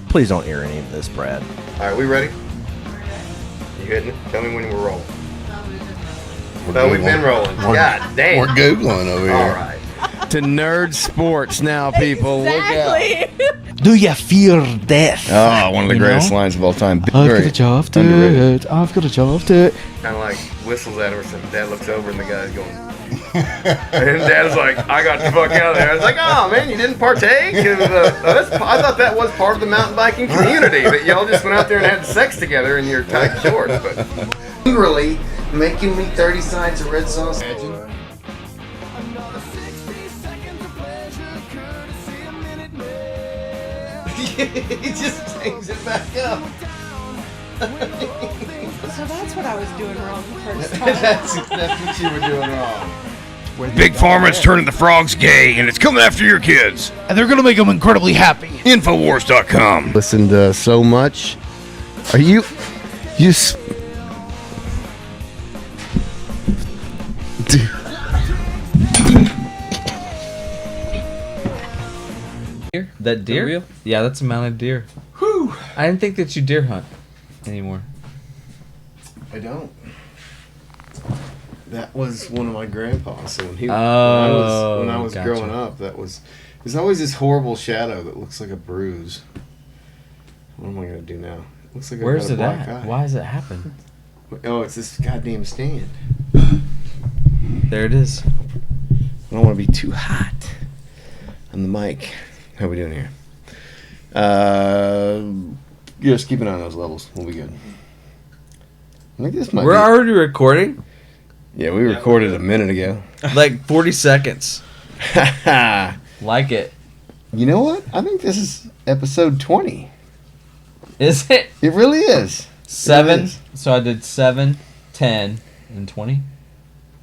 Please don't hear any of this, Brad. All right, we ready? You hitting it? Tell me when we're rolling. No, we've been rolling. God damn. We're Googling over here. All right. To nerd sports now, people. Exactly. Look out. Do you fear death? Oh, one of the greatest lines of all time. I've got a job to do. I've got a job to do. Kind of like whistles at her, and Dad looks over and the guy's going. And Dad's like, I got the fuck out of there. I was like, oh man, you didn't partake? I thought that was part of the mountain biking community, that y'all just went out there and had sex together in your tight shorts. But angrily making me 30 sides of red sauce. He just hangs it back up. So that's what I was doing wrong the first time. That's what you were doing wrong. Big Pharma's turning the frogs gay, and it's coming after your kids. And they're going to make them incredibly happy. Infowars.com. Listened to so much. Are you... That deer? Yeah, that's a mounted deer. Whew. I didn't think that you deer hunt anymore. I don't. That was one of my grandpas. So when I was gotcha. growing up, there's always this horrible shadow that looks like a bruise. What am I gonna do now? It looks like Where's I've it got a black at? eye. Why does it happen? Oh, it's this goddamn stand. There it is. I don't want to be too hot on the mic. How we doing here? Just keep an eye on those levels. We'll be good. I think this might We're already recording? Yeah, we recorded a minute ago. Like 40 seconds. Like it. You know what? I think this is episode 20. Is it? It really is. 7. It is. So I did 7, 10, and 20.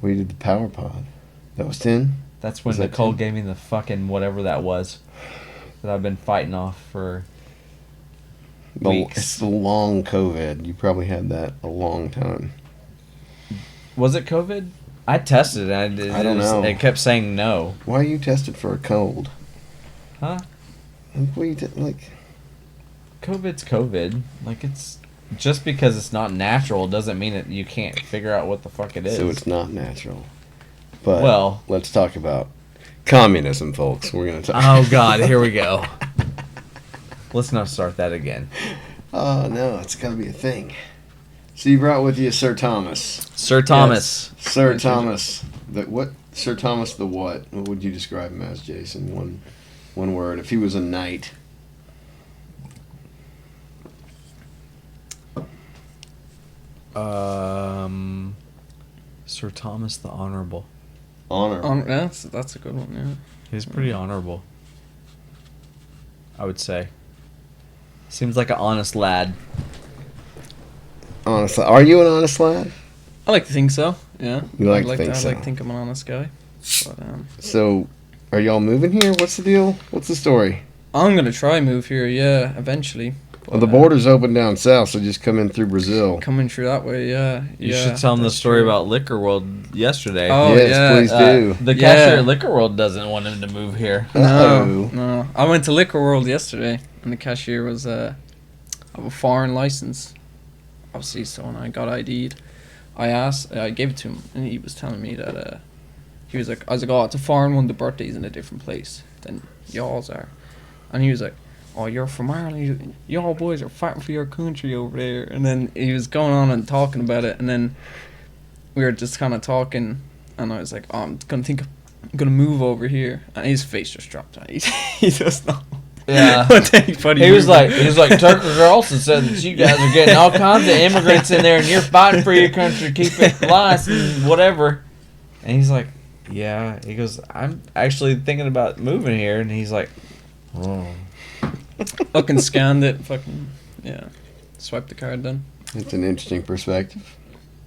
We did the Power Pod. That was 10. That's when Was that Nicole 10? gave me the fucking whatever that was that I've been fighting off for weeks. It's the long COVID. You probably had that a long time. Was it COVID? I tested it. I don't know. It kept saying no. Why are you tested for a cold? Huh? Like, COVID's COVID. Like, it's just because it's not natural doesn't mean that you can't figure out what the fuck it is. so it's not natural. But Well- let's talk about communism, folks. We're gonna talk. Oh God, here we go. Let's not start that again. Oh no, it's gotta be a thing. So you brought with you Sir Thomas. Sir Thomas. Sir Thomas. Sir Thomas the what? What would you describe him as, Jason? One word. If he was a knight. Sir Thomas the Honorable. Honor. That's a good one, yeah. He's pretty honorable, I would say. Seems like an honest lad. Honest. Are you an honest lad? I like to think so, yeah. You like I'd to think so. I like to think I'm an honest guy. But, So, are y'all moving here? What's the deal? What's the story? I'm going to try move here, yeah, eventually. Well, the border's open down south, so just come in through Brazil. Coming through that way, yeah. You should tell him the that's story true. about Liquor World yesterday. Oh, yes, yeah. please do. The Yeah. cashier at Liquor World doesn't want him to move here. Uh-oh. No. I went to Liquor World yesterday, and the cashier was of a foreign license. Obviously, so when I got ID'd, I gave it to him, and he was telling me that he was like, I was like, oh, it's a foreign one. The birthday's in a different place than y'all's are, and he was like, oh, you're from Ireland. Y'all boys are fighting for your country over there. And then he was going on and talking about it, and then we were just kind of talking, and I was like, oh, I'm gonna move over here, and his face just dropped down. He does not. Yeah. He He was like Tucker Carlson said that you guys are getting all kinds of immigrants in there, and you're fighting for your country, keep it nice and whatever. And he's like, yeah. He goes, I'm actually thinking about moving here, and he's like, oh. fucking scanned it, fucking, yeah. Swiped the card then. It's an interesting perspective.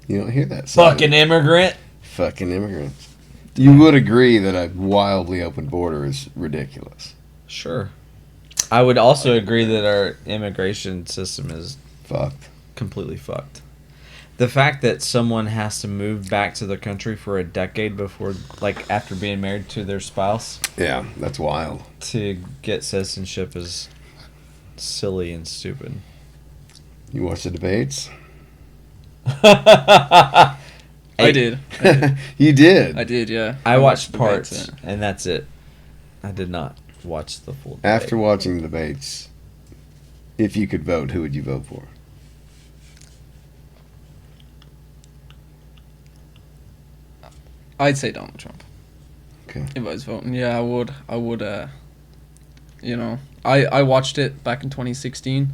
You don't hear that side. Fucking immigrant. Fucking immigrants. You would agree that a wildly open border is ridiculous. Sure. I would also agree that our immigration system is Fucked. completely fucked. The fact that someone has to move back to the country for a decade before, like, after being married to their spouse Yeah, that's wild. to get citizenship is silly and stupid. You watch the debates? I did. You did. I did, yeah. I watched the parts, debates, and that's it. I did not watch the full debate. After watching the debates, if you could vote, who would you vote for? I'd say Donald Trump. Okay. If I was voting, yeah, I would. You know, I watched it back in 2016.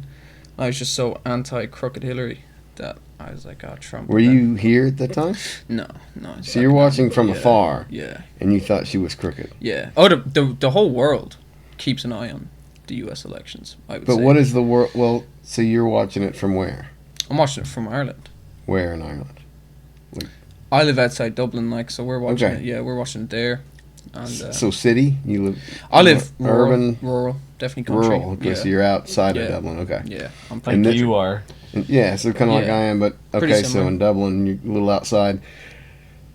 I was just so anti-crooked Hillary that I was like, oh, Trump. Were you here at that time? No. So you're watching from afar, Yeah. and you thought she was crooked. Yeah. Oh, the whole world keeps an eye on the U.S. elections, I would But say. what is the world? Well, so you're watching it from where? I'm watching it from Ireland. Where in Ireland? I live outside Dublin, like, so we're watching Okay. it. Yeah, we're watching it there. And So city? You live? I live urban, rural, definitely country. rural. Okay, Yeah. so you're outside Yeah. of Dublin. Okay. Yeah, I'm Like And you are. And yeah, so kind of like Yeah. I am, but Pretty okay. So similar. in Dublin, you're a little outside.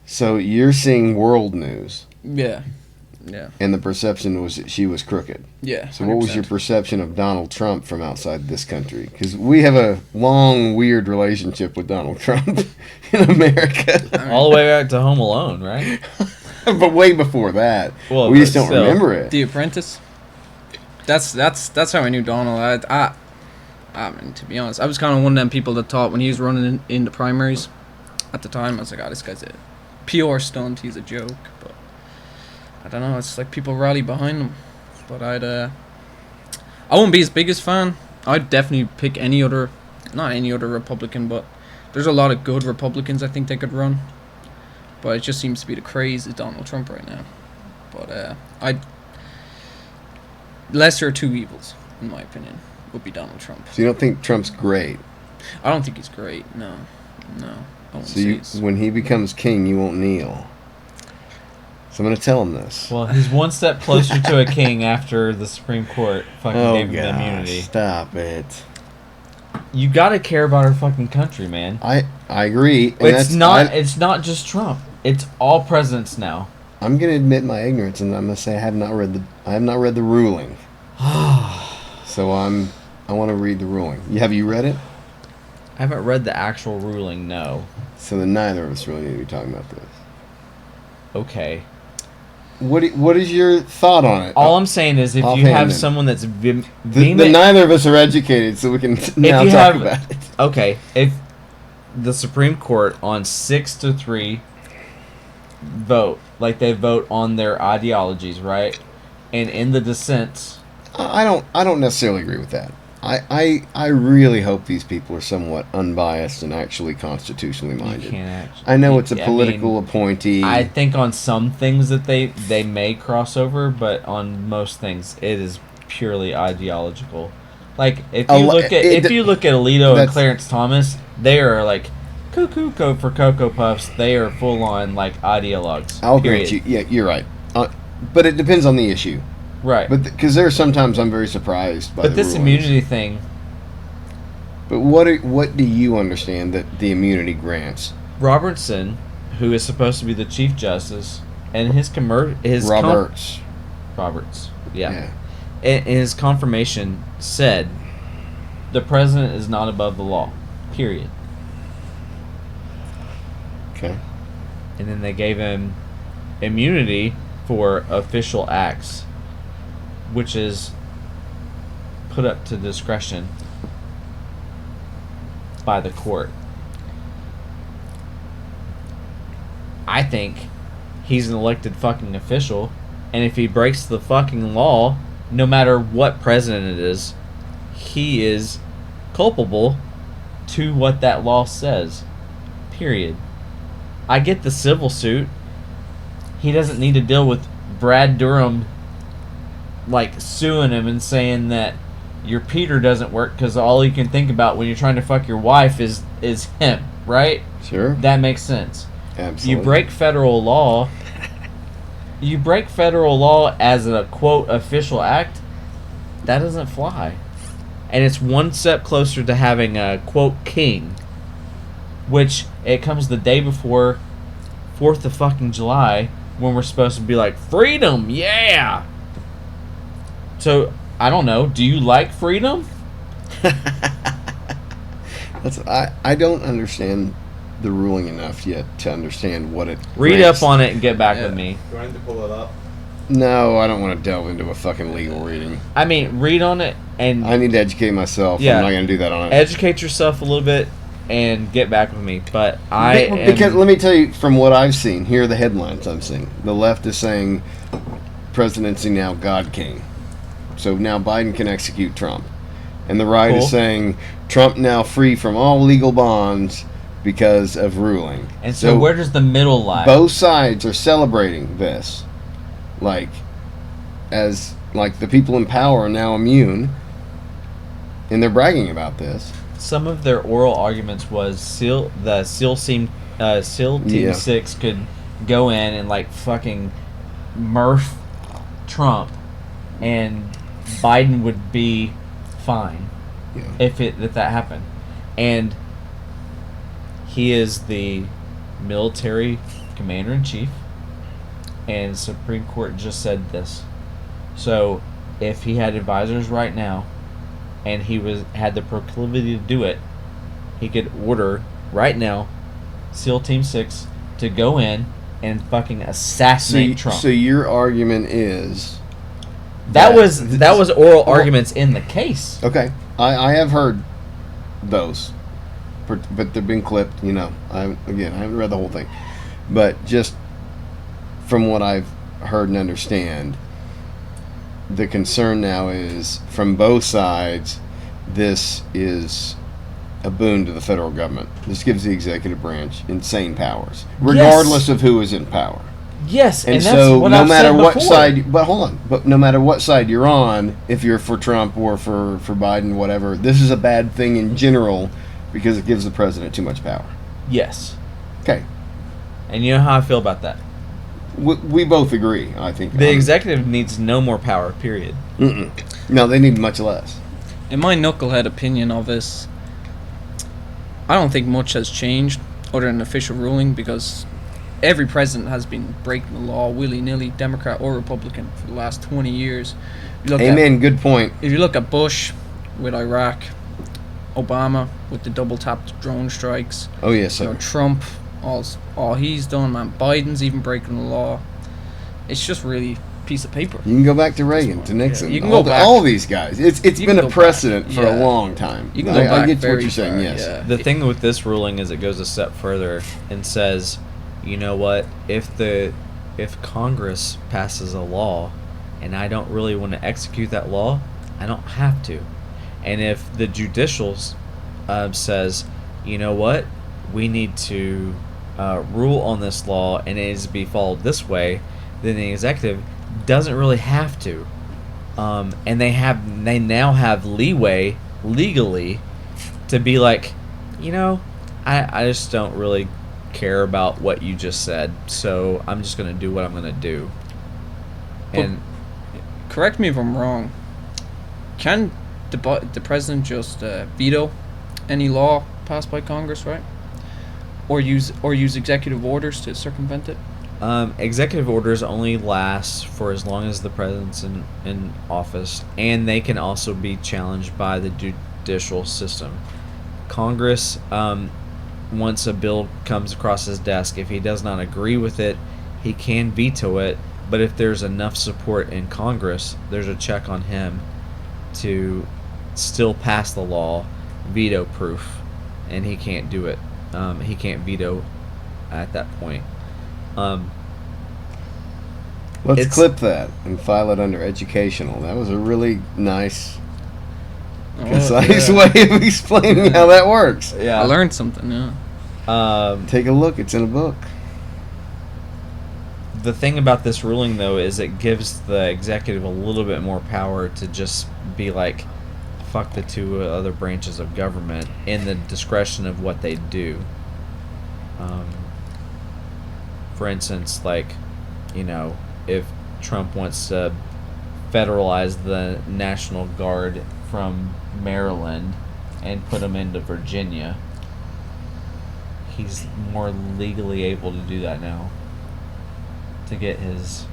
So you're seeing world news, Yeah. and the perception was that she was crooked. Yeah. So what was your 100%. perception of Donald Trump from outside this country? Because we have a long, weird relationship with Donald Trump in America. All the way back to Home Alone, right? But way before that, Well, we just but don't still. remember it. The Apprentice? That's how I knew Donald. I mean, to be honest, I was kind of one of them people that thought when he was running in the primaries at the time, I was like, this guy's a PR stunt, he's a joke, but I don't know, it's like people rally behind him. But I wouldn't be his biggest fan. I'd definitely pick not any other Republican, but there's a lot of good Republicans I think they could run. But it just seems to be the craze is Donald Trump right now. But lesser of two evils, in my opinion, would be Donald Trump. So you don't think Trump's great? I don't think he's great. No. I won't So say you, he's- when he becomes king, you won't kneel. So I'm going to tell him this. Well, he's one step closer to a king after the Supreme Court fucking Oh, gave him the gosh, immunity. stop it. You gotta care about our fucking country, man. I agree. And It's that's- not. It's not just Trump. It's all presidents now. I'm going to admit my ignorance, and I'm going to say I have not read the ruling. So I want to read the ruling. Have you read it? I haven't read the actual ruling. No. So then neither of us really need to be talking about this. Okay. What is your thought on it? All I'm saying is, if you Offhand have then. someone that's The vehement, neither of us are educated, so we can now you talk have- about it. okay, if the Supreme Court on 6-3 vote, like they vote on their ideologies, right? And in the dissents, I don't necessarily agree with that. I really hope these people are somewhat unbiased and actually constitutionally you minded. can't actually. I know it's a I political mean, appointee. I think on some things that they may cross over, but on most things it is purely ideological. Like if you look at Alito and that's- Clarence Thomas, they are like cuckoo for Cocoa Puffs. They are full on like ideologues. I'll period. grant you. Yeah, you're right. But it depends on the issue. Right. But because there are sometimes I'm very surprised by. But the this rulings. immunity thing, But what do you understand that the immunity grants? Robertson, who is supposed to be the Chief Justice, and his Roberts. Roberts, yeah. In his confirmation said, the president is not above the law. Period. Okay. And then they gave him immunity for official acts, which is put up to discretion by the court. I think he's an elected fucking official, and if he breaks the fucking law, no matter what president it is, he is culpable to what that law says. Period. I get the civil suit. He doesn't need to deal with Brad Durham like suing him and saying that your Peter doesn't work because all you can think about when you're trying to fuck your wife is him, right? Sure. That makes sense. Absolutely. You break federal law. You break federal law as a quote official act. That doesn't fly. And it's one step closer to having a quote king, which it comes the day before 4th of fucking July when we're supposed to be like freedom, yeah. So I don't know. Do you like freedom? I don't understand the ruling enough yet to understand what it Read grants. up on it and get back with me. Do I need to pull it up? No, I don't want to delve into a fucking legal reading. I mean, read on it and I need to educate myself. Yeah. I'm not going to do that on it. educate yourself a little bit and get back with me. But Because let me tell you, from what I've seen, here are the headlines I'm seeing. The left is saying presidency now God King. So now Biden can execute Trump. And the right Cool. is saying Trump now free from all legal bonds because of ruling. And so where does the middle lie? Both sides are celebrating this. Like the people in power are now immune. And they're bragging about this. Some of their oral arguments was SEAL Team Yeah. 6 could go in and like fucking murph Trump, and Biden would be fine Yeah. if that happened. And he is the military commander in chief, and Supreme Court just said this. So if he had advisors right now and he had the proclivity to do it, he could order right now SEAL Team 6 to go in and fucking assassinate Trump. So your argument is that was oral arguments in the case. okay. I have heard those, but they've been clipped. You know, I haven't read the whole thing, but just from what I've heard and understand, the concern now is from both sides. This is a boon to the federal government. This gives the executive branch insane powers, regardless of who is in power. Yes, and that's so what no I've matter said what before. side, but hold on, but no matter what side you're on, if you're for Trump or for Biden, whatever, this is a bad thing in general because it gives the president too much power. Yes, Okay, and you know how I feel about that. we both agree. I think The executive needs no more power. Period. No, they need much less. In my knucklehead opinion of this, I don't think much has changed other than official ruling, because every president has been breaking the law willy-nilly, Democrat or Republican, for the last 20 years. You look Amen. Good point. If you look at Bush with Iraq, Obama with the double-tapped drone strikes, Oh yes, you know, sir. Trump, all he's done, man. Biden's even breaking the law. It's just really a piece of paper. You can go back to Reagan, to Nixon. you can all go back. all these guys. It's You been can a go precedent back, for a yeah. long time. You can go I back get what very you're saying. far, Yes. yeah. The thing with this ruling is it goes a step further and says, you know what? If Congress passes a law, and I don't really want to execute that law, I don't have to. And if the judicial says, you know what, we need to rule on this law and it needs to be followed this way, then the executive doesn't really have to. And they now have leeway legally to be like, you know, I just don't really care about what you just said, so I'm just going to do what I'm going to do. And Correct me if I'm wrong. Can the president just veto any law passed by Congress, right? Or use executive orders to circumvent it? executive orders only last for as long as the president's in office, and they can also be challenged by the judicial system. Congress, once a bill comes across his desk, if he does not agree with it, he can veto it, but if there's enough support in Congress, there's a check on him to still pass the law, veto proof, and he can't do it. He can't veto at that point. Let's It's- clip that and file it under educational. That was a really nice, concise way of explaining how that works. Yeah. I learned something, yeah. Take a look. It's in a book. The thing about this ruling, though, is it gives the executive a little bit more power to just be like, fuck the two other branches of government in the discretion of what they do. For instance, like, you know, if Trump wants to federalize the National Guard from Maryland and put them into Virginia, he's more legally able to do that now to get his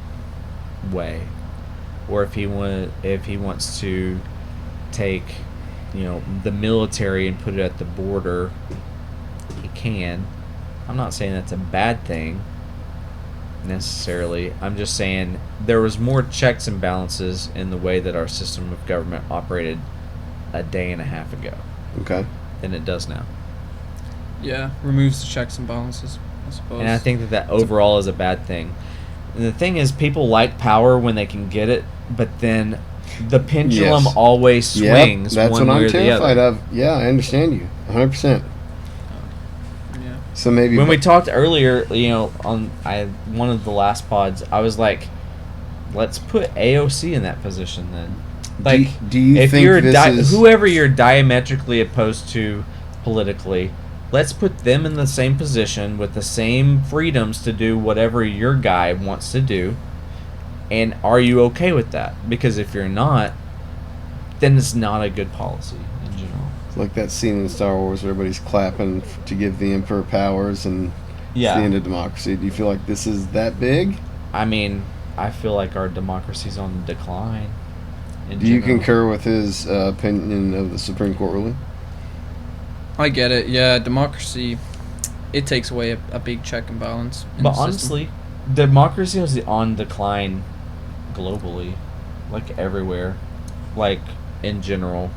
way. Or if he wants to take the military and put it at the border, he can. I'm not saying that's a bad thing necessarily. I'm just saying there was more checks and balances in the way that our system of government operated a day and a half ago Okay. than it does now. Yeah, removes the checks and balances, I suppose. And I think that overall is a bad thing. And the thing is, people like power when they can get it, but then the pendulum Yes. always swings That's one what way I'm or the terrified other. of. Yeah, I understand you 100%. Yeah. So maybe When we talked earlier, on one of the last pods, I was like, let's put AOC in that position then. Like, do you if think you're this is whoever you're diametrically opposed to politically, let's put them in the same position with the same freedoms to do whatever your guy wants to do. And are you okay with that? Because if you're not, then it's not a good policy in general. like that scene in Star Wars where everybody's clapping to give the Emperor powers and it's the end of democracy? Do you feel like this is that big? I mean, I feel like our democracy's on the decline. Do you concur with his opinion of the Supreme Court ruling? I get it. Yeah, democracy, it takes away a big check and balance. In But the system. honestly, democracy is on decline globally, like everywhere. Like, in general,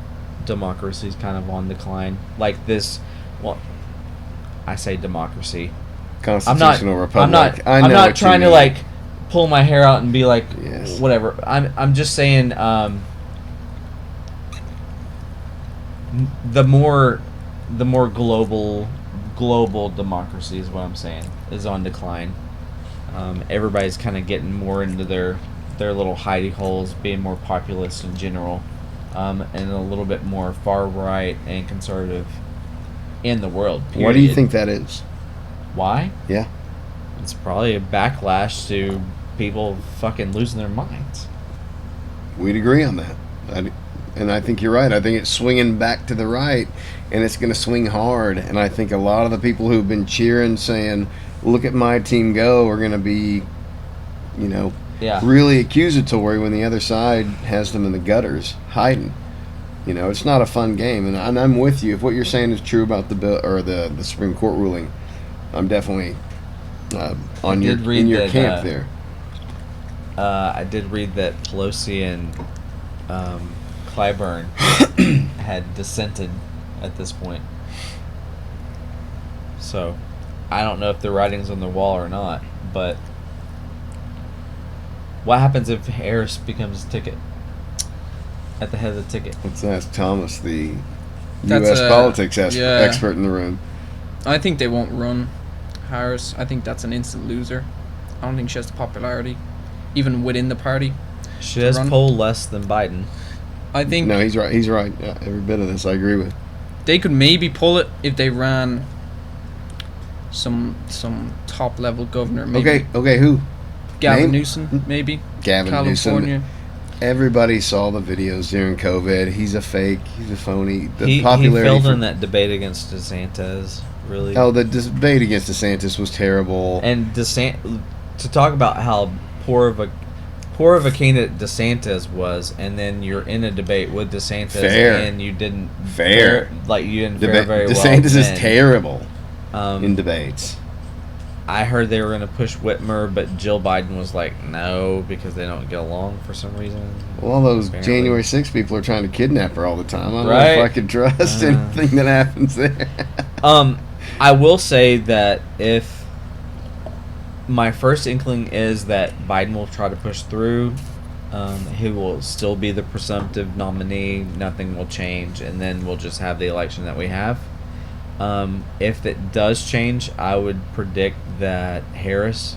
democracy is kind of on decline. Like this, well, I say democracy. Constitutional republic. I'm not trying to like pull my hair out and be like, Yes. whatever. I'm just saying, the more global democracy is what I'm saying is on decline. Everybody's kind of getting more into their little hidey holes, being more populist in general, and a little bit more far right and conservative in the world. Period. What do you think that is? Why? Yeah. It's probably a backlash to people fucking losing their minds. We'd agree on that. And I think you're right. I think it's swinging back to the right, and it's going to swing hard. And I think a lot of the people who've been cheering, saying, look at my team go, are going to be, really accusatory when the other side has them in the gutters, hiding. It's not a fun game. And I'm with you. If what you're saying is true about the bill or the Supreme Court ruling, I'm definitely in your camp there. I did read that Pelosi and Clyburn had dissented at this point. So, I don't know if the writing's on the wall or not, but what happens if Harris becomes a ticket? At the head of the ticket? Let's ask Thomas, the That's U.S. politics yeah. expert in the room. I think they won't run Harris. I think that's an instant loser. I don't think she has the popularity, even within the party. She does run. poll less than Biden. I think No, he's right. He's right. Yeah, every bit of this I agree with. they could maybe pull it if they ran some top level governor. Maybe Okay, who? Gavin Name? Newsom, maybe Gavin California. Newsom. Everybody saw the videos during COVID. He's a fake. He's a phony. The He popularity failed for- in that debate against DeSantis, really. Oh, the debate against DeSantis was terrible. And to talk about how poor of a candidate DeSantis was, and then you're in a debate with DeSantis, Fair. and you didn't Fair. you didn't fare very well. DeSantis is then. terrible Um, in debates. I heard they were going to push Whitmer, but Jill Biden was like, no, because they don't get along for some reason. Well, all those apparently. January 6 people are trying to kidnap her all the time. I don't know Right. if I could trust anything that happens there. I will say that if my first inkling is that Biden will try to push through, he will still be the presumptive nominee. Nothing will change, and then we'll just have the election that we have. If it does change, I would predict that Harris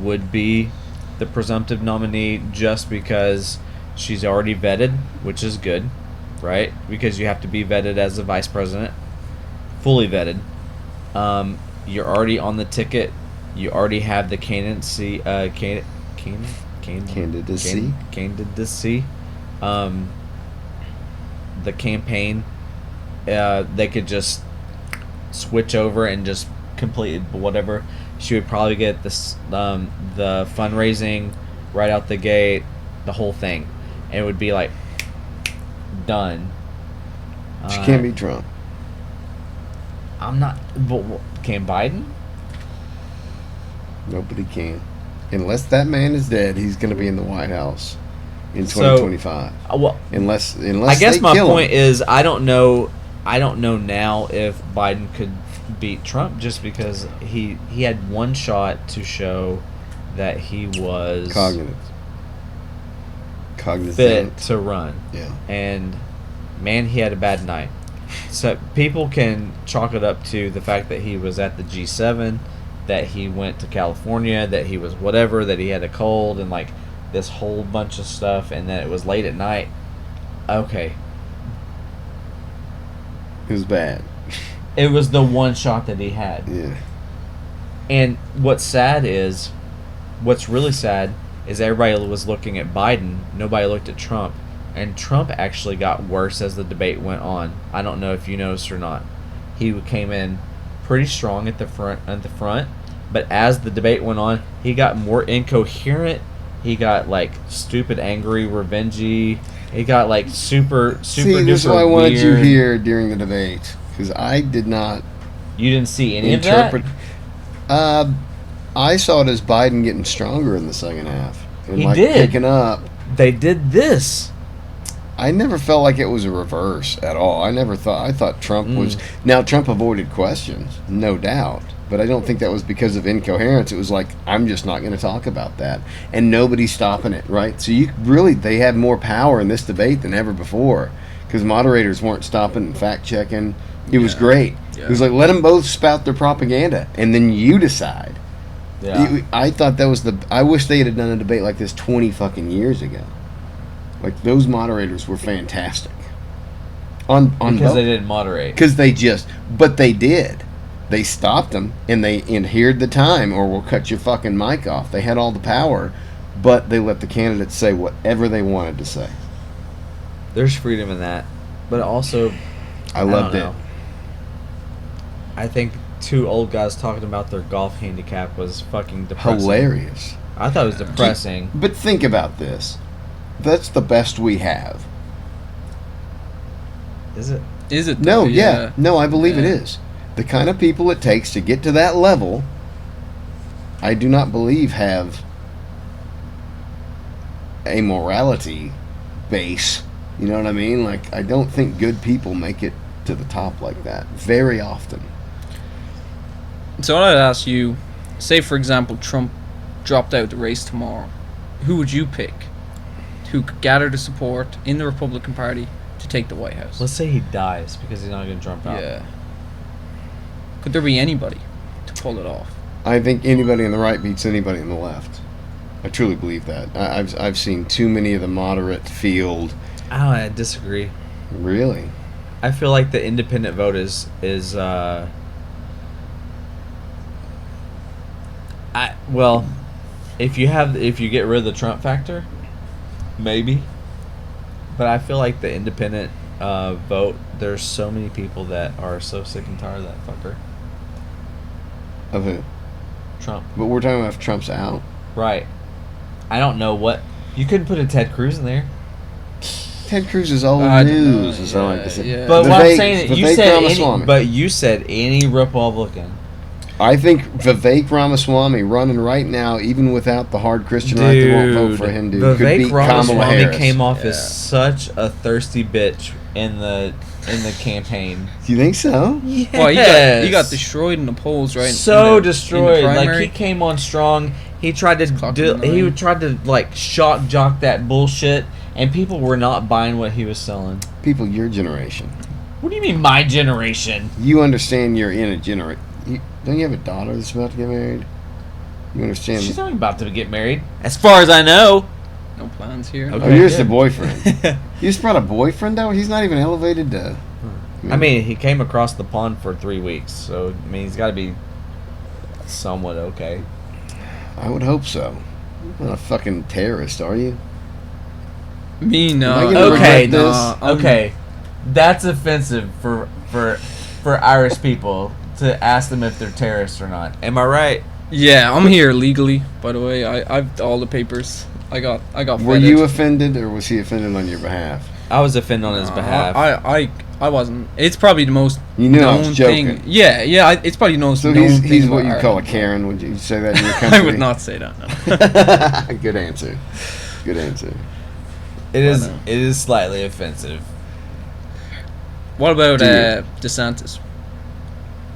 would be the presumptive nominee just because she's already vetted, which is good, right? Because you have to be vetted as the vice president, fully vetted. You're already on the ticket. You already have the candidacy. Candidacy. The campaign. They could just switch over and just complete whatever. She would probably get this the fundraising right out the gate, the whole thing, and it would be like done. can't beat Trump. I'm not. But can Biden? Nobody can. Unless that man is dead, he's going to be in the White House in So, 2025. Well, Unless I guess they my kill point him. is I don't know now if Biden could beat Trump just because he had one shot to show that he was Cognizant. fit to run. Yeah. And man, he had a bad night. So people can chalk it up to the fact that he was at the G7, that he went to California, that he was whatever, that he had a cold and like this whole bunch of stuff, and that it was late at night. Okay. It was bad. It was the one shot that he had. Yeah. And what's really sad is everybody was looking at Biden. Nobody looked at Trump. And Trump actually got worse as the debate went on. I don't know if you noticed or not. He came in pretty strong at the front, but as the debate went on, he got more incoherent. He got like stupid, angry, revengey. He got like super See, this is duper why I wanted you weird. here during the debate, because I did not You didn't see any interpret. of that? I saw it as Biden getting stronger in the second half. And He like did. picking up. They did this. I never felt like it was a reverse at all. I thought Trump was. Now, Trump avoided questions, no doubt. But I don't think that was because of incoherence. It was like, I'm just not going to talk about that. And nobody's stopping it, right? So they had more power in this debate than ever before. Because moderators weren't stopping and fact checking. It was great. Yeah. It was like, let them both spout their propaganda. And then you decide. Yeah. I thought that was I wish they had done a debate like this 20 fucking years ago. Like, those moderators were fantastic. On Because they didn't moderate. Because but they did. They stopped them, and they adhered the time, or we'll cut your fucking mic off. They had all the power, but they let the candidates say whatever they wanted to say. There's freedom in that. But also, I loved don't it. know. I think two old guys talking about their golf handicap was fucking depressing. Hilarious. I thought it was depressing. But think about this. That's the best we have. Is it? Is it? No, though? yeah. No, I believe it Yeah. is. The kind of people it takes to get to that level, I do not believe have a morality base. You know what I mean? Like, I don't think good people make it to the top like that very often. So I'd ask you, say for example Trump dropped out the race tomorrow, who would you pick who could gather the support in the Republican Party to take the White House? Let's say he dies because he's not going to jump out. Yeah. Could there be anybody to pull it off? I think anybody on the right beats anybody on the left. I truly believe that. I've seen too many of the moderate field. I disagree. Really? I feel like the independent vote is if you get rid of the Trump factor, maybe. But I feel like the independent vote, there's so many people that are so sick and tired of that fucker. Of who? Trump. But we're talking about if Trump's out. Right. I don't know what you couldn't put a Ted Cruz in there. Ted Cruz is old I don't news, know, as I like to say. yeah. But what I'm Vivek- saying, Vivek you said any Republican. I think Vivek Ramaswamy running right now, even without the hard Christian right that won't vote for him, dude, could Vivek beat Kamala Ramaswamy Harris. came off Yeah. as such a thirsty bitch in the campaign. Do you think so? Yes. Well, he got destroyed in the polls, right? So in the destroyed. Like, primary. he came on strong. He tried to Clocking the he line. tried to like shock jock that bullshit, and people were not buying what he was selling. People your generation. What do you mean, my generation? You understand you're in a generation. Don't you have a daughter that's about to get married? You understand? She's not about to get married, as far as I know. No plans here. Okay. Oh, yours the good. boyfriend. You just brought a boyfriend out? He's not even elevated to... I mean, he came across the pond for 3 weeks, so I mean, he's got to be somewhat okay. I would hope so. You're not a fucking terrorist, are you? Me, Am I no. gonna Okay, regret this? Okay, that's offensive for Irish people to ask them if they're terrorists or not. Am I right? Yeah, I'm here legally. By the way, I've all the papers. I got. Were vetted. you offended, or was he offended on your behalf? I was offended on his behalf. I wasn't. It's probably the most You knew I known was joking. thing. Yeah, it's probably the most So known thing. he's what about you call a Ireland. Karen. Would you say that in your country? I would not say that. No. Good answer. Good answer. It is. know. It is slightly offensive. What about Do you? DeSantis?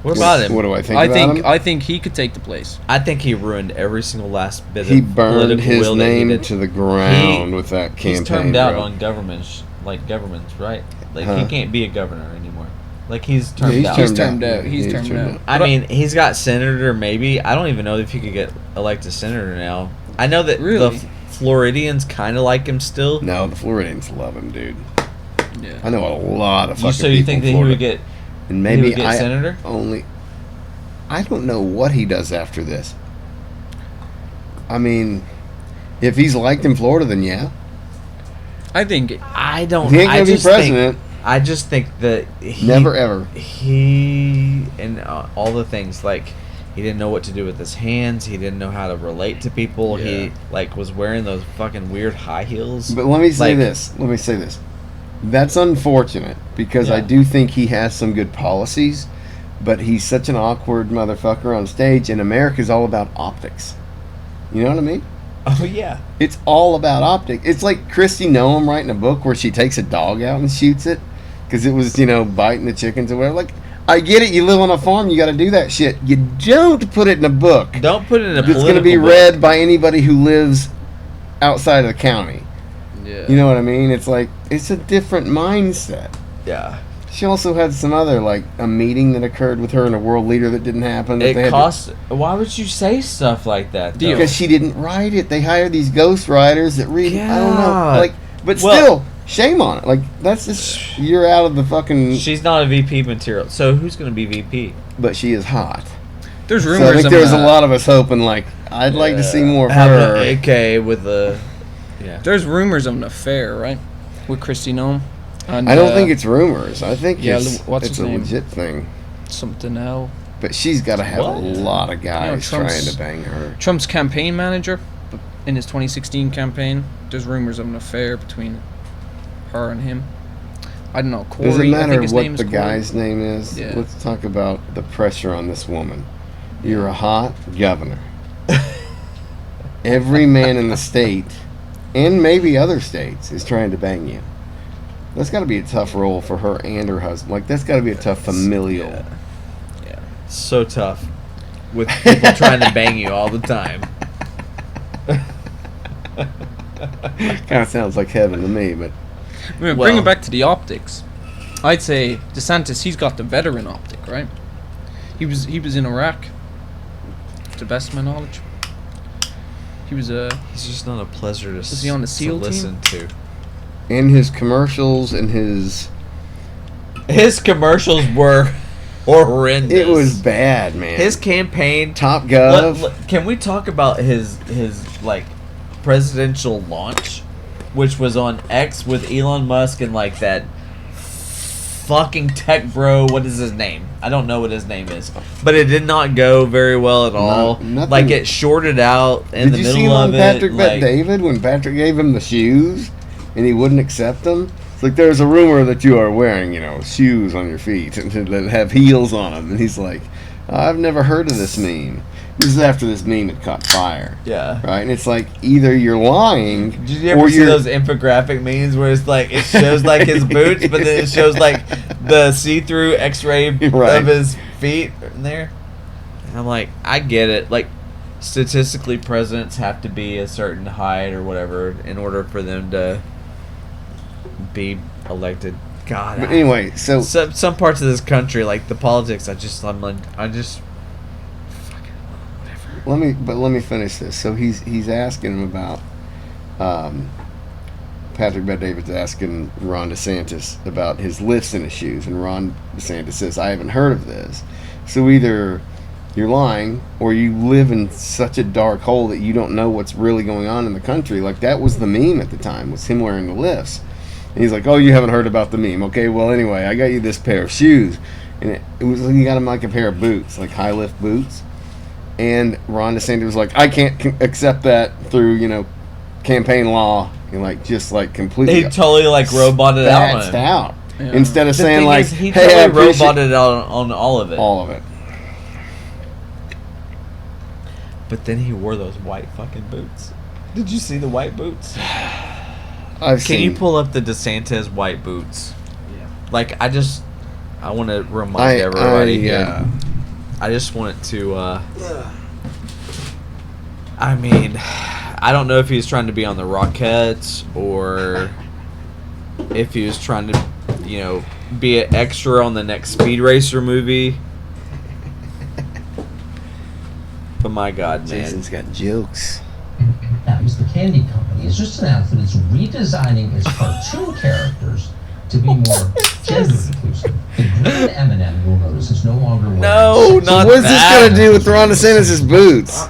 What about him? What do I think I about think him? I think he could take the place. I think he ruined every single last bit He of burned political his will that he name did. to the ground with that campaign. He's turned out bro. on governments, right? Like Huh. he can't be a governor anymore. Like he's turned he's out. He's turned out. Yeah, He's turned out. I mean, he's got senator. Maybe I don't even know if he could get elected senator now. I know that Really? the Floridians kind of like him still. No, the Floridians love him, dude. Yeah. I know a lot of fucking So you people think in that he Florida. would get? And maybe he would get I senator? only. I don't know what he does after this. I mean, if he's liked in Florida, then yeah. I think I don't. He ain't I gonna be just president. Think, I just think that he, Never ever. He and all the things like he didn't know what to do with his hands. He didn't know how to relate to people. He like was wearing those fucking weird high heels. But let me say Like- this. Let me say this. That's unfortunate because I Yeah. do think he has some good policies, but he's such an awkward motherfucker on stage, and America's all about optics. You know what I mean? Oh yeah. It's all about optics. It's like Christy Noam writing a book where she takes a dog out and shoots it because it was, biting the chickens or whatever. Like, I get it. You live on a farm. You got to do that shit. You don't put it in a book. Don't put it in a It's political going to be book. read by anybody who lives outside of the county. yeah. You know what I mean? It's like, it's a different mindset. Yeah. She also had some other, like, a meeting that occurred with her and a world leader that didn't happen. that they It had to- costs. Why would you say stuff like that? Though? Because she didn't write it. They hired these ghost writers that read. I don't know. God. Like, but Well- still, shame on it. Like, that's just you're out of the fucking. She's not a VP material. So who's going to be VP? But she is hot. There's So rumors. I think of there was a lot of us hoping, like, I'd like to see more of Have her. an AK with a. Yeah. There's rumors of an affair, right, with Christy Noam. And, I don't think it's rumors. I think yeah, it's his a name? legit thing. something else. But she's got to have What? a lot of guys Trump's- trying to bang her. Trump's campaign manager in his 2016 campaign. There's rumors of an affair between her and him. I don't know. Corey. Doesn't I matter think his what name is the Corey. guy's name is. Yeah. Let's talk about the pressure on this woman. You're a hot governor. Every man in the state, and maybe other states, is trying to bang you. That's got to be a tough role for her and her husband. Like, that's got to be a tough familial. Yeah. So tough. With people trying to bang you all the time. Kind of sounds like heaven to me, but I mean, Well- bring it back to the optics. I'd say DeSantis. He's got the veteran optic, right? He was in Iraq. To the best of my knowledge. He was He's just not a pleasure to, Was he on the SEAL team? listen to. in his commercials and his, His commercials were horrendous. it was bad, man. His campaign. Top Gov. Can we talk about his like presidential launch, which was on X with Elon Musk and like that fucking tech bro? What is his name? I don't know what his name is, but it did not go very well at all. nothing. Like it shorted out in Did the you see middle when of Patrick it. met Like, David when Patrick gave him the shoes and he wouldn't accept them? It's like, there's a rumor that you are wearing, shoes on your feet and that have heels on them. And he's like, I've never heard of this meme. This is after this meme had caught fire. yeah. Right? And it's like, either you're lying Did you ever or see you're... those infographic memes where it's like it shows like his boots, but then it shows like the see-through X-ray Right. of his feet in there? And I'm like, I get it. Like, statistically, presidents have to be a certain height or whatever in order for them to be elected. God. But anyway, so some parts of this country, like the politics, I just let me finish this. So he's asking him about Patrick Bet-David's asking Ron DeSantis about his lifts in his shoes, and Ron DeSantis says, I haven't heard of this. So either you're lying or you live in such a dark hole that you don't know what's really going on in the country. Like, that was the meme at the time, was him wearing the lifts. And he's like, oh, you haven't heard about the meme. Okay, well, anyway, I got you this pair of shoes. And it was, he got him like a pair of boots, like high lift boots. And Ron DeSantis was like, I can't accept that through, campaign law. And just completely he totally like roboted out on spazzed him. out. Yeah. Instead of The saying thing like, is, he "Hey, I totally appreciate roboted on all of it. all of it." But then he wore those white fucking boots. Did you see the white boots? I've Can seen. you pull up the DeSantis white boots? Yeah. Like, I want to remind everybody here. I just want it to, I mean, I don't know if he was trying to be on the Rockettes or if he was trying to, be an extra on the next Speed Racer movie. But my God, man. Jason's got jokes. The candy company has just announced that it's redesigning its cartoon characters to be more gender inclusive. The green M&M, you'll notice, is no longer wearing No, sex- not What's this that. got to do with Ron DeSantis' boots?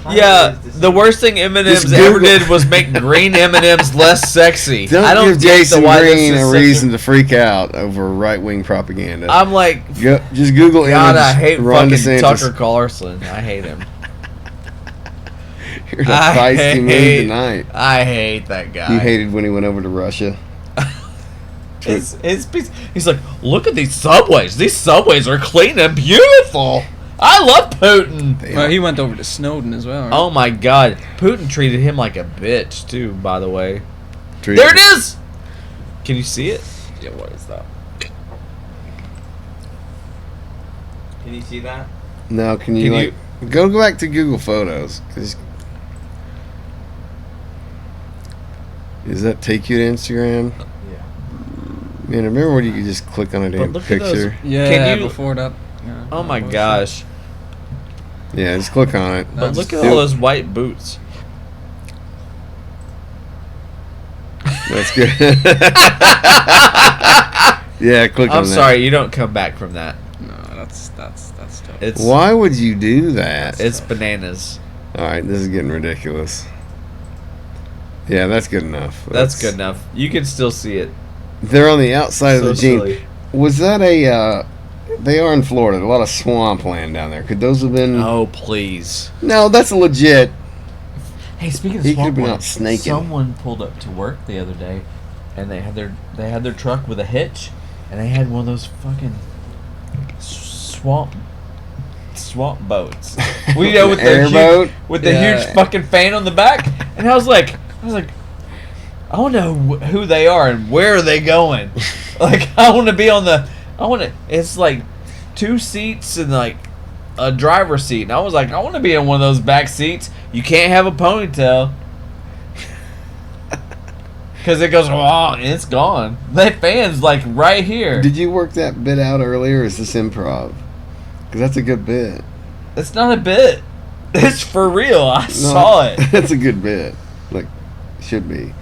Yeah, the worst thing M&M's Just ever Google- did was make green M&M's less sexy. Don't I don't give get Jason why this Green is a such reason to freak out over right-wing propaganda. I'm like, Just Google God, image I hate Ron fucking DeSantis. Tucker Carlson. I hate him. You're in a feisty mood tonight. I hate that guy. You hated when he went over to Russia. His piece. He's like, look at these subways. These subways are clean and beautiful. I love Putin. Well, he went over to Snowden as well. Right? Oh my God, Putin treated him like a bitch too. By the way, Treated- there it is. Can you see it? Yeah. What is that? Can you see that? No, can you go back to Google Photos? 'Cause does that take you to Instagram? Yeah. Man, remember when you could just click on a damn look at those- picture? Yeah, Can you- before that. Yeah, Oh my bullshit. gosh. Yeah, just click on it. But look at all those white boots. That's good. Yeah, click on I'm that. sorry, you don't come back from that. No, that's tough. It's Why would you do that? it's bananas. All right, this is getting ridiculous. Yeah, that's good enough. That's good enough. You can still see it. They're on the outside of So the jean. silly. Was that a? They are in Florida. A lot of swampland down there. Could those have been? Oh please. No, that's a legit. Hey, speaking of He could have been swampland, out snaking. someone pulled up to work the other day, and they had their truck with a hitch, and they had one of those fucking swamp boats. We know with the Airboat? huge, with the Yeah. huge fucking fan on the back, and I was like, I want to know who they are and where are they going. Like I want to be on the. It's like 2 seats and like a driver's seat, and I was like, I want to be in one of those back seats. You can't have a ponytail because it goes and it's gone. That fan's like right here. Did you work that bit out earlier? Or is this improv? Because that's a good bit. It's not a bit. It's for real. I saw it. That's a good bit. Like, should be.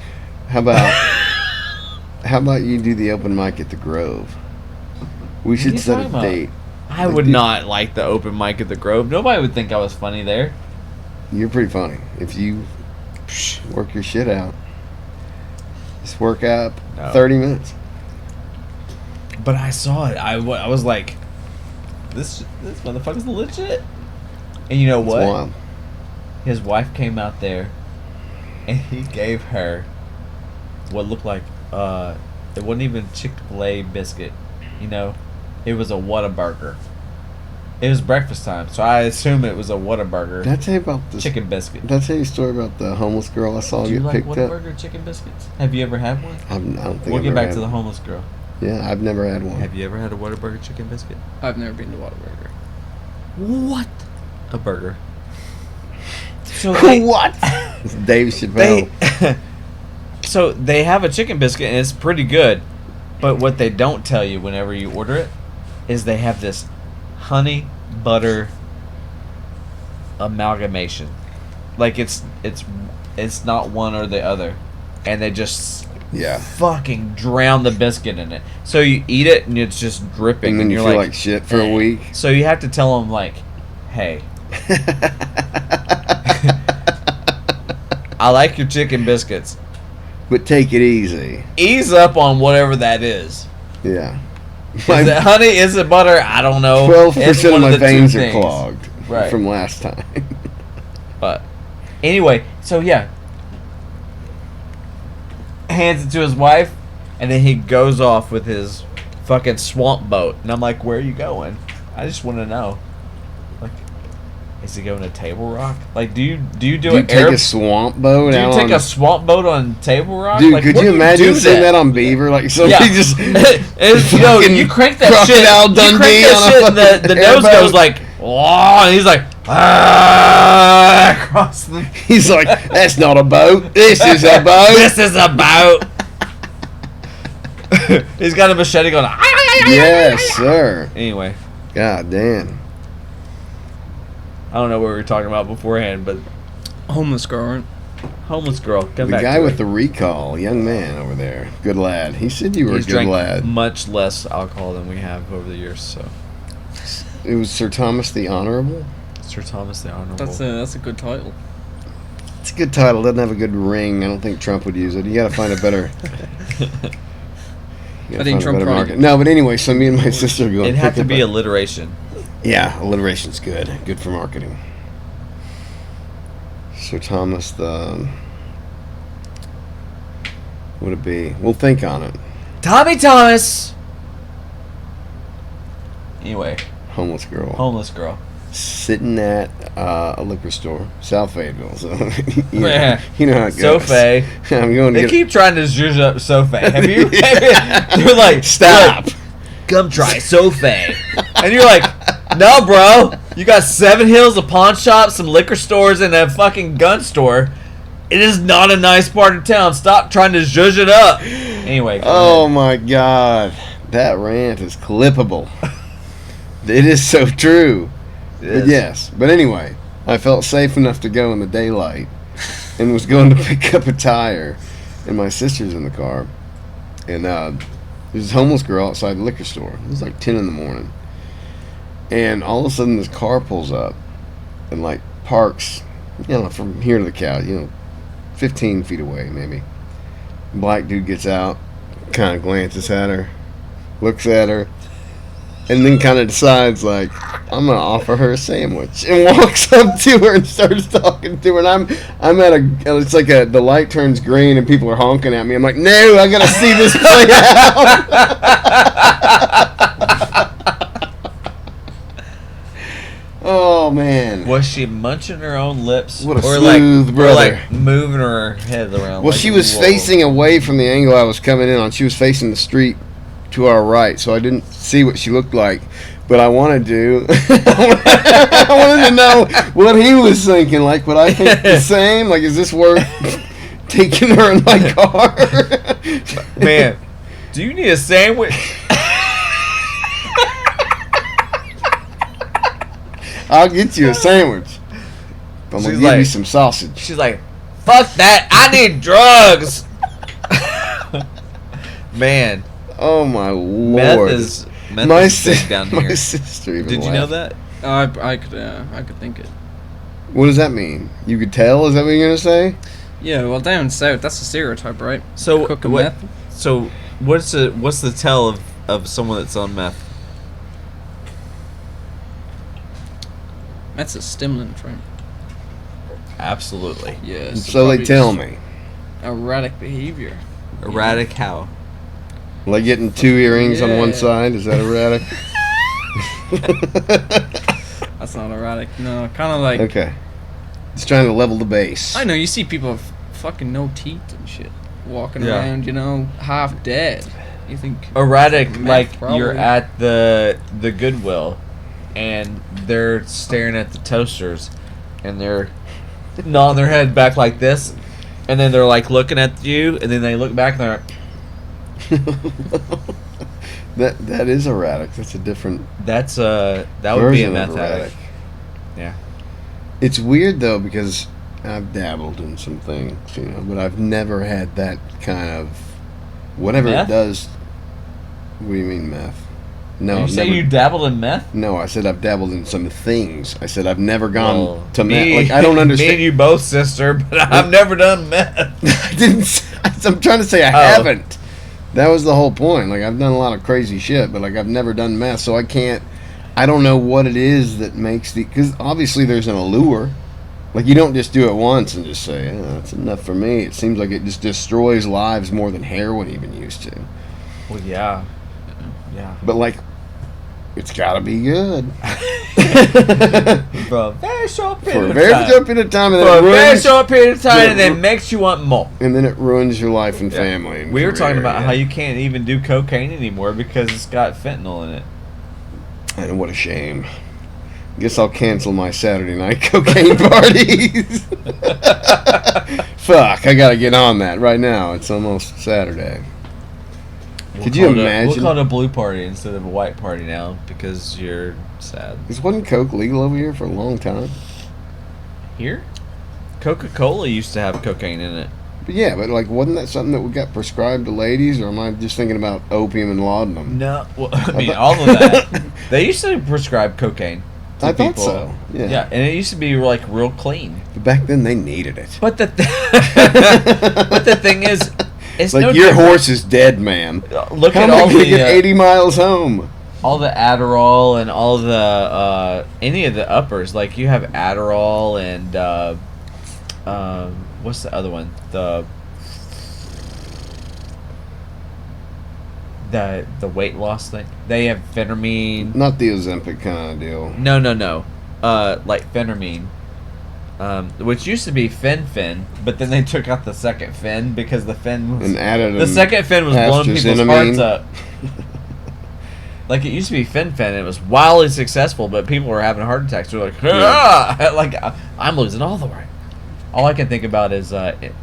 How about you do the open mic at the Grove? We are should you set talking a about? date. I would not like the open mic at the Grove. Nobody would think I was funny there. You're pretty funny. If you work your shit out. Just work out No. 30 minutes. But I saw it. I was like, this motherfucker's legit. And you know It's what? wild. His wife came out there, and he gave her what looked like it wasn't even Chick-fil-A biscuit. You know, it was a Whataburger. It was breakfast time, so I assume it was a Whataburger Did I tell you about this? chicken biscuit. Did I tell you a story about the homeless girl I saw Do you get like picked up? Whataburger chicken biscuits? Have you ever had one? I don't think We'll I've get ever back had to the one. homeless girl. Yeah, I've never had one. Have you ever had a Whataburger chicken biscuit? I've never been to Whataburger. What? A burger. So they, What? It's Dave Chappelle. so they have a chicken biscuit and it's pretty good, but what they don't tell you whenever you order it is they have this honey butter amalgamation. Like it's not one or the other, and they just Yeah. fucking drown the biscuit in it. So you eat it and it's just dripping, And then you you're feel like shit for a week. So you have to tell them like, hey, I like your chicken biscuits. But take it easy. Ease up on whatever that is. Yeah. Is it honey? Is it butter? I don't know. 12% It's of one my the two veins are things. clogged Right. from last time. But anyway, so yeah, hands it to his wife. And then he goes off with his fucking swamp boat. And I'm like, where are you going? I just want to know. Like, is he going to Table Rock? Like, do you take a swamp boat Do you out take on... a swamp boat on Table Rock? Dude, like, could what you do imagine do seeing that on Beaver? Like, somebody just... Yo, you crank that shit. Crocodile You Dundee crank that shit, on a and the nose airboat. goes like, oh, and he's like, across the. He's like, that's not a boat. This is a boat. This is a boat. He's got a machete going. Yes, sir. Anyway, God damn. I don't know what we were talking about beforehand, but Homeless girl, right? homeless girl. Come The back. guy to with it. the recall, young man over there. Good lad. He said you were He's a good drank lad. much less alcohol than we have over the years. So, It was Sir Thomas the Honorable. Sir Thomas the Honorable. That's a good title. It's a good title. Doesn't have a good ring. I don't think Trump would use it. You got to find a better. I think Trump probably market. did. No, but anyway, so me and my sister are going. It'd have pick to up be a- alliteration. Yeah, alliteration's good. Good for marketing. Sir Thomas the. Would it be? We'll think on it. Tommy Thomas. Anyway, Homeless girl. homeless girl. Sitting at a liquor store, South Fayetteville. So you, Yeah. know, you know how it goes. Sophie. I'm going to They get. keep trying to zhuzh up Sophie. Have you? They're like, Stop. "Look, come try Sophie. And you're like, no, bro. You got 7 Hills, a pawn shop, some liquor stores, and a fucking gun store. It is not a nice part of town. Stop trying to zhuzh it up. Anyway. go Oh ahead. my God, that rant is clippable. It is so true. It But is. yes, but anyway, I felt safe enough to go in the daylight, and was going to pick up a tire, and my sister's in the car, and there's this homeless girl outside the liquor store. It was like 10 in the morning, and all of a sudden this car pulls up, and like parks, from here to the cow, 15 feet away maybe. Black dude gets out, kind of glances at her, looks at her, and then kind of decides, like, I'm going to offer her a sandwich. And walks up to her and starts talking to her. And I'm at it's like the light turns green and people are honking at me. I'm like, no, I got to see this play out. Oh, man. Was she munching her own lips? What a or smooth like, brother. Or like moving her head around? Well, like, she was whoa. facing away from the angle I was coming in on. She was facing the street to our right, so I didn't see what she looked like. But I wanted to. I wanted to know what he was thinking. Like, would I think the same? Like, is this worth taking her in my car? Man, do you need a sandwich? I'll get you a sandwich. I'm gonna She's give you like- some sausage. She's like, fuck that. I need drugs. Man, Oh my meth lord! is my big sister, down my here. sister even Did you know laughed. that? I could think it. What does that mean? You could tell? Is that what you're gonna say? Yeah, well, down south, that's a stereotype, right? So Cooking what? meth. So what's the tell of someone that's on meth? That's a stimulant, right? Absolutely. Yeah. So they tell me. Erratic behavior. Erratic how? Like getting 2 earrings on one Yeah. side, is that erratic? That's not erratic. No, kind of like. Okay. It's trying to level the base. I know you see people with fucking no teeth and shit walking Yeah. around, half dead. You think Erratic, Meth, like probably. you're at the Goodwill, and they're staring at the toasters, and they're nodding their head back like this, and then they're like looking at you, and then they look back and they're like, that is erratic. That's a different that would be a version meth of addict. erratic. Yeah. It's weird though because I've dabbled in some things, but I've never had that kind of whatever Meth? it does. What do you mean meth? No, you I've say never, you dabbled in meth? no. I said I've dabbled in some things. I said I've never gone Well, to me- meth. Like I don't Me and understand. you both, sister, but I've never done meth. I didn't. I'm trying to say I haven't. That was the whole point. Like I've done a lot of crazy shit, but like I've never done meth, so I can't. I don't know what it is that makes because obviously there's an allure Like, you don't just do it once and just say, that's enough for me. It seems like it just destroys lives more than heroin even used to. Well, yeah. Yeah. But, like, it's got to be good. For a very short For period a of very time. short period of time. And For then a it very ruins, short period of time, Yeah. and then makes you want more. and then it ruins your life and family. And We were talking career, about how you can't even do cocaine anymore because it's got fentanyl in it. And what a shame. Guess I'll cancel my Saturday night cocaine parties. Fuck, I gotta get on that right now. It's almost Saturday. Could you imagine? We'll call it a blue party instead of a white party now because you're sad. This wasn't Coke legal over here for a long time. Here? Coca-Cola used to have cocaine in it. But yeah, but like, wasn't that something that we got prescribed to ladies, or am I just thinking about opium and laudanum? No, well, I mean all of that. They used to prescribe cocaine to I thought people. so. Yeah. And it used to be like real clean. But back then they needed it. But the but the thing is, it's Like, no your different. horse is dead, man. Look How at am I all gonna the get 80 miles home? all the Adderall and all the any of the uppers. Like you have Adderall and what's the other one? The weight loss thing. They have phentermine. Not the Ozempic kind of deal. No. Like phentermine. Which used to be fen, but then they took out the second fen because the fen was And added the second fen was blowing people's astrazeneamine. hearts up. Like it used to be fen, it was wildly successful, but people were having heart attacks. They're like, ah! Like I'm losing all the right. All I can think about is, and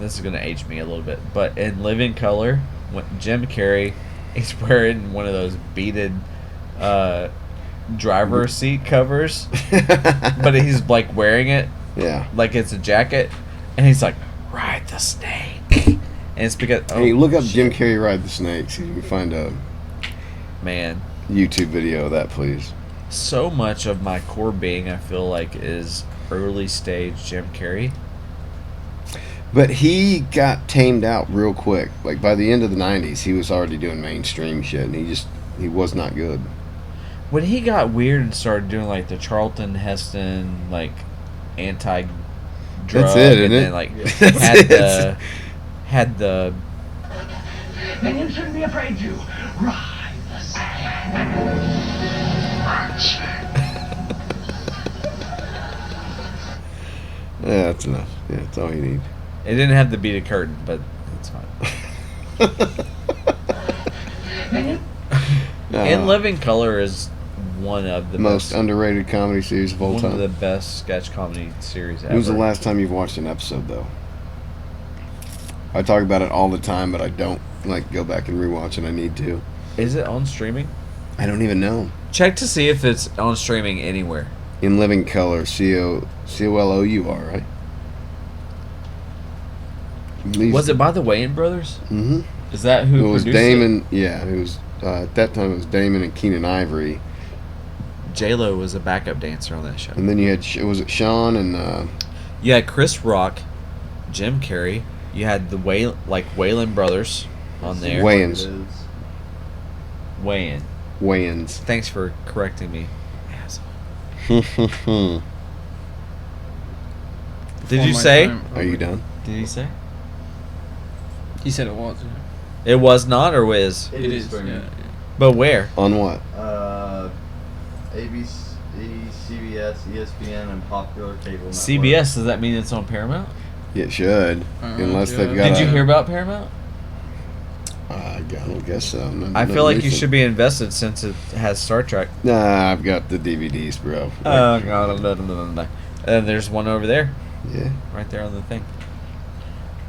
this is gonna age me a little bit, but in Living Color, when Jim Carrey is wearing one of those beaded driver seat covers, but he's like wearing it Yeah. like it's a jacket, and he's like, ride the snake, and it's because Hey, look up Jim Carrey Ride the Snake. See if you can find a man. YouTube video of that, please. So much of my core being, I feel like, is early stage Jim Carrey. But he got tamed out real quick. Like, by the end of the 90s, he was already doing mainstream shit, and he was not good. When he got weird and started doing like the Charlton Heston like anti-drug, That's it, isn't and it? then like That's it. had the Then you shouldn't be afraid to ride the Yeah, that's enough. Yeah, that's all you need. it didn't have the beaded curtain, but it's fine. In Living Color is one of the most best, underrated comedy series of all one time. of the best sketch comedy series ever. When was the last time you've watched an episode, though? I talk about it all the time, but I don't like go back and rewatch it. I need to. Is it on streaming? I don't even know. Check to see if it's on streaming anywhere. In Living Color, Collour, right? Was it by the Wayans brothers? Mm-hmm. Is that who It was produced Damon. Yeah, it was. At that time, it was Damon and Keenan Ivory, it? J-Lo was a backup dancer on that show. and then you had was it Sean and You had Chris Rock, Jim Carrey. You had the Wayland brothers on there. Wayans. Wayans. Thanks for correcting me. Are Did you say? you done? Did he say? He said it was. Yeah. It was not or was? It is. Yeah. But where? On what? ABC, CBS, ESPN, and popular cable network. CBS, does that mean it's on Paramount? It should, unless they've got. Did you hear about Paramount? I don't guess so. I feel like you should be invested since it has Star Trek. Nah, I've got the DVDs, bro. Oh, God. And there's one over there. Yeah. Right there on the thing.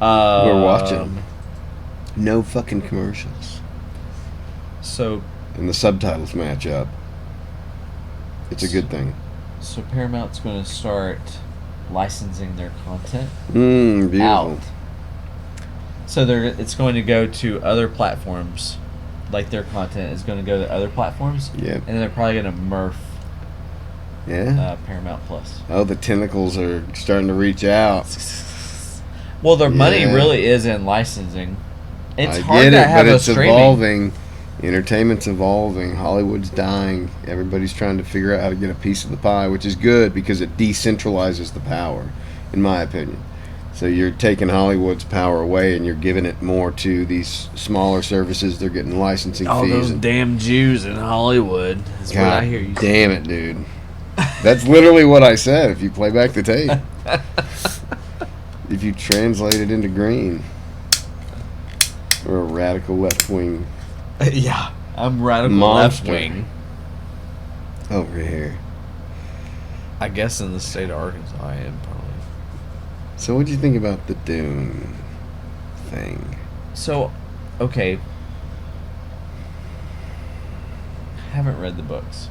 We're watching. No fucking commercials. So. And the subtitles match up. It's a good thing. So Paramount's going to start licensing their content Beautiful. out. So it's going to go to other platforms. Like their content is going to go to other platforms. Yeah. And they're probably going to MRF Paramount Plus. Oh, the tentacles are starting to reach out. Well, their money really is in licensing. It's I hard get to it, have but a it's streaming. evolving Entertainment's evolving. Hollywood's dying. Everybody's trying to figure out how to get a piece of the pie, which is good because it decentralizes the power, in my opinion. So you're taking Hollywood's power away and you're giving it more to these smaller services. They're getting licensing All fees. those and, damn Jews in Hollywood. That's what I hear you say. damn it, dude. That's literally what I said if you play back the tape. If you translate it into green. Or a radical left wing. Yeah, I'm radical Monster. left wing. Over here. I guess in the state of Arkansas, I am probably. So what do you think about the Dune thing? So, okay. Haven't read the books.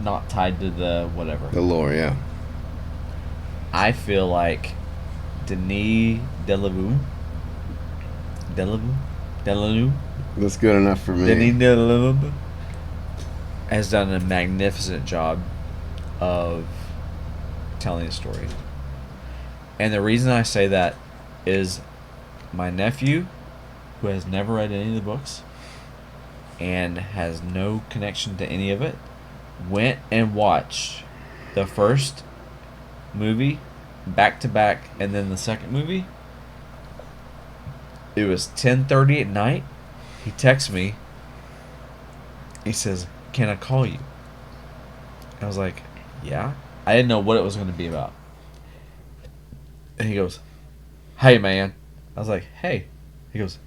Not tied to the whatever. The lore, yeah. I feel like Denis Villeneuve. That's good enough for me. Denis Villeneuve has done a magnificent job of telling a story. And the reason I say that is my nephew, who has never read any of the books and has no connection to any of it, went and watched the first movie back to back and then the second movie. It was 10:30 at night. He texts me. He says, "Can I call you?" I was like, "Yeah." I didn't know what it was going to be about. And he goes, "Hey, man." I was like, "Hey." He goes,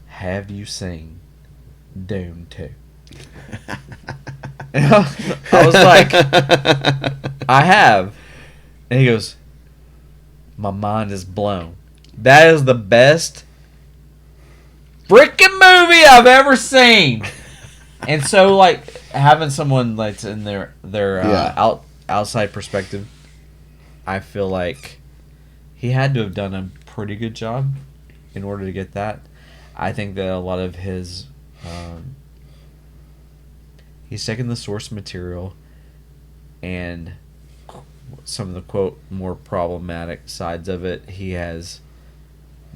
"Have you seen Dune 2?" And I was like, "I have." And he goes, "My mind is blown. That is the best freaking movie I've ever seen." And so, like, having someone like in their outside perspective, I feel like he had to have done a pretty good job in order to get that. I think that a lot of his he's taken the source material and some of the quote more problematic sides of it he has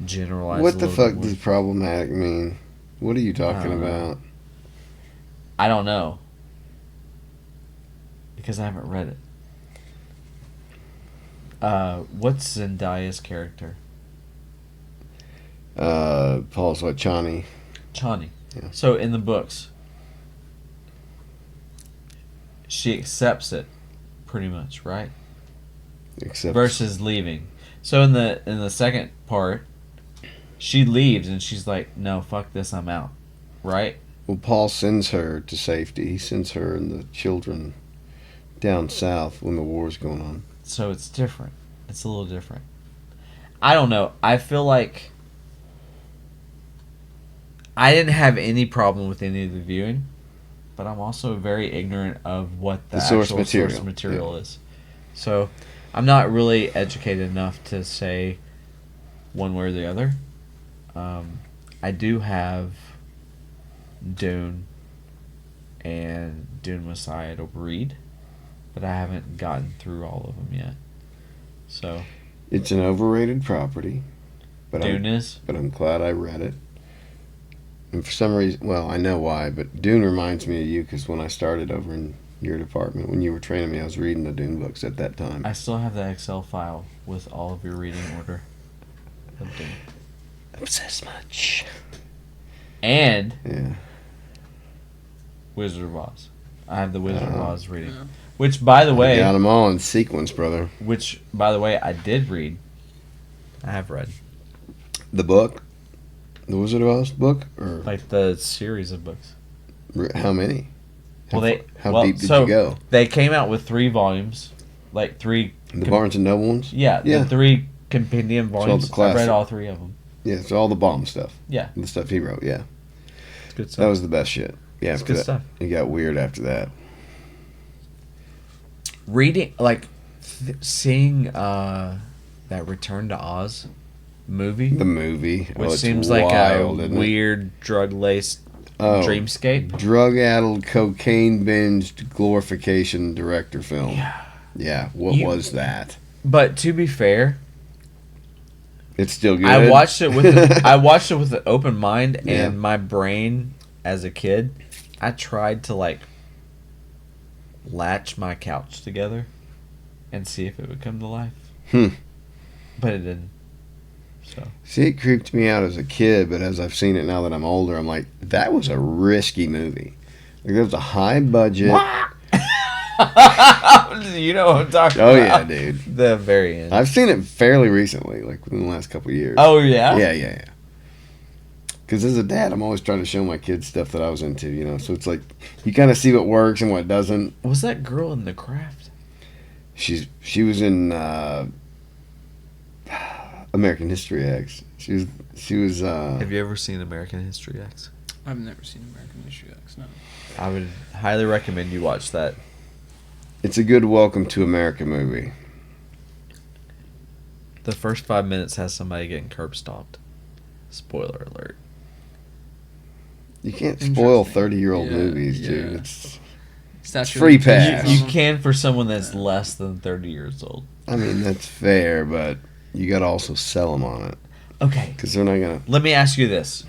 generalized. What the fuck does problematic mean? What are you talking about? I don't know. Because I haven't read it. What's Zendaya's character? Paul's what, Chani. Chani. Yeah. So in the books, she accepts it, pretty much, right? Except versus leaving. So in the second part, she leaves and she's like, "No, fuck this, I'm out." Right? Well, Paul sends her to safety. He sends her and the children down south when the war's going on. So it's different. It's a little different. I don't know. I feel like I didn't have any problem with any of the viewing, but I'm also very ignorant of what the source actual source material is. So I'm not really educated enough to say one way or the other. I do have Dune and Dune Messiah to read, but I haven't gotten through all of them yet. So it's an overrated property. But Dune is? But I'm glad I read it. And for some reason, well, I know why, but Dune reminds me of you because when I started over in your department, when you were training me, I was reading the Dune books at that time. I still have that Excel file with all of your reading order of Dune. Obsessed much. And yeah, Wizard of Oz. I have the Wizard of Oz reading. Yeah. Which, by the way... I got them all in sequence, brother. Which, by the way, I did read. I have read. The book? The Wizard of Oz book? Or like the series of books. How many? Well, how deep did you go? They came out with 3 volumes. Like 3... The Barnes and Noble ones? Yeah, the 3 compendium volumes. I read all 3 of them. Yeah, it's all the bomb stuff. Yeah. The stuff he wrote, yeah. It's good stuff. That was the best shit. Yeah, it's good stuff. It got weird after that. Reading, like, seeing that Return to Oz movie. The movie. Which seems wild, like a weird, drug-laced dreamscape. Drug-addled, cocaine-binged glorification director film. Yeah. Yeah, what was that? But to be fair... It's still good. I watched it with an open mind, Yeah. and my brain as a kid, I tried to like latch my couch together and see if it would come to life. But it didn't. So See, it creeped me out as a kid, but as I've seen it now that I'm older, I'm like, that was a risky movie. Like, there was a high budget. you know what I'm talking Oh about. yeah, dude. The very end. I've seen it fairly recently, like within the last couple of years. Oh yeah. Yeah. Because as a dad, I'm always trying to show my kids stuff that I was into, you know. So it's like you kind of see what works and what doesn't. Was that girl in The Craft? She was in American History X. She was. Have you ever seen American History X? I've never seen American History X. No. I would highly recommend you watch that. It's a good Welcome to America movie. The first 5 minutes has somebody getting curb stomped. Spoiler alert. You can't spoil Interesting. 30-year-old Yeah, movies, dude. yeah. It's Statute of free limitations pass. You on them. can for someone that's less than 30 years old. I mean, that's fair, but you got to also sell them on it Okay. because they're not gonna. Let me ask you this.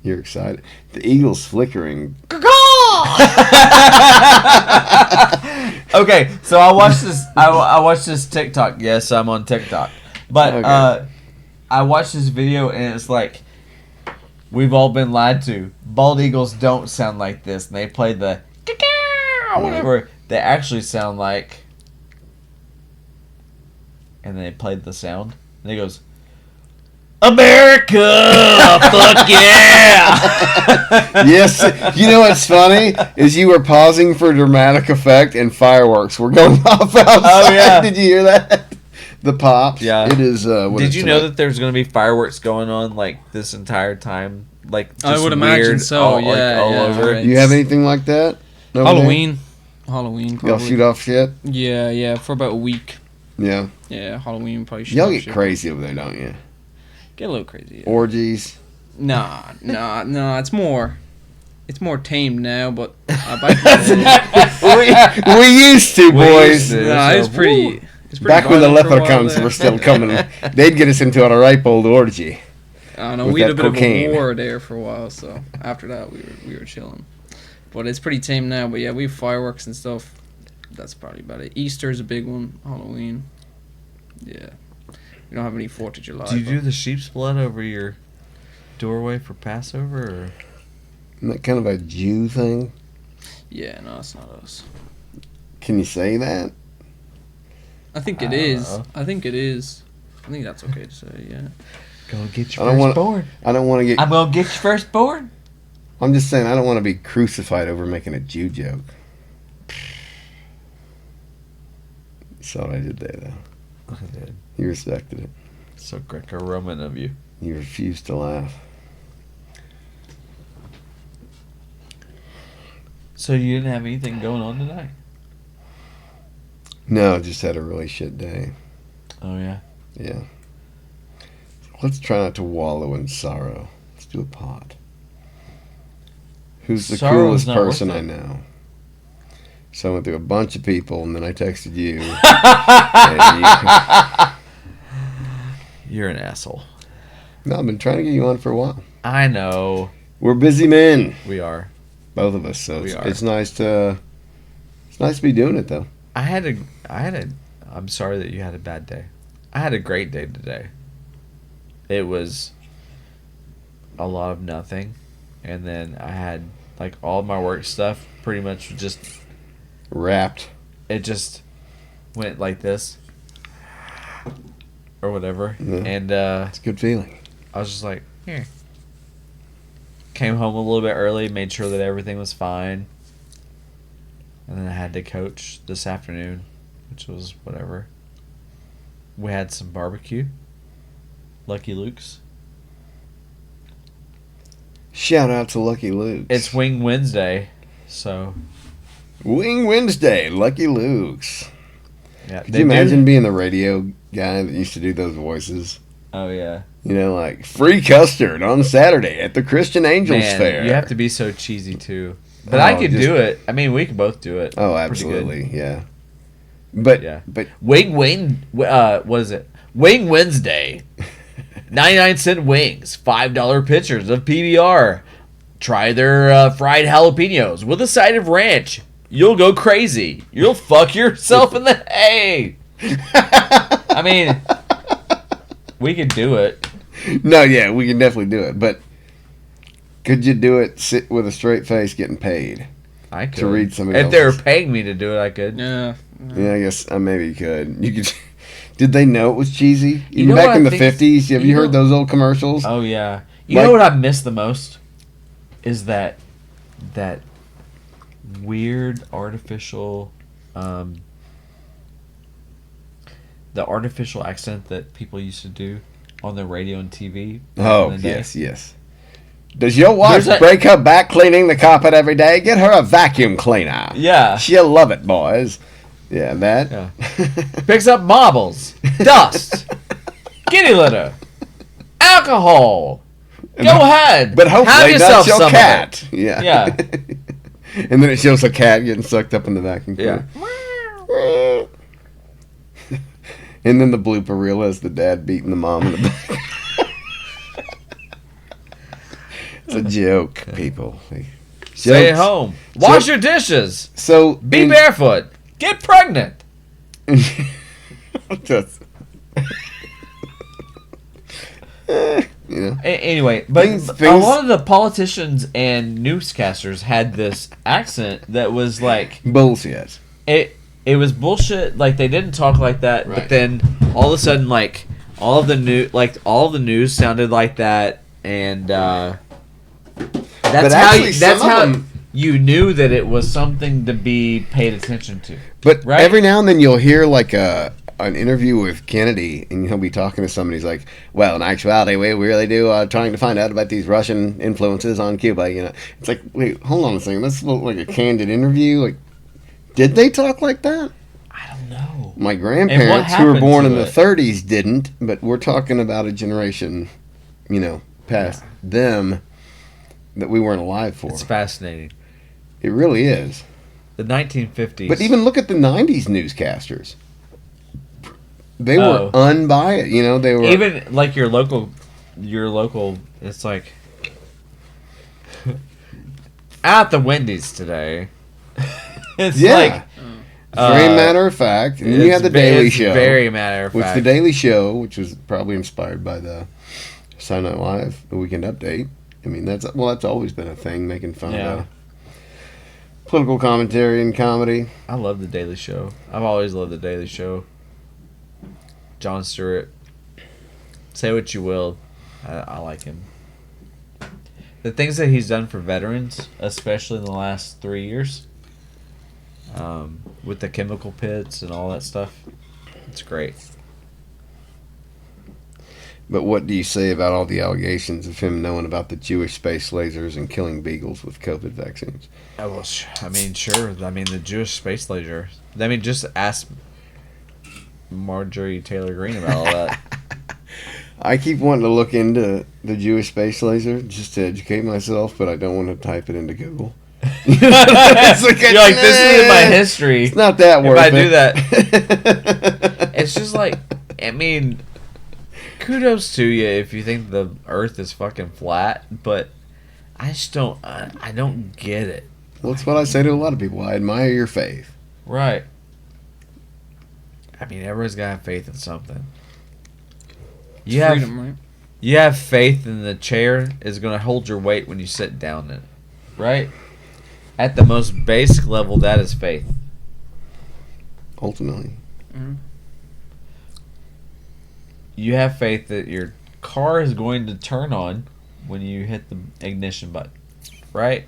You're excited. The eagle's flickering. Okay, so I watched this. I watched this TikTok. Yes, I'm on TikTok, but Okay. I watched this video and it's like we've all been lied to. Bald eagles don't sound like this, and they play the whatever. They actually sound like, and they played the sound, and he goes, America, fuck yeah! Yes. You know what's funny is you were pausing for dramatic effect and fireworks were going off outside. Oh, yeah. Did you hear that? The pops. Yeah. It is. What Did is you know tonight? that there's going to be fireworks going on like this entire time? Like just I would imagine weird, so. all, Yeah, all yeah, over. right. You have anything like that? over Halloween. there? Probably. Y'all shoot off shit. Yeah, for about a week. Yeah. Yeah, Halloween probably. Shoot Y'all off get shit. crazy over there, don't you? Get a little crazy. Yeah. Orgies. Nah. It's more tamed now, but back in the day, we used to, boys. used to. nah, So, it's pretty. It's pretty Back when the violent for a while leprechauns there. were still coming, they'd get us into a ripe old orgy. I don't know. with We had a that bit cocaine. of a war there for a while, so after that we were chilling. But it's pretty tame now. But yeah, we have fireworks and stuff. That's probably about it. Easter's a big one. Halloween. Yeah. We don't have any 4th of July. Do you but- do the sheep's blood over your doorway for Passover? Or? Isn't that kind of a Jew thing? Yeah, no, it's not us. Can you say that? I think I it don't is. know. I think it is. I think that's okay to say. Yeah. Go get I your don't wanna- firstborn. I don't want to get. I'm gonna get your firstborn. I'm just saying I don't want to be crucified over making a Jew joke. You saw what I did there, though. I did. You respected it. So Greco-Roman of you. You refused to laugh. So you didn't have anything going on tonight? No, just had a really shit day. Oh yeah. Yeah. Let's try not to wallow in sorrow. Let's do a pod. Who's the Sorrow's coolest not worth person it. I know? So I went through a bunch of people, and then I texted you. and You're an asshole. no, I've been trying to get you on for a while. I know. We're busy men, We are. both of us. So We it's, are. it's nice to be doing it, though. I'm sorry that you had a bad day. I had a great day today. It was a lot of nothing. And then I had like all my work stuff pretty much just Wrapped. it just went like this or whatever. Yeah. And It's a good feeling. I was just like, here. Came home a little bit early, made sure that everything was fine. And then I had to coach this afternoon, which was whatever. We had some barbecue. Lucky Luke's. Shout out to Lucky Luke's. It's Wing Wednesday, so Wing Wednesday, Lucky Luke's. yeah. Could you imagine being the radio guy that used to do those voices? Oh yeah. You know, like free custard on Saturday at the Christian Angels Man, Fair. you have to be so cheesy too. But Oh, I could just- do it. I mean, we can both do it. Oh, Pretty good. absolutely, yeah. But Yeah. but Wing what is it? Wing Wednesday. 99-cent wings, $5 pitchers of PBR. Try their fried jalapenos with a side of ranch. You'll go crazy. You'll fuck yourself in the hay. I mean, we could do it. No, yeah, we can definitely do it. But could you do it sit with a straight face getting paid? I could. To read somebody If they were else's. paying me to do it, I could. Yeah. Yeah, I guess maybe you could. You could. Did they know it was cheesy? You Even know back what in I the think- 50s, have you you heard know- those old commercials? Oh, yeah. You Like- know what I miss the most? Is that weird artificial the artificial accent that people used to do on the radio and TV. back Oh, in the day. yes. Does your wife There's a- break her back cleaning the carpet every day? Get her a vacuum cleaner. Yeah. She'll love it, boys. Yeah, that. Yeah. Picks up marbles, dust, kitty litter, alcohol. Go ahead. But hopefully have yourself that's your some cat. Of it. Yeah. Yeah. And then it shows a cat getting sucked up in the vacuum Yeah. cleaner. And then the blooper reel has the dad beating the mom in the back. It's a joke, people. Stay at Jokes. home. Wash your dishes. So Be barefoot. Get pregnant. Just, you know. Anyway, but Things- a lot of the politicians and newscasters had this accent that was like Bullshit. it was bullshit. Like they didn't talk like that, Right. but then all of a sudden, like all of the news sounded like that, and that's actually, that's some of how them- you knew that it was something to be paid attention to. But Right? every now and then you'll hear like an interview with Kennedy, and he'll be talking to somebody. He's like, "Well, in actuality, we really do trying to find out about these Russian influences on Cuba." You know, it's like, wait, hold on a second. This looks like a candid interview. Like, did they talk like that? I don't know. My grandparents, who were happened born to in the it? 30s, didn't. But we're talking about a generation, you know, past them that we weren't alive for. It's fascinating. It really is. The 1950s. But even look at the 90s newscasters. They Oh. were unbiased. You know, they were. even like your local, it's like at the Wendy's today. It's Yeah. like very matter of fact. And then you it's had the ve- Daily it's Show. Very matter of Which fact. the Daily Show, which was probably inspired by the Saturday Night Live, the Weekend Update. I mean, that's always been a thing, making fun Yeah. of political commentary and comedy. I love the Daily Show. I've always loved the Daily Show. Jon Stewart. Say what you will, I like him. The things that he's done for veterans, especially in the last 3 years, with the chemical pits and all that stuff, it's great. But what do you say about all the allegations of him knowing about the Jewish space lasers and killing beagles with COVID vaccines? I will. I mean, sure. I mean, the Jewish space laser. I mean, just ask Marjorie Taylor Greene about all that. I keep wanting to look into the Jewish space laser just to educate myself, but I don't want to type it into Google. You're like, this is in my history. It's not that worth If I it. do that, it's just like, I mean, kudos to you if you think the Earth is fucking flat, but I just don't. I don't get it. Well, that's what I say to a lot of people. I admire your faith. Right. I mean, everyone's got to have faith in something. You have Freedom, right? You have faith in the chair is going to hold your weight when you sit down in it, right? At the most basic level, that is faith. Ultimately. Mhm. You have faith that your car is going to turn on when you hit the ignition button, right?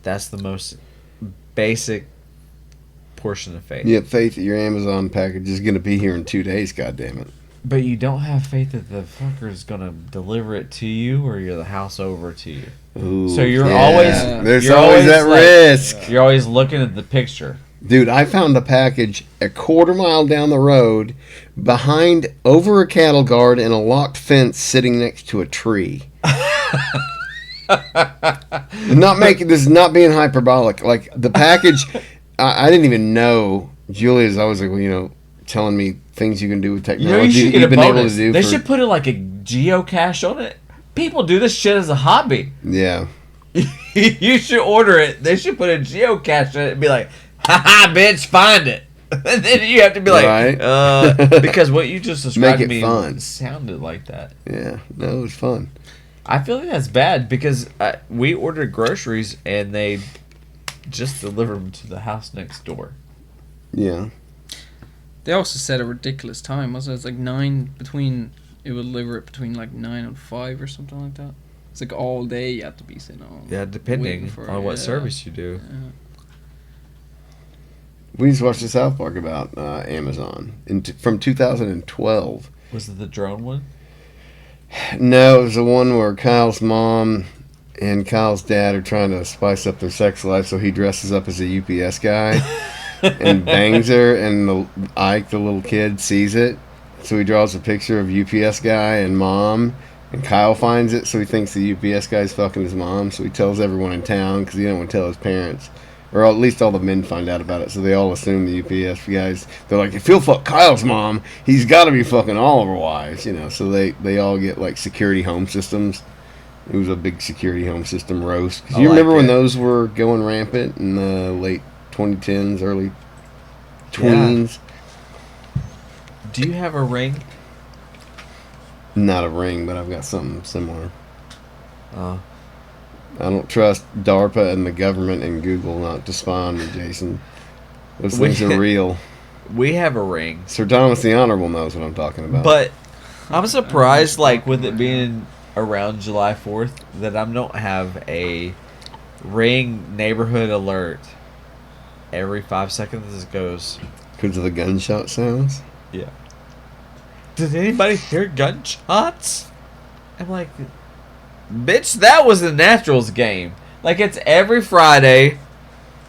That's the most basic portion of faith. You have faith that your Amazon package is going to be here in 2 days, goddammit. But you don't have faith that the fucker is going to deliver it to you or the house over to you. Ooh, So you're yeah. always... There's you're always that like- risk. You're always looking at the picture. Dude, I found a package a quarter mile down the road behind over a cattle guard and a locked fence sitting next to a tree. This is not being hyperbolic. Like the package, I didn't even know. Julia's always like, well, you know, telling me things you can do with You know, technology you should that get you've a been able bonus. to do. They for, should put it like a geocache on it. People do this shit as a hobby. Yeah. You should order it. They should put a geocache in it and be like, "Ha bitch, find it." And then you have to be like, Right. because what you just described Make to it me fun. sounded like that. Yeah. No, it was fun. I feel like that's bad because we ordered groceries and they just delivered them to the house next door. Yeah. They also set a ridiculous time, wasn't it? It's like 9 between. It would deliver it between like 9 and 5 or something like that. It's like all day you have to be sitting on. Yeah, depending waiting for on it, what yeah. service you do. Yeah. We just watched the South Park about Amazon from 2012. Was it the drone one? No, it was the one where Kyle's mom and Kyle's dad are trying to spice up their sex life, so he dresses up as a UPS guy and bangs her, and Ike, the little kid, sees it. So he draws a picture of UPS guy and mom, and Kyle finds it, so he thinks the UPS guy's fucking his mom, so he tells everyone in town because he didn't want to tell his parents. Or at least all the men find out about it, so they all assume the UPS guys. They're like, if he'll fuck Kyle's mom, he's got to be fucking all of her wives, you know. So they all get like security home systems. It was a big security home system roast. 'Cause you remember when those were going rampant in the late 2010s, early 20s? Yeah. Do you have a ring? Not a ring, but I've got something similar. I don't trust DARPA and the government and Google not to spy on me, Jason. Those things are real. We have a ring. Sir Thomas the Honorable knows what I'm talking about. But I'm surprised, like, with it being around July 4th, that I don't have a ring neighborhood alert every 5 seconds it goes. Because of the gunshot sounds? Yeah. Did anybody hear gunshots? I'm like, bitch, that was the Naturals game. Like, it's every Friday.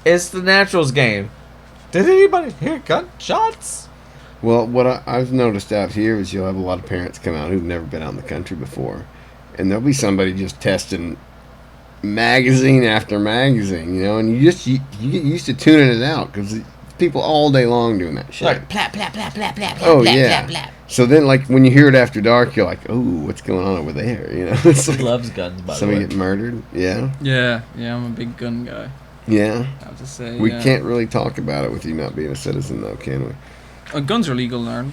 It's the Naturals game. Did anybody hear gunshots? Well, what I've noticed out here is you'll have a lot of parents come out who've never been out in the country before. And there'll be somebody just testing magazine after magazine, you know, and you get used to tuning it out because people all day long doing that shit. Like, plap, plap, plap, plap, plap, Oh, plap, yeah. plap, plap. So then, like, when you hear it after dark, you're like, oh, what's going on over there? You know, it's He like loves guns, by the somebody way. get murdered. Yeah. Yeah, I'm a big gun guy. Yeah. I have to say. We yeah. can't really talk about it with you not being a citizen, though, can we? Guns are legal in Ireland.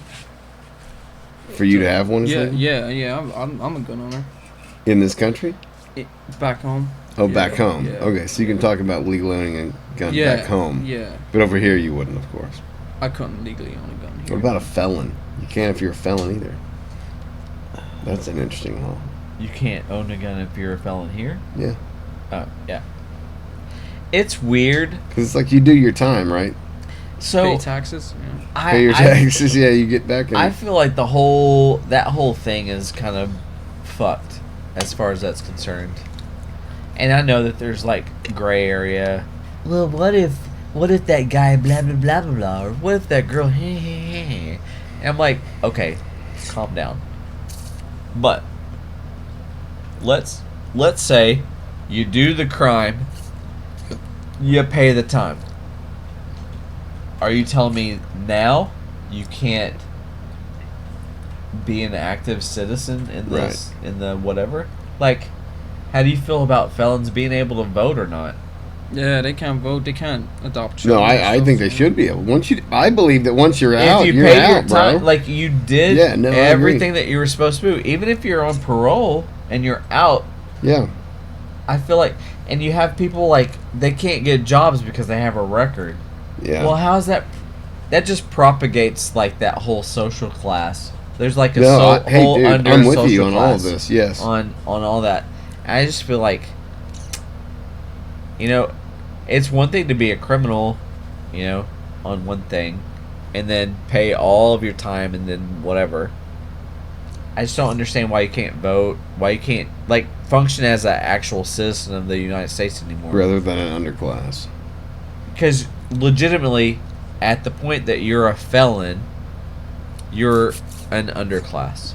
For you to have one, is Yeah, it? yeah. I'm a gun owner. In this country? Back home. Oh, Yeah, back home. yeah. Okay, so you can talk about legal owning a gun Yeah, back home. yeah. But over here, you wouldn't, of course. I couldn't legally own a gun here. What about a felon? You can't if you're a felon either. That's an interesting law. You can't own a gun if you're a felon here? Yeah. Oh, yeah. It's weird. Because it's like you do your time, right? So Pay taxes. Yeah. Pay your taxes, yeah, you get back in. I feel like that whole thing is kind of fucked as far as that's concerned. And I know that there's like gray area. Well, what if that guy blah blah blah blah blah, or what if that girl hey hey hey? And I'm like, okay, calm down. But let's say you do the crime, you pay the time. Are you telling me now you can't be an active citizen in this, in the whatever? Like, how do you feel about felons being able to vote or not? Yeah, they can't vote. They can't adopt children. No, I think they should be able. I believe that once you're out, If you you're paid out, your time, bro. like you did I agree. everything that you were supposed to do, even if you're on parole and you're out. Yeah. I feel like, and you have people like they can't get jobs because they have a record. Yeah. Well, how's that? That just propagates like that whole social class. There's like a hey, whole dude, under I'm with social you on all of class this. Yes. On all that. And I just feel like, you know, it's one thing to be a criminal, you know, on one thing, and then pay all of your time and then whatever. I just don't understand why you can't vote, why you can't like function as an actual citizen of the United States anymore. Rather than an underclass. Because legitimately, at the point that you're a felon, you're an underclass.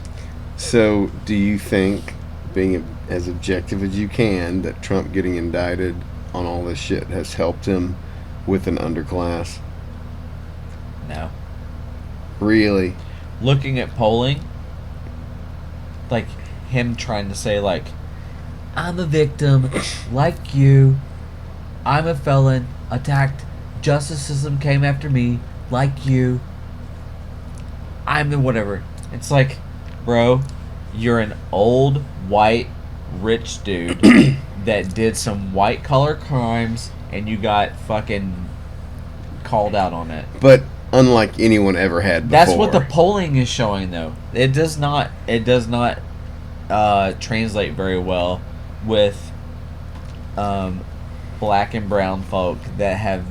So, do you think, being as objective as you can, that Trump getting indicted on all this shit has helped him with an underclass? No. Really? looking at polling, like him trying to say like, I'm a victim, like you. I'm a felon, attacked. Justice system came after me, like you. I'm the whatever. It's like, bro, you're an old, white, rich dude that did some white collar crimes and you got fucking called out on it. But unlike anyone ever had before. That's what the polling is showing, though. It does not translate very well with black and brown folk that have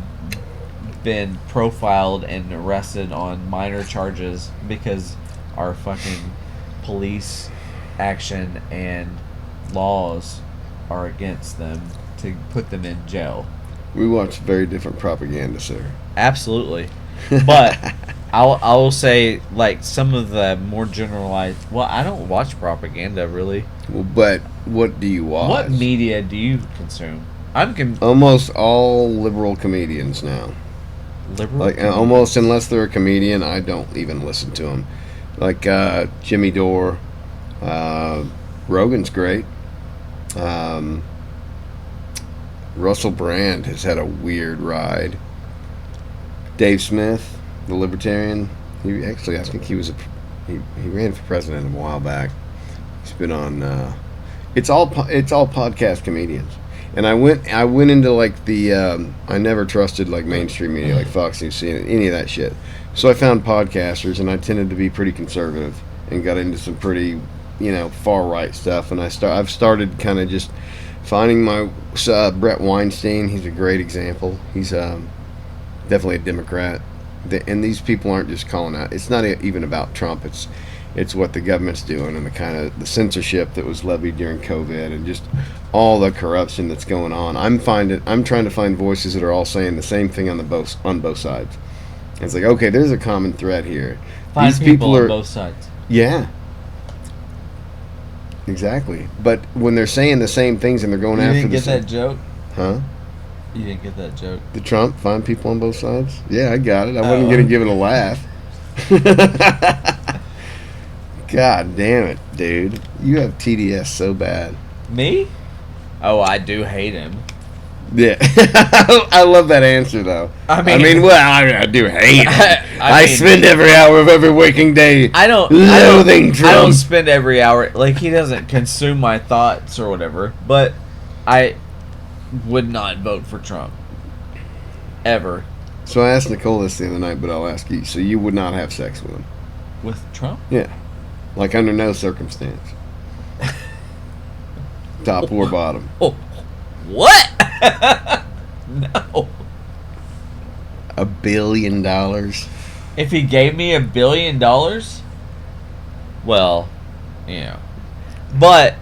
been profiled and arrested on minor charges because our fucking police action and laws are against them to put them in jail. We watch very different propaganda, sir. Absolutely. But I will say, like, some of the more generalized... Well, I don't watch propaganda, really. Well, but what do you watch? What media do you consume? Almost all liberal comedians now. Liberal? Like, almost, unless they're a comedian, I don't even listen to them. Like, Jimmy Dore. Rogan's great. Russell Brand has had a weird ride. Dave Smith, the libertarian, he actually, I think he ran for president a while back. He's been on. It's all podcast comedians, and I went into like the I never trusted like mainstream media like Fox News, CNN, any of that shit. So I found podcasters, and I tended to be pretty conservative, and got into some pretty far right stuff. And I've started kind of just finding my Brett Weinstein. He's a great example. He's definitely a Democrat, and these people aren't just calling out. It's not even about Trump. It's what the government's doing and the kind of the censorship that was levied during COVID and just all the corruption that's going on. I'm trying to find voices that are all saying the same thing on both sides. It's like, okay, there's a common thread here. Find These people are on both sides. Yeah. Exactly. But when they're saying the same things and they're going after You didn't get that joke? Huh? You didn't get that joke. The Trump, find people on both sides? Yeah, I got it. I wasn't going to give it a laugh. God damn it, dude. You have TDS so bad. Me? Oh, I do hate him. Yeah. I love that answer, though. I mean, I do hate him. I spend every hour of every waking day loathing Trump. I don't spend every hour. Like, he doesn't consume my thoughts or whatever. But I would not vote for Trump. Ever. So I asked Nicole this the other night, but I'll ask you. So you would not have sex with him? With Trump? Yeah. Like, under no circumstance. Top or bottom. Oh, what? No. $1 billion? If he gave me $1 billion, well, but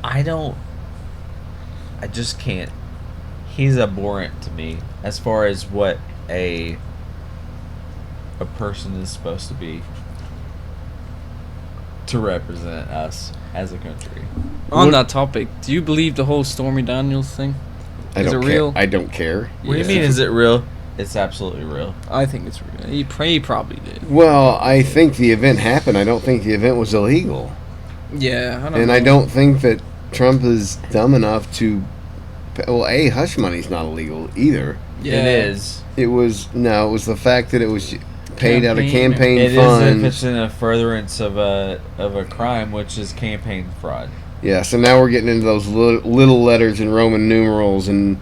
I don't. I just can't. He's abhorrent to me as far as what a person is supposed to be to represent us as a country. On that topic, do you believe the whole Stormy Daniels thing? Is it real? I don't care. What do you mean, is it real? It's absolutely real. I think it's real. He probably did. Well, I think the event happened. I don't think the event was illegal. Yeah, I don't think that Trump is dumb enough to. Well, hush money's not illegal either. Yeah. It is. It was the fact that it was paid out of campaign funds. It is if it's in a furtherance of a crime, which is campaign fraud. Yeah, so now we're getting into those little letters in Roman numerals and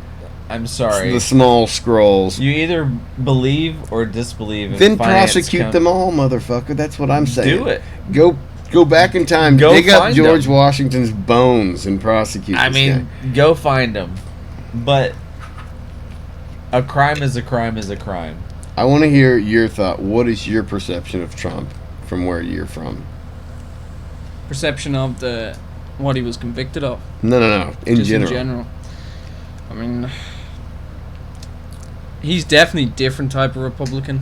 I'm sorry, the small scrolls. You either believe or disbelieve. Then prosecute them all, motherfucker. That's what I'm saying. Do it. Go back in time. Dig up George Washington's bones and prosecute. I mean, go find them. But a crime is a crime is a crime. I want to hear your thought. What is your perception of Trump from where you're from? Perception of what he was convicted of? No. In general. In general. I mean, he's definitely a different type of Republican.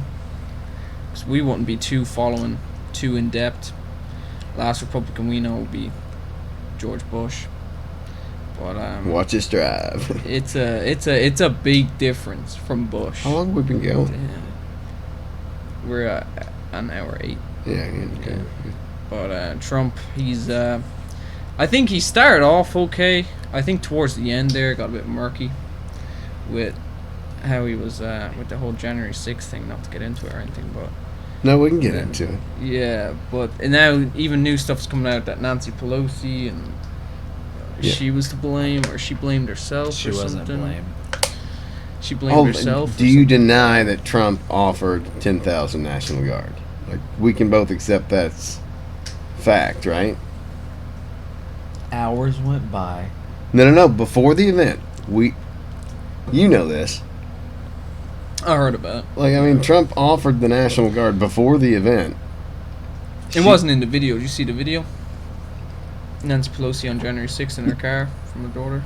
Because we wouldn't be too in depth. Last Republican we know would be George Bush. But watch us drive. It's a big difference from Bush. How long have we been going? We're at an hour 8. Yeah. Okay. But Trump, he's I think he started off okay. I think towards the end there it got a bit murky with how he was with the whole January 6th thing. Not to get into it or anything, but No, we can get into it. yeah. But and now even new stuff's coming out that Nancy Pelosi and she was to blame, or she blamed herself. She or wasn't something. blamed. She blamed herself. Do you deny that Trump offered 10,000 National Guard? Like, we can both accept that's fact, right? Hours went by. No. Before the event, you know this. I heard about it. Like, I mean, Trump offered the National Guard before the event. It wasn't in the video. Did you see the video? Nancy Pelosi on January 6th in her car from her daughter.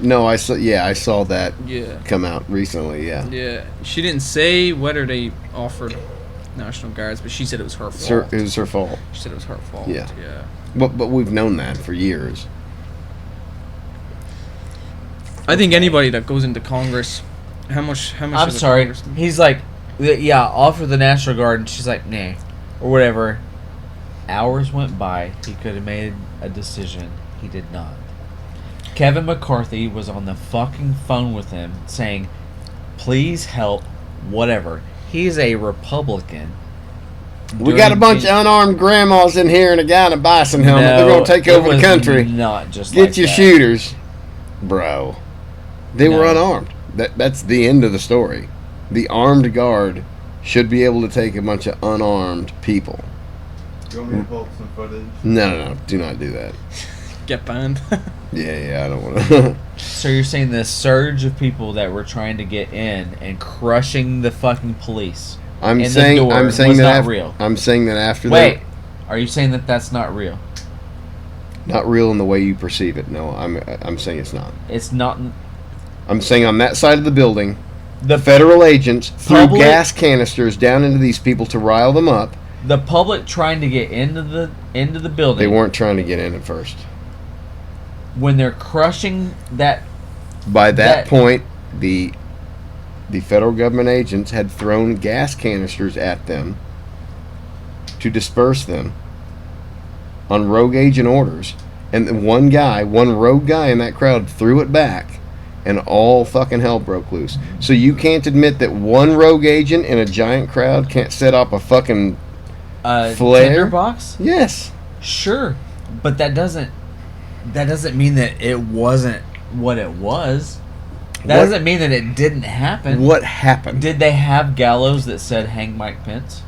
No, I saw that Yeah. come out recently, yeah. Yeah. She didn't say whether they offered National Guards, but she said it was her fault. It was her fault. She said it was her fault. Yeah. Yeah. But we've known that for years. I think anybody that goes into Congress, how much? I'm is a sorry. congressman? He's like, yeah, offer the National Guard, and she's like, nah, or whatever. Hours went by. He could have made a decision. He did not. Kevin McCarthy was on the fucking phone with him saying, please help, whatever. He's a Republican. We got a bunch of unarmed grandmas in here and a guy in a bison helmet. No, They're going to take it over the was country. Not just Get like your that. shooters. Bro. They were No. unarmed. That's the end of the story. The armed guard should be able to take a bunch of unarmed people. You want me to pull up some footage? No. Do not do that. Get banned. Yeah, I don't want to. So you're saying the surge of people that were trying to get in and crushing the fucking police I'm in saying the door I'm saying was that not real. I'm saying that after Wait, are you saying that that's not real? not real in the way you perceive it. No, I'm saying it's not. It's not. I'm saying on that side of the building, The federal agents threw public- gas canisters down into these people to rile them up. The public trying to get into the building. They weren't trying to get in at first. When they're crushing that. By that point, the federal government agents had thrown gas canisters at them to disperse them on rogue agent orders, and then one rogue guy in that crowd threw it back, and all fucking hell broke loose. So you can't admit that one rogue agent in a giant crowd can't set up a fucking flare? Tinderbox? Yes. Sure, but that doesn't mean that it wasn't what it was. That doesn't mean that it didn't happen. What happened? Did they have gallows that said "Hang Mike Pence"?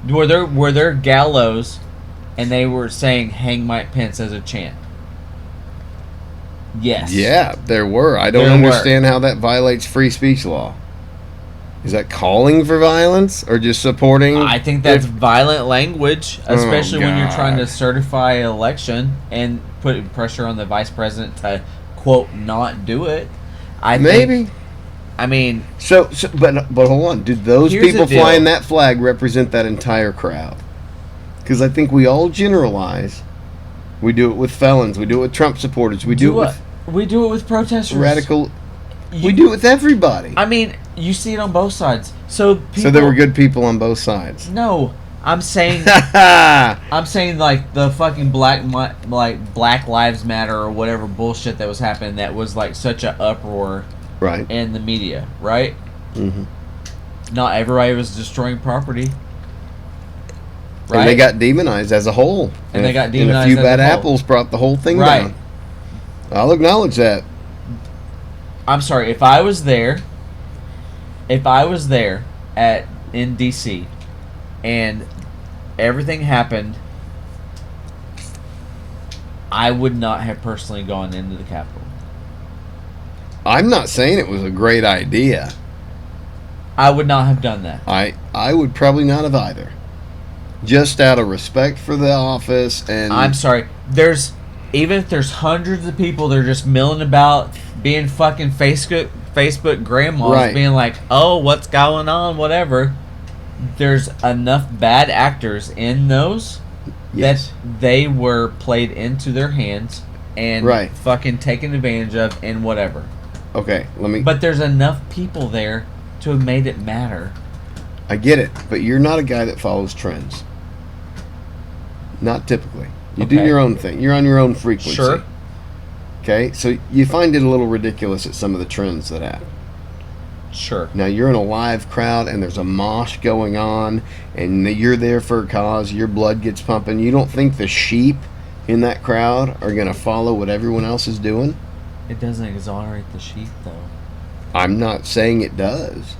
Were there gallows, and they were saying "Hang Mike Pence" as a chant? Yes. Yeah, there were. I don't There understand how that violates free speech law. Is that calling for violence or just supporting? I think that's violent language, especially when you're trying to God. certify an election and put pressure on the vice president to quote not do it. Maybe. I mean, but hold on. Did those Here's people the deal. flying that flag represent that entire crowd? Because I think we all generalize. We do it with felons. We do it with Trump supporters. We do it we do it with protesters. with radical. We do it with everybody. I mean, you see it on both sides. So there were good people on both sides. No, I'm saying like the fucking Black Lives Matter or whatever bullshit that was happening that was like such an uproar, right, in the media, right? Mm-hmm. Not everybody was destroying property, right? And they got demonized as a whole. And they got And demonized a few as bad a whole. apples brought the whole thing Right. down. I'll acknowledge that. I'm sorry, if I was there in DC and everything happened, I would not have personally gone into the Capitol. I'm not saying it was a great idea. I would not have done that. I would probably not have either. Just out of respect for the office and I'm sorry. Even if there's hundreds of people that are just milling about, being fucking Facebook grandmas, Right. being like, oh, what's going on, whatever. There's enough bad actors in those Yes. that they were played into their hands and Right. fucking taken advantage of and whatever. Okay, let me. But there's enough people there to have made it matter. I get it, but you're not a guy that follows trends. Not typically. You do Okay. your own thing. You're on your own frequency. Sure. Okay, so you find it a little ridiculous at some of the trends that happen. Sure. Now you're in a live crowd and there's a mosh going on, and you're there for a cause. Your blood gets pumping. You don't think the sheep in that crowd are going to follow what everyone else is doing? It doesn't exonerate the sheep, though. I'm not saying it does.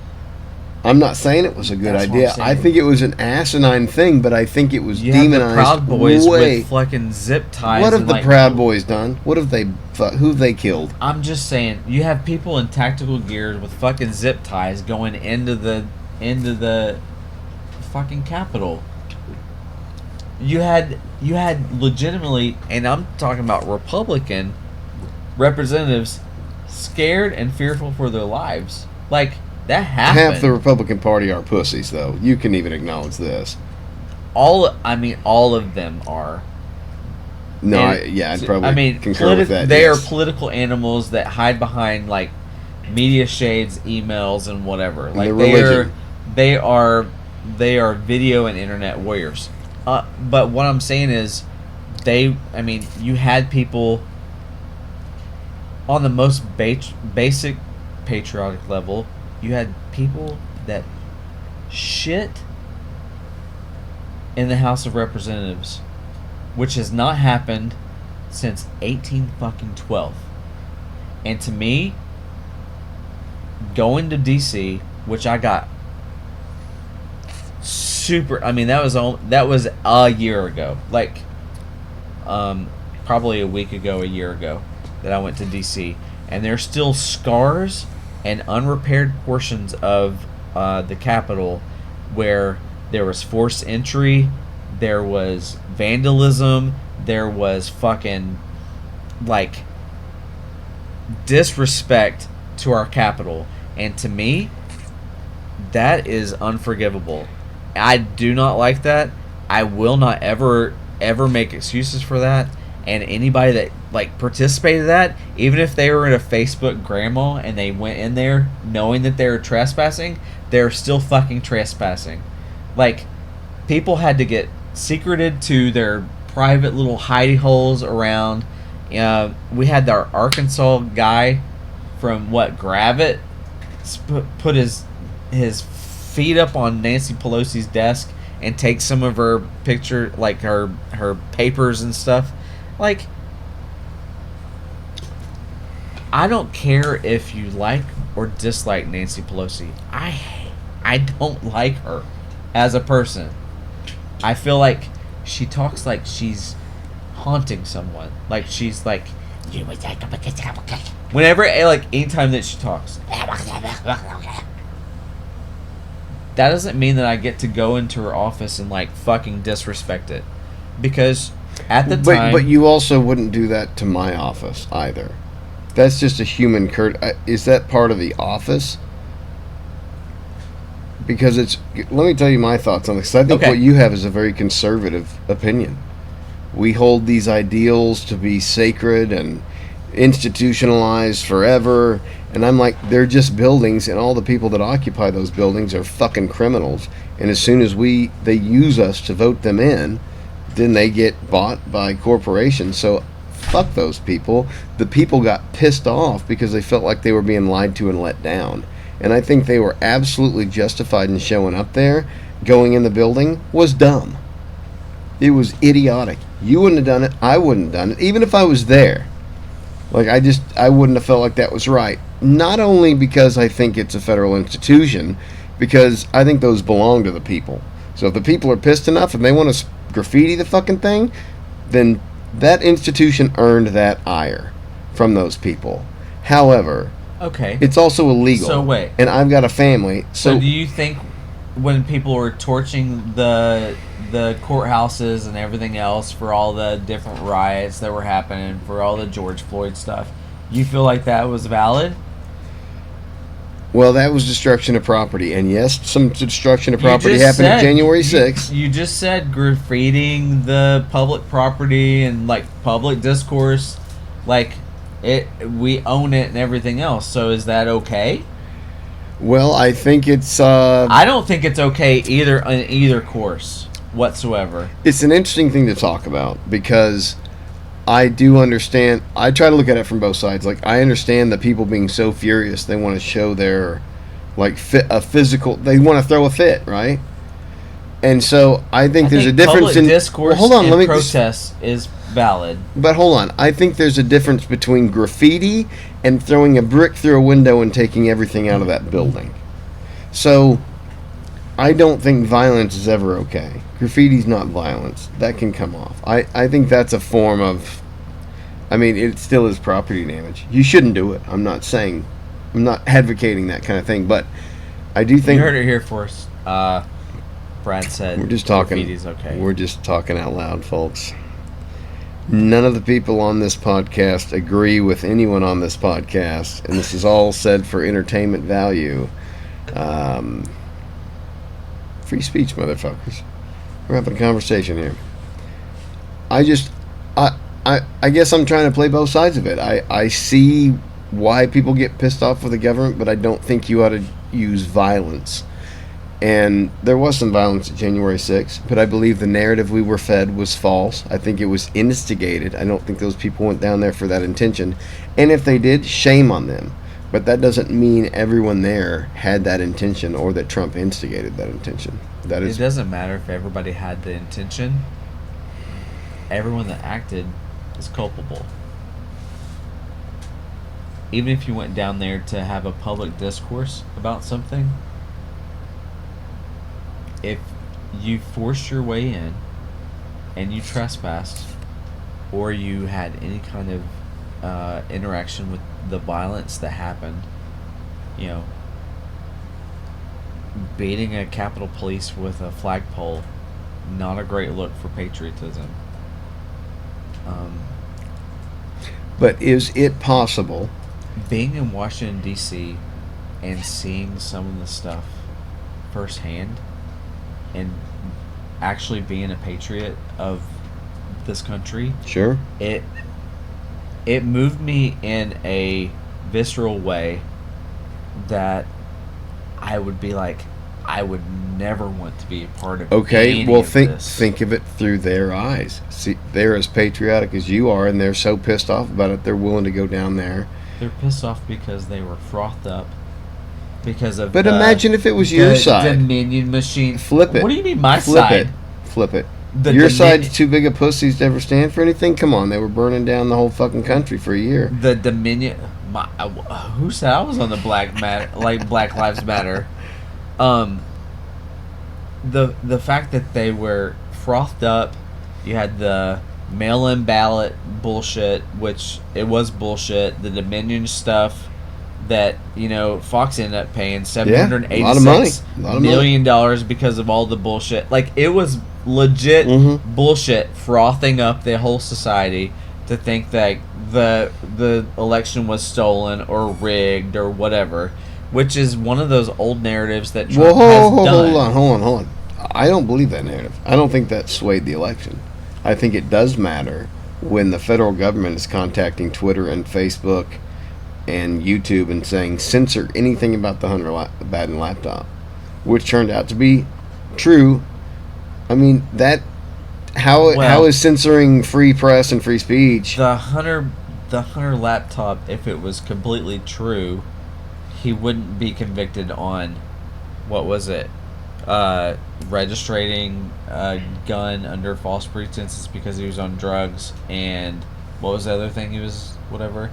I'm not saying it was a good That's what idea. I'm saying. I think it was an asinine thing, but I think it was You have demonized. the Proud Boys way. with fucking zip ties. What have and, the like, Proud Boys done? What have they? Who have they killed? I'm just saying, you have people in tactical gear with fucking zip ties going into the fucking Capitol. You had legitimately, and I'm talking about Republican representatives scared and fearful for their lives. Like, that happened. Half the Republican Party are pussies, though. You can even acknowledge this. all of them are. No, And I'd probably concur with that. They yes. are political animals that hide behind like media shades, emails, and whatever. Like their religion. they are video and internet warriors. But what I'm saying is, you had people on the most basic patriotic level. You had people that shit in the House of Representatives, which has not happened since 1812. And to me, going to DC, which I got super. I mean, that was a year ago, like, probably a week ago, a year ago, that I went to DC, and there's still scars and unrepaired portions of the Capitol where there was forced entry, there was vandalism, there was fucking like disrespect to our Capitol, and to me, that is unforgivable. I do not like that. I will not ever make excuses for that. And anybody that like participated in that, even if they were in a Facebook grandma and they went in there knowing that they were trespassing, they're still fucking trespassing. Like, people had to get secreted to their private little hidey holes around. We had our Arkansas guy from Gravit put his feet up on Nancy Pelosi's desk and take some of her picture, like her papers and stuff. Like, I don't care if you like or dislike Nancy Pelosi. I don't like her as a person. I feel like she talks like she's haunting someone. Like, she's like, whenever, like, anytime that she talks. That doesn't mean that I get to go into her office and, like, fucking disrespect it. Because at the time... But you also wouldn't do that to my office either. That's just a human is that part of the office? Because let me tell you my thoughts on this. 'Cause I think what you have is a very conservative opinion. We hold these ideals to be sacred and institutionalized forever. And I'm like, they're just buildings, and all the people that occupy those buildings are fucking criminals. And as soon as they use us to vote them in, then they get bought by corporations. So fuck those people. The people got pissed off because they felt like they were being lied to and let down. And I think they were absolutely justified in showing up there. Going in the building was dumb. It was idiotic. You wouldn't have done it. I wouldn't have done it. Even if I was there. Like, I wouldn't have felt like that was right. Not only because I think it's a federal institution, because I think those belong to the people. So if the people are pissed enough and they want to graffiti the fucking thing, then that institution earned that ire from those people. However, it's also illegal. So wait. And I've got a family. So do you think when people were torching the courthouses and everything else for all the different riots that were happening, for all the George Floyd stuff, you feel like that was valid? Well, that was destruction of property. And yes, some destruction of property happened on January 6th. You just said graffitiing the public property and, like, public discourse, like, we own it and everything else. So is that okay? Well, I think it's I don't think it's okay either in either course whatsoever. it's an interesting thing to talk about because I do understand. I try to look at it from both sides. Like I understand the people being so furious they want to show their a physical. They want to throw a fit, right? And so I think there's a difference public in discourse. Well, hold on, and let me protest is valid. But hold on. I think there's a difference between graffiti and throwing a brick through a window and taking everything out of that building. So I don't think violence is ever okay. Graffiti's not violence. That can come off. I think that's a form of... I mean, it still is property damage. You shouldn't do it. I'm not advocating that kind of thing, but I do think... You heard it here first. Brad said we're just talking. graffiti's okay. We're just talking out loud, folks. None of the people on this podcast agree with anyone on this podcast, and this is all said for entertainment value. Free speech, motherfuckers. We're having a conversation here. I guess I'm trying to play both sides of it. I see why people get pissed off with the government, but I don't think you ought to use violence. And there was some violence at January 6th, but I believe the narrative we were fed was false. I think it was instigated. I don't think those people went down there for that intention. And if they did, shame on them. But that doesn't mean everyone there had that intention or that Trump instigated that intention. It doesn't matter if everybody had the intention. Everyone that acted is culpable. Even if you went down there to have a public discourse about something, if you forced your way in and you trespassed or you had any kind of interaction with the violence that happened, beating a Capitol Police with a flagpole, not a great look for patriotism. But is it possible? Being in Washington, D.C. and seeing some of the stuff firsthand and actually being a patriot of this country, sure, it moved me in a visceral way that I would be like, I would never want to be a part of. Okay, any well, of this. think of it through their eyes. See, they're as patriotic as you are, and they're so pissed off about it, they're willing to go down there. They're pissed off because they were frothed up because of. But imagine if it was your side. Dominion machine. Flip it. What do you mean, my Flip side? Flip it. Your side's too big of pussies to ever stand for anything. Come on, they were burning down the whole fucking country for a year. The Dominion. Who said I was on the Black Lives Matter? The fact that they were frothed up, you had the mail-in ballot bullshit, which it was bullshit. The Dominion stuff that Fox ended up paying $786 million because of all the bullshit. Like, it was legit bullshit, frothing up the whole society to think that the election was stolen or rigged or whatever, which is one of those old narratives that Trump has done. Hold on. I don't believe that narrative. I don't think that swayed the election. I think it does matter when the federal government is contacting Twitter and Facebook and YouTube and saying censor anything about the Hunter Biden laptop, which turned out to be true. I mean, that how is censoring free press and free speech? The Hunter laptop, if it was completely true, he wouldn't be convicted on, what was it, registering a gun under false pretenses because he was on drugs, and what was the other thing he was, whatever.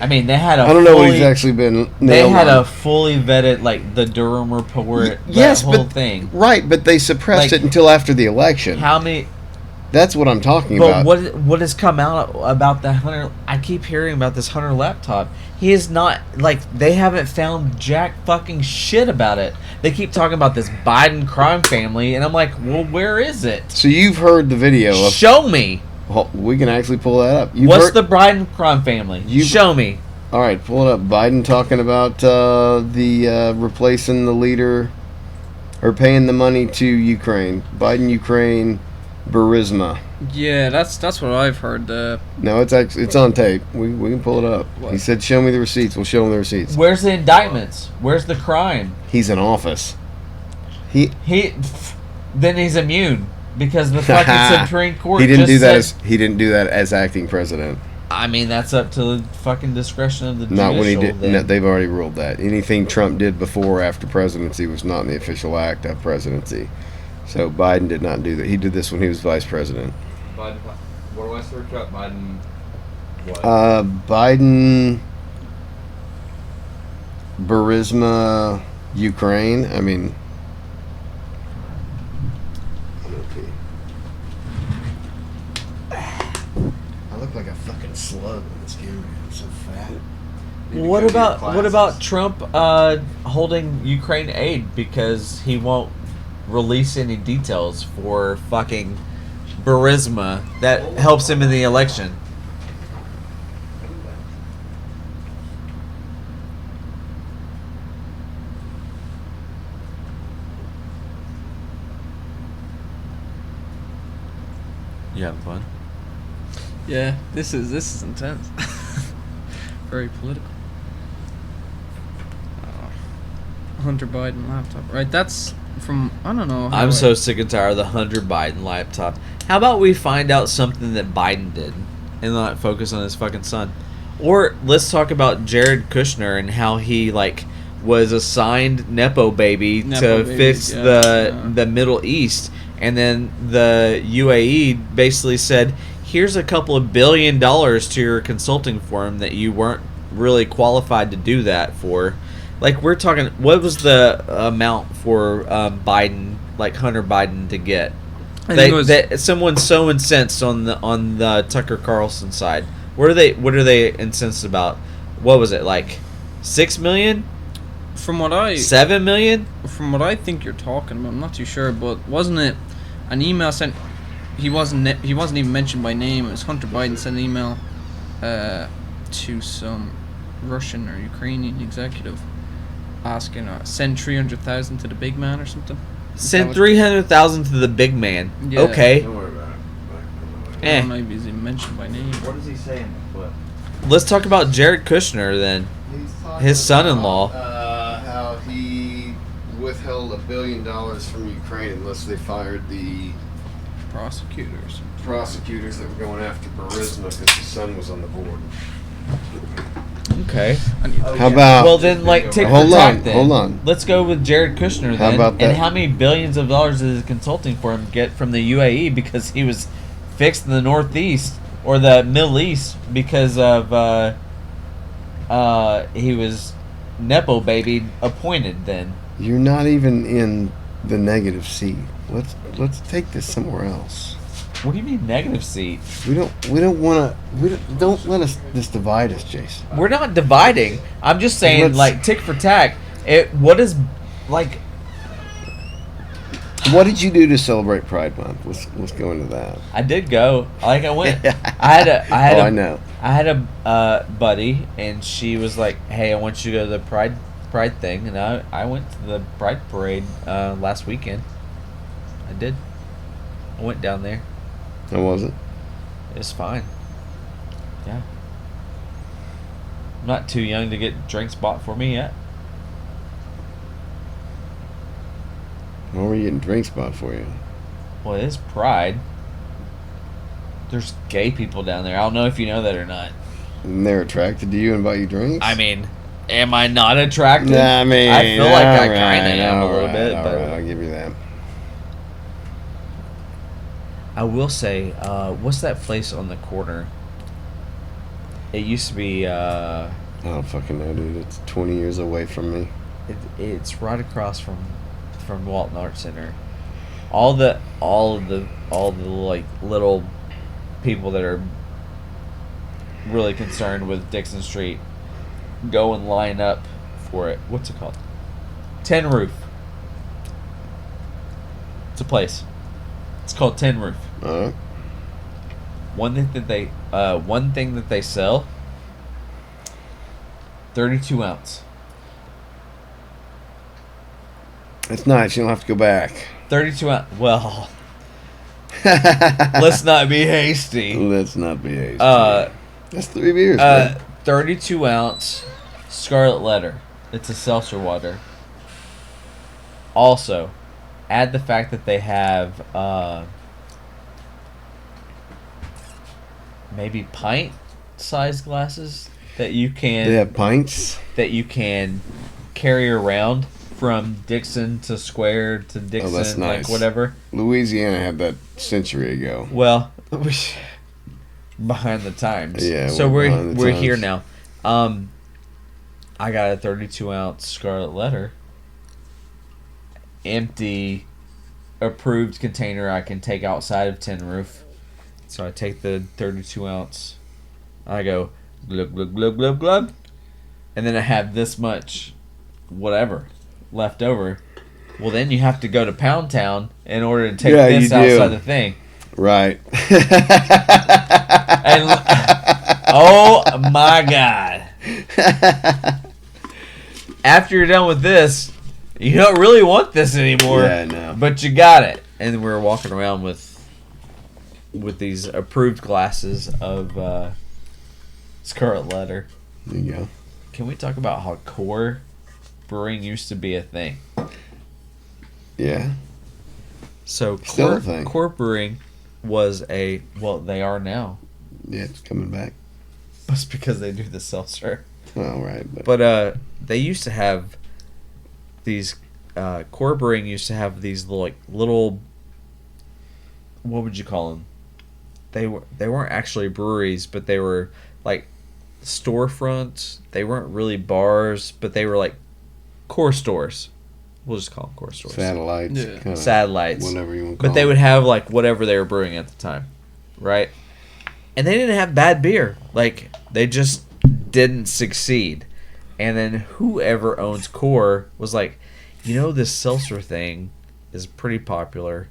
I mean, they had I don't know what he's actually been nailed They had on. a fully vetted, like, the Durham report, yes, that whole but, thing. Right, but they suppressed it until after the election. How many... That's what I'm talking about. But what has come out about the Hunter... I keep hearing about this Hunter laptop. He is not... Like, they haven't found jack fucking shit about it. They keep talking about this Biden crime family, and I'm like, well, where is it? So you've heard the video of... Show me! Well, we can actually pull that up. What's the Biden crime family? Show me. All right, pull it up. Biden talking about the replacing the leader... or paying the money to Ukraine. Biden, Ukraine... Burisma. Yeah, that's what I've heard. No, it's on tape. We can pull it up. He said, "Show me the receipts." We'll show him the receipts. Where's the indictments? Where's the crime? He's in office. Then he's immune because the fucking Supreme Court. He didn't just he didn't do that as acting president. I mean, that's up to the fucking discretion of the judicial. Not when he did. then. No, they've already ruled that anything Trump did before or after presidency was not in the official act of presidency. So Biden did not do that. He did this when he was vice president. Biden, what do I search up? Biden. What? Biden. Burisma, Ukraine. I mean. I look like a fucking slug on this camera. I'm so fat. What about Trump holding Ukraine aid because he won't release any details for fucking Burisma that helps him in the election? You having fun? Yeah, this is intense. Very political. Hunter Biden laptop. Right, that's from, I don't know. I'm so sick and tired of the Hunter Biden laptop. How about we find out something that Biden did and not focus on his fucking son? Or let's talk about Jared Kushner and how he was assigned Nepo baby to fix the Middle East, and then the UAE basically said, here's a couple of $1 billion to your consulting firm that you weren't really qualified to do that for. We're talking, what was the amount for Biden, Hunter Biden, to get? Someone's so incensed on the Tucker Carlson side. What are they incensed about? What was it, 6 million? From what I 7 million? From what I think you're talking about, I'm not too sure, but wasn't it an email sent? He wasn't even mentioned by name. It was Hunter Biden sent an email to some Russian or Ukrainian executive asking send 300,000 to the big man or something. Send 300,000 to the big man. Yeah. Okay. Don't worry about it. I don't know if he's even mentioned by name. What does he say in the clip? Let's talk about Jared Kushner then. His son-in-law. How he withheld $1 billion from Ukraine unless they fired the prosecutors that were going after Burisma because his son was on the board. Okay. How about? Well, then, take hold the on, talk then. hold on. Let's go with Jared Kushner then. How about that? And how many billions of dollars did his consulting firm get from the UAE because he was fixed in the Northeast or the Middle East because of he was Nepo baby appointed then. You're not even in the negative seat. Let's take this somewhere else. What do you mean negative seat? We don't want to. Don't let us divide us, Jason. We're not dividing. I'm just saying, tick for tack. What is What did you do to celebrate Pride Month? Let's go into that. I did go. I went. I know. I had a buddy, and she was like, "Hey, I want you to go to the Pride thing," and I went to the Pride parade last weekend. I did. I went down there. How was it? It was fine. Yeah. I'm not too young to get drinks bought for me yet. Why were you getting drinks bought for you? Well, it is Pride. There's gay people down there. I don't know if you know that or not. And they're attracted to you and buy you drinks? I mean, am I not attracted? Nah, I mean, I feel like I kind of am a little bit. All But right, I'll give you that. I will say, what's that place on the corner? It used to be. I don't fucking know, dude. It's 20 years away from me. It's right across from Walton Art Center. All the little people that are really concerned with Dixon Street go and line up for it. What's it called? Tin Roof. It's a place. It's called Tin Roof. Alright. One thing that they sell, 32 ounce. It's nice. You don't have to go back. 32 ounce. Well, Let's not be hasty. Let's not be hasty. That's 3 beers, man. 32 ounce Scarlet Letter. It's a seltzer water. Also, add the fact that they have maybe pint-sized glasses that you can. They have pints that you can carry around from Dixon to Square to Dixon, that's nice. like whatever. Louisiana had that century ago. Well, behind the times. Yeah. So behind the we're times. here now. I got a 32 ounce Scarlet Letter, empty, approved container I can take outside of Tin Roof. So I take the 32 ounce. I go glub glub glub glub glub, and then I have this much, whatever, left over. Well, then you have to go to Pound Town in order to take this outside the thing. Right. And oh my God. After you're done with this, you don't really want this anymore. Yeah, no. But you got it. And we're walking around with these approved glasses of Scarlet Letter. There you go. Can we talk about how core brewing used to be a thing? Yeah. So Still a thing. core brewing was they are now. Yeah, it's coming back. That's because they do the seltzer. Oh, right. But they used to have these core brewing used to have these little what would you call them? They weren't actually breweries, but they were like storefronts. They weren't really bars, but they were like core stores. We'll just call them core stores. Satellites. Yeah. Kinda Satellites. Whatever you want to call But they them. would have like whatever they were brewing at the time, right? And they didn't have bad beer. Like they just didn't succeed. And then whoever owns Core was like, this seltzer thing is pretty popular.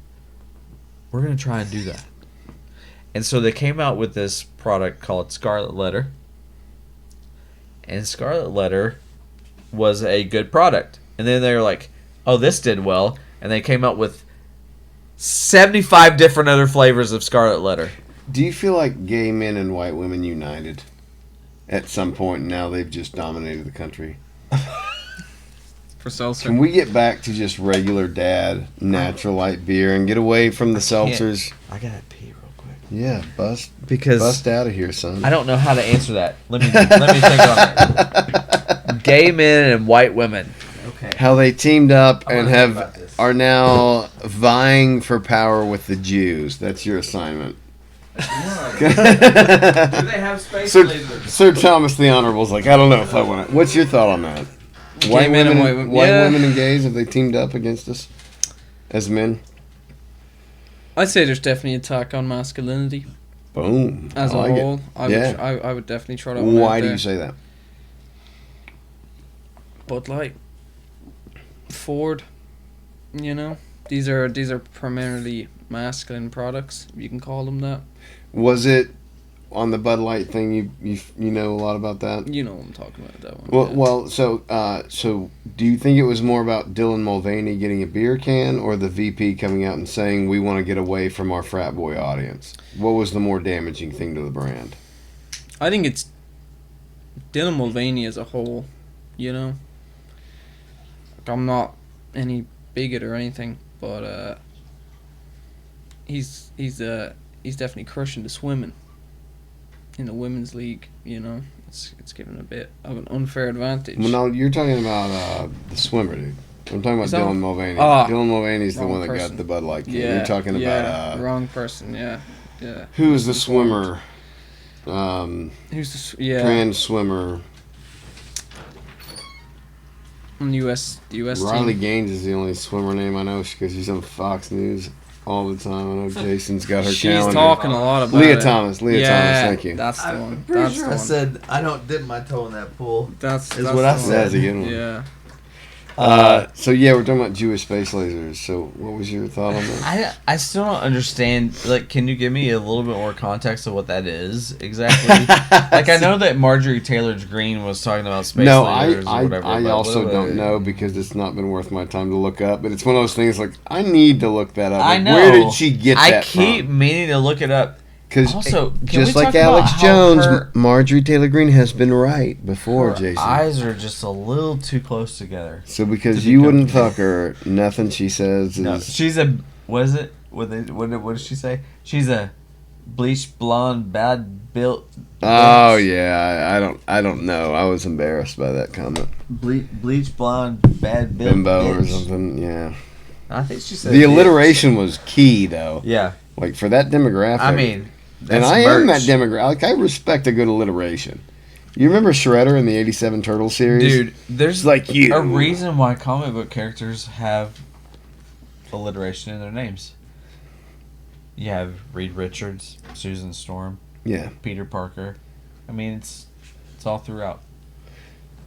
We're gonna try and do that. And so they came out with this product called Scarlet Letter. And Scarlet Letter was a good product. And then they were like, oh, this did well. And they came out with 75 different other flavors of Scarlet Letter. Do you feel like gay men and white women united at some point? Now they've just dominated the country. For seltzer. Can we get back to just regular dad, natural light beer and get away from the seltzers? I gotta pee real quick. Yeah, bust out of here, son. I don't know how to answer that. Let me think on it. Gay men and white women. Okay. How they teamed up and think about this. are now vying for power with the Jews. That's your assignment. Do they have space lasers? Sir Thomas the Honorable's like, I don't know if I want it. What's your thought on that? White women and gays, have they teamed up against us as men? I'd say there's definitely attack on masculinity. Boom. As I like a whole, it. I would definitely try that one out Why do there. you say that? Bud Light, Ford, these are primarily masculine products. You can call them that. Was it on the Bud Light thing? You know a lot about that. You know what I'm talking about, that one. Well, so do you think it was more about Dylan Mulvaney getting a beer can, or the VP coming out and saying we want to get away from our frat boy audience? What was the more damaging thing to the brand? I think it's Dylan Mulvaney as a whole. I'm not any bigot or anything, but he's definitely crushing the swimming in the women's league. It's given a bit of an unfair advantage. Well, no, you're talking about the swimmer, dude. I'm talking about Dylan Mulvaney. Ah, Dylan Mulvaney's the wrong one that person. got the Bud Light can. Yeah, You're talking about wrong person. Yeah. who is the swimmer? Who's the Trans swimmer. On the U.S. Riley team. Gaines is the only swimmer name I know because she's on Fox News all the time. I know Jason's got her She's calendar. talking a lot about Leah it. Thomas. Thomas. Thank you. That's the one. pretty That's sure the I one. said I don't dip my toe in that pool. That's what I the said. That's a good one. Yeah. So yeah, we're talking about Jewish space lasers. So what was your thought on that? I still don't understand. Like, can you give me a little bit more context of what that is exactly? Like, I know that Marjorie Taylor Greene was talking about space lasers or whatever. I also don't know because it's not been worth my time to look up. But it's one of those things like I need to look that up. I Like, know. Where did she get that I keep from? meaning to look it up. Because Also, can just we like talk about Alex how Jones, her- Marjorie Taylor Greene has been right before, Her Jason. eyes are just a little too close together. So because to be you wouldn't fuck her, nothing she says is. No, she's a. What is it? What did she say? She's a bleached blonde, bad built. Oh yeah, I don't know. I was embarrassed by that comment. Bleached blonde, bad built. Bimbo or bitch. something. Yeah. I think she said The bitch. alliteration was key, though. Yeah. Like for that demographic. I mean, and that's I am that merch. demographic. Like I respect a good alliteration. You remember Shredder in the '87 Turtle series? Dude, there's like you. a reason why comic book characters have alliteration in their names. You have Reed Richards, Susan Storm, Yeah. Peter Parker. I mean, it's all throughout.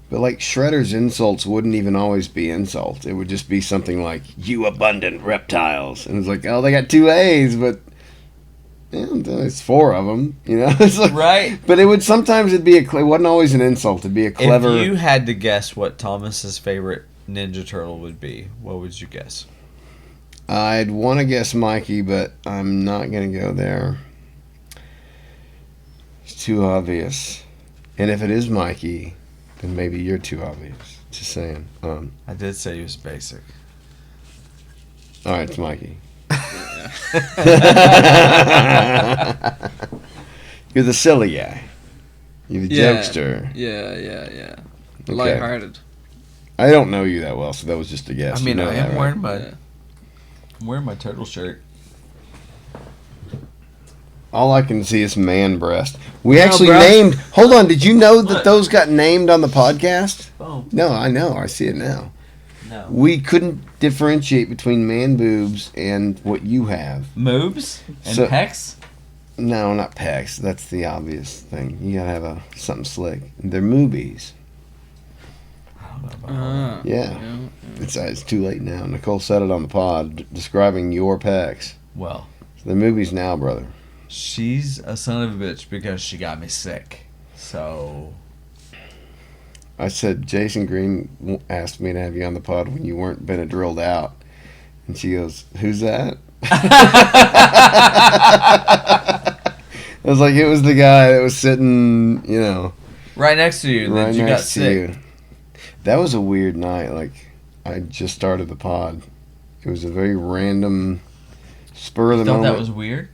But like Shredder's insults wouldn't even always be insults. It would just be something like "you abundant reptiles," and it's like, oh, they got 2 A's, but yeah, it's 4 of them. You know, it's like, Right. But it would sometimes it wasn't always an insult. It'd be a clever. If you had to guess what Thomas's favorite Ninja Turtle would be, what would you guess? I'd want to guess Mikey, but I'm not gonna go there. It's too obvious. And if it is Mikey, then maybe you're too obvious. Just saying. I did say he was basic. All right, it's Mikey. You're the silly guy. You're the jokester. Yeah. Okay. Lighthearted. I don't know you that well, so that was just a guess. I mean, You know I that, am right? wearing my turtle shirt. All I can see is man breast. We No, actually bro. named. Hold on, did you know that What? those got named on the podcast? Oh. No, I know. I see it now. No. We couldn't differentiate between man boobs and what you have. Moobs and So- pecs? No, not pecs. That's the obvious thing. You gotta have something slick. They're movies. I don't know about all that. Yeah. It's too late now. Nicole said it on the pod, describing your pecs. Well, So they're movies now, brother. she's a son of a bitch because she got me sick. So, I said Jason Green asked me to have you on the pod when you weren't Benadrylled out, and she goes, "Who's that?" I was like, "It was the guy that was sitting, you know, right next to you, right that you got next to sick. you." That was a weird night. Like, I just started the pod. It was a very random, spur of the Thought moment. that was weird?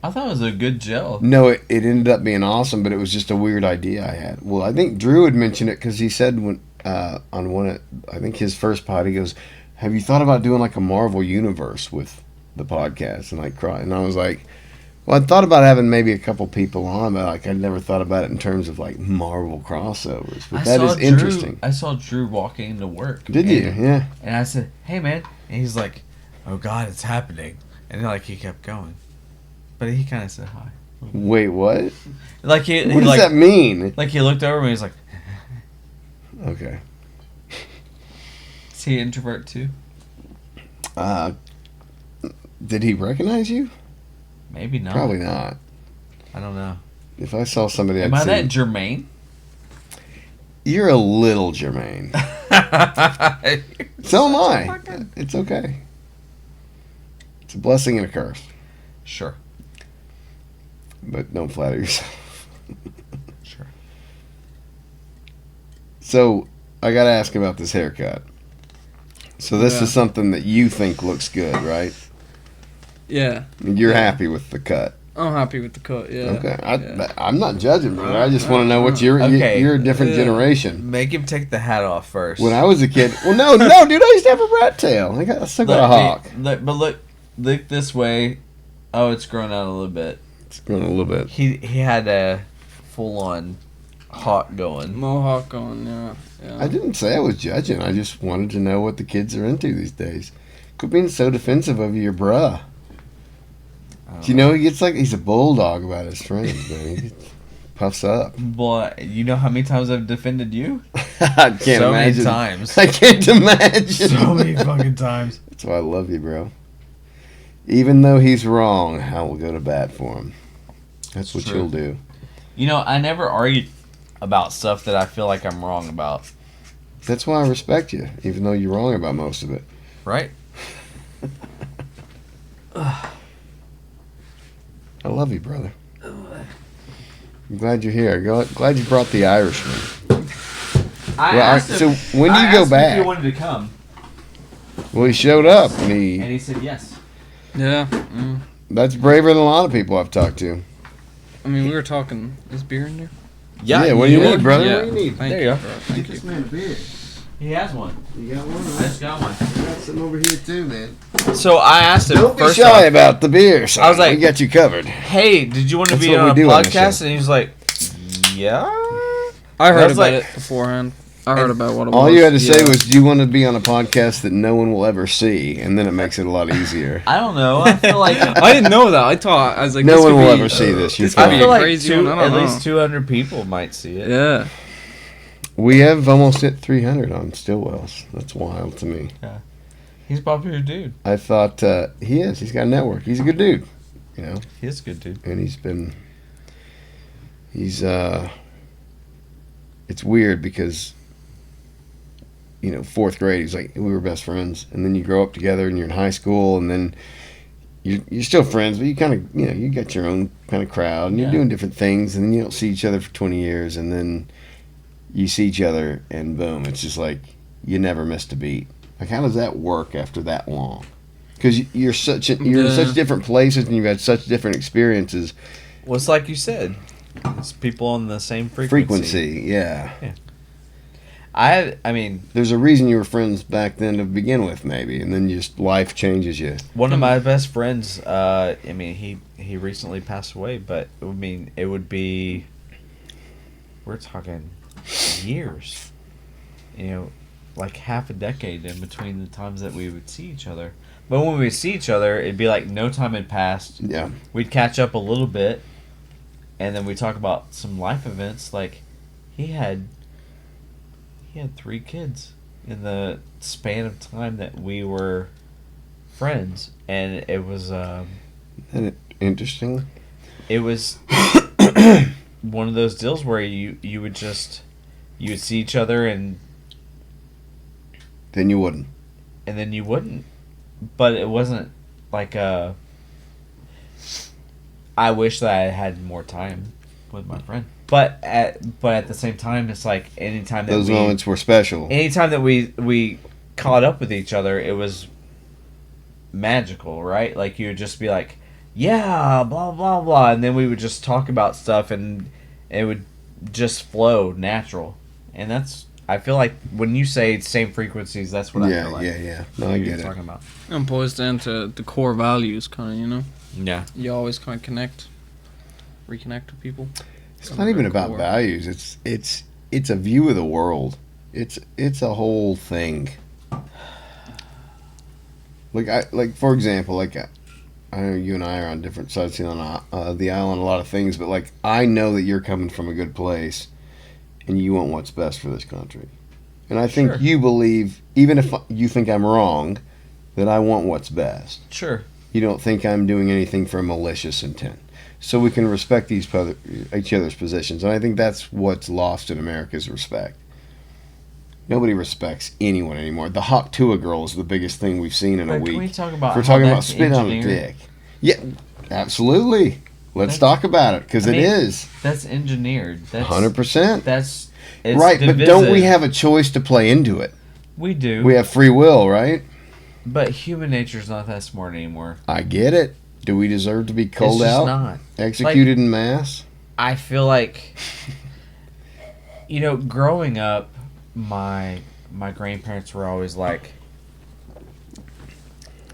I thought it was a good gel. No, it ended up being awesome, but it was just a weird idea I had. Well, I think Drew had mentioned it because he said when on one of, I think his first pod, he goes, "Have you thought about doing like a Marvel universe with the podcast?" And I cried, and I was like, "Well, I thought about having maybe a couple people on, but like I never thought about it in terms of like Marvel crossovers." But that is interesting. I saw Drew walking into work. Did you? And- Yeah. And I said, "Hey, man," and he's like, "Oh God, it's happening," and like he kept going, but he kind of said hi. Wait, what? Like he What does like, that mean? Like he looked over me, he's like, Okay. "Is he an introvert too?" Did he recognize you? Maybe not. Probably not. I don't know. If I saw somebody, Am I'd I say, that germane? "You're a little germane." So am I. It's okay. It's a blessing and a curse. Sure. But don't flatter yourself. Sure. So, I gotta ask about this haircut. So this Yeah. is something that you think looks good, right? Yeah. You're Yeah. happy with the cut. I'm happy with the cut, yeah. Okay. Yeah. I'm not judging, brother. I just want to know what you're a different generation. Make him take the hat off first. When I was a kid, well, no, dude, I used to have a rat tail. I still got a hawk. Look this way. Oh, it's grown out a little bit. It's grown a little bit. He had a full on hawk going. Mohawk going, yeah. I didn't say I was judging. I just wanted to know what the kids are into these days. Quit being so defensive of your bruh. Do you know he gets like, he's a bulldog about his friends, man. He puffs up. Boy, you know how many times I've defended you? I can't so imagine. many times. I can't imagine. So many fucking times. That's why I love you, bro. Even though he's wrong, I will go to bat for him. That's what True. you'll do. You know, I never argue about stuff that I feel like I'm wrong about. That's why I respect you, even though you're wrong about most of it. Right? I love you, brother. I'm glad you're here. Glad you brought the Irishman. So when do you go back? If he wanted to come, Well, he showed up, and and he said yes. Yeah. that's braver than a lot of people I've talked to. I mean, we were talking. Is beer in there? Yeah, what do you need, brother? Yeah. What do you need? Thank There you, you go. bro. Thank you. man a beer. He has one. You got one? I just got one. I got some over here too, man. So I asked him Don't be first shy off, about the beer. Son. I was like- we got you covered. hey, did you want to That's be what on we a do on the podcast? show. And he was like, yeah. I heard was about like- it beforehand. I heard about what it was. All you had to say Yeah. was, "Do you want to be on a podcast that no one will ever see?" And then it makes it a lot easier. I don't know. I feel like I didn't know that. I thought I was like, No this one could will be- ever see this. You're this could I be fine. feel a like crazy one. I don't at know. least 200 people might see it. Yeah. We have almost hit 300 on Stillwell's. That's wild to me. He's a popular dude. I thought he is. He's got a network. He's a good dude, you know. He is a good dude. And it's weird because, you know, fourth grade, he's like, we were best friends, and then you grow up together, and you're in high school, and then you're still friends, but you kind of, you know, you got your own kind of crowd, and you're Yeah. doing different things, and then you don't see each other for 20 years, and then you see each other, and boom, it's just like you never missed a beat. Like, how does that work after that long? Because you're in such different places, and you've had such different experiences. Well, it's like you said. It's people on the same frequency. Yeah. I mean, There's a reason you were friends back then to begin with, maybe, and then just life changes you. one of my best friends, I mean, he recently passed away, but I mean, it would be, we're talking years, you know, like half a decade in between the times that we would see each other. But when we would see each other, it'd be like no time had passed. Yeah. We'd catch up a little bit, and then we talk about some life events. Like he had 3 kids in the span of time that we were friends, and it was Isn't it interesting? it was one of those deals where you would see each other and Then you wouldn't. then you wouldn't, but it wasn't like I wish that I had more time with my friend, but at the same time, it's like anytime that Those moments were special. anytime that we caught up with each other, it was magical, right? Like you would just be like, yeah, blah blah blah, and then we would just talk about stuff, and it would just flow natural. And that's, I feel like when you say same frequencies, that's what I feel like. Yeah. No, I you're get it. talking about. And boils down to the core values, kind of, you know? Yeah. You always kind of reconnect with people. It's not even about core. values. It's a view of the world. It's a whole thing. Like for example, I know you and I are on different sides of the island, a lot of things, but like I know that you're coming from a good place, and you want what's best for this country, and I think Sure. you believe, even if you think I'm wrong, that I want what's best. Sure. You don't think I'm doing anything for a malicious intent. So we can respect each other's positions. And I think that's what's lost in America is respect. Nobody respects anyone anymore. The Hawk Tuah girl is the biggest thing we've seen in a But week. can we talk about We're how talking about that's spit on a engineered? dick. Yeah, absolutely. Let's talk about it, because it is. That's engineered. That's 100%. That's it's Right, but don't we divisive. have a choice to play into it? We do. We have free will, right? But human nature's not that smart anymore. I get it. Do we deserve to be It's culled just out? not. Executed in mass? I feel like, you know, growing up, my grandparents were always like,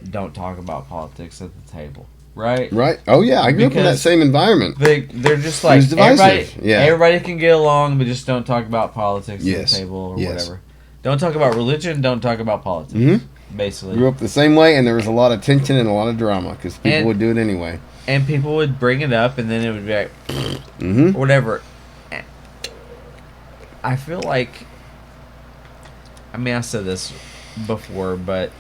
"Don't talk about politics at the table," right? Right. Oh, yeah. I grew up in that Because same environment. They're just It like was divisive. everybody. Yeah. Everybody can get along, but just don't talk about politics Yes. at the table or Yes. whatever. Don't talk about religion. Don't talk about politics. Mhm. Basically, Grew up the same way, and there was a lot of tension and a lot of drama because people And- would do it anyway. and people would bring it up, and then it would be like, Mm-hmm. whatever. I feel like I mean, I said this before, but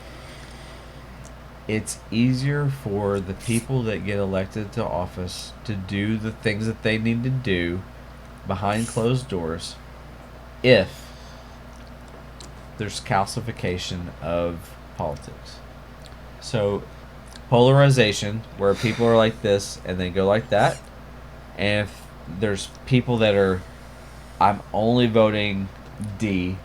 it's easier for the people that get elected to office to do the things that they need to do behind closed doors if there's calcification of politics. So, polarization, where people are like this and they go like that, and if there's people that are, I'm only voting D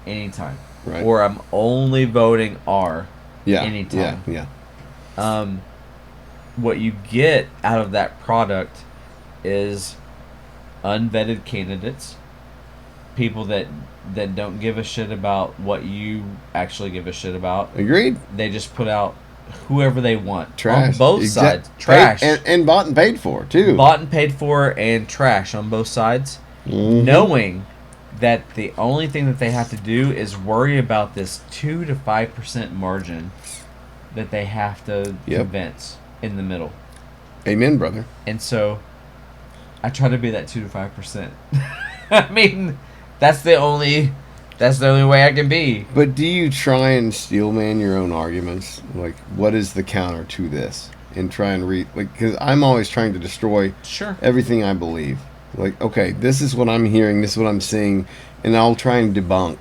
anytime, Right. or I'm only voting R Yeah. anytime. Yeah. What you get out of that product is unvetted candidates, people that don't give a shit about what you actually give a shit about. Agreed. They just put out whoever they want. Trash. On both sides. Trash. And bought and paid for, too. Bought and paid for and trash on both sides. Mhm. Knowing that the only thing that they have to do is worry about this 2 to 5% margin that they have to convince in the middle. Amen, brother. And so I try to be that 2 to 5%. I mean, that's the only way I can be. But do you try and steel man your own arguments? Like, what is the counter to this? And try and read, like, because I'm always trying to destroy everything I believe. Like, okay, this is what I'm hearing, this is what I'm seeing, and I'll try and debunk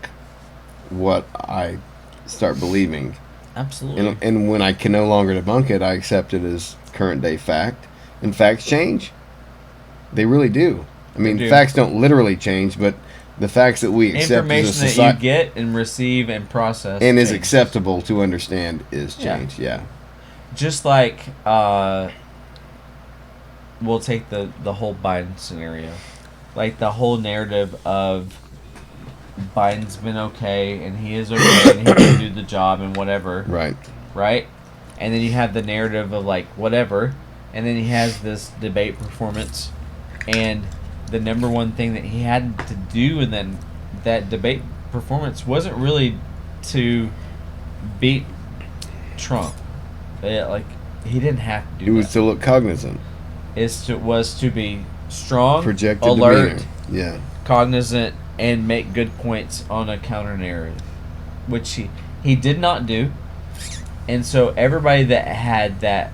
what I start believing. Absolutely. And when I can no longer debunk it, I accept it as current day fact. And facts change. They really do. I mean, facts don't literally change, but the facts that we accept information as a society that you get and receive and process and is changes. acceptable to understand is changed. Yeah. Just like we'll take the whole Biden scenario, like the whole narrative of Biden's been okay and he is okay and he can do the job and whatever. Right. And then you have the narrative of like whatever, and then he has this debate performance, and the number one thing that he had to do in that debate performance wasn't really to beat Trump. Like he didn't have to do It was to look cognizant. Was to be strong, Projected alert, demeanor. cognizant, and make good points on a counter narrative, which he did not do. And so everybody that had that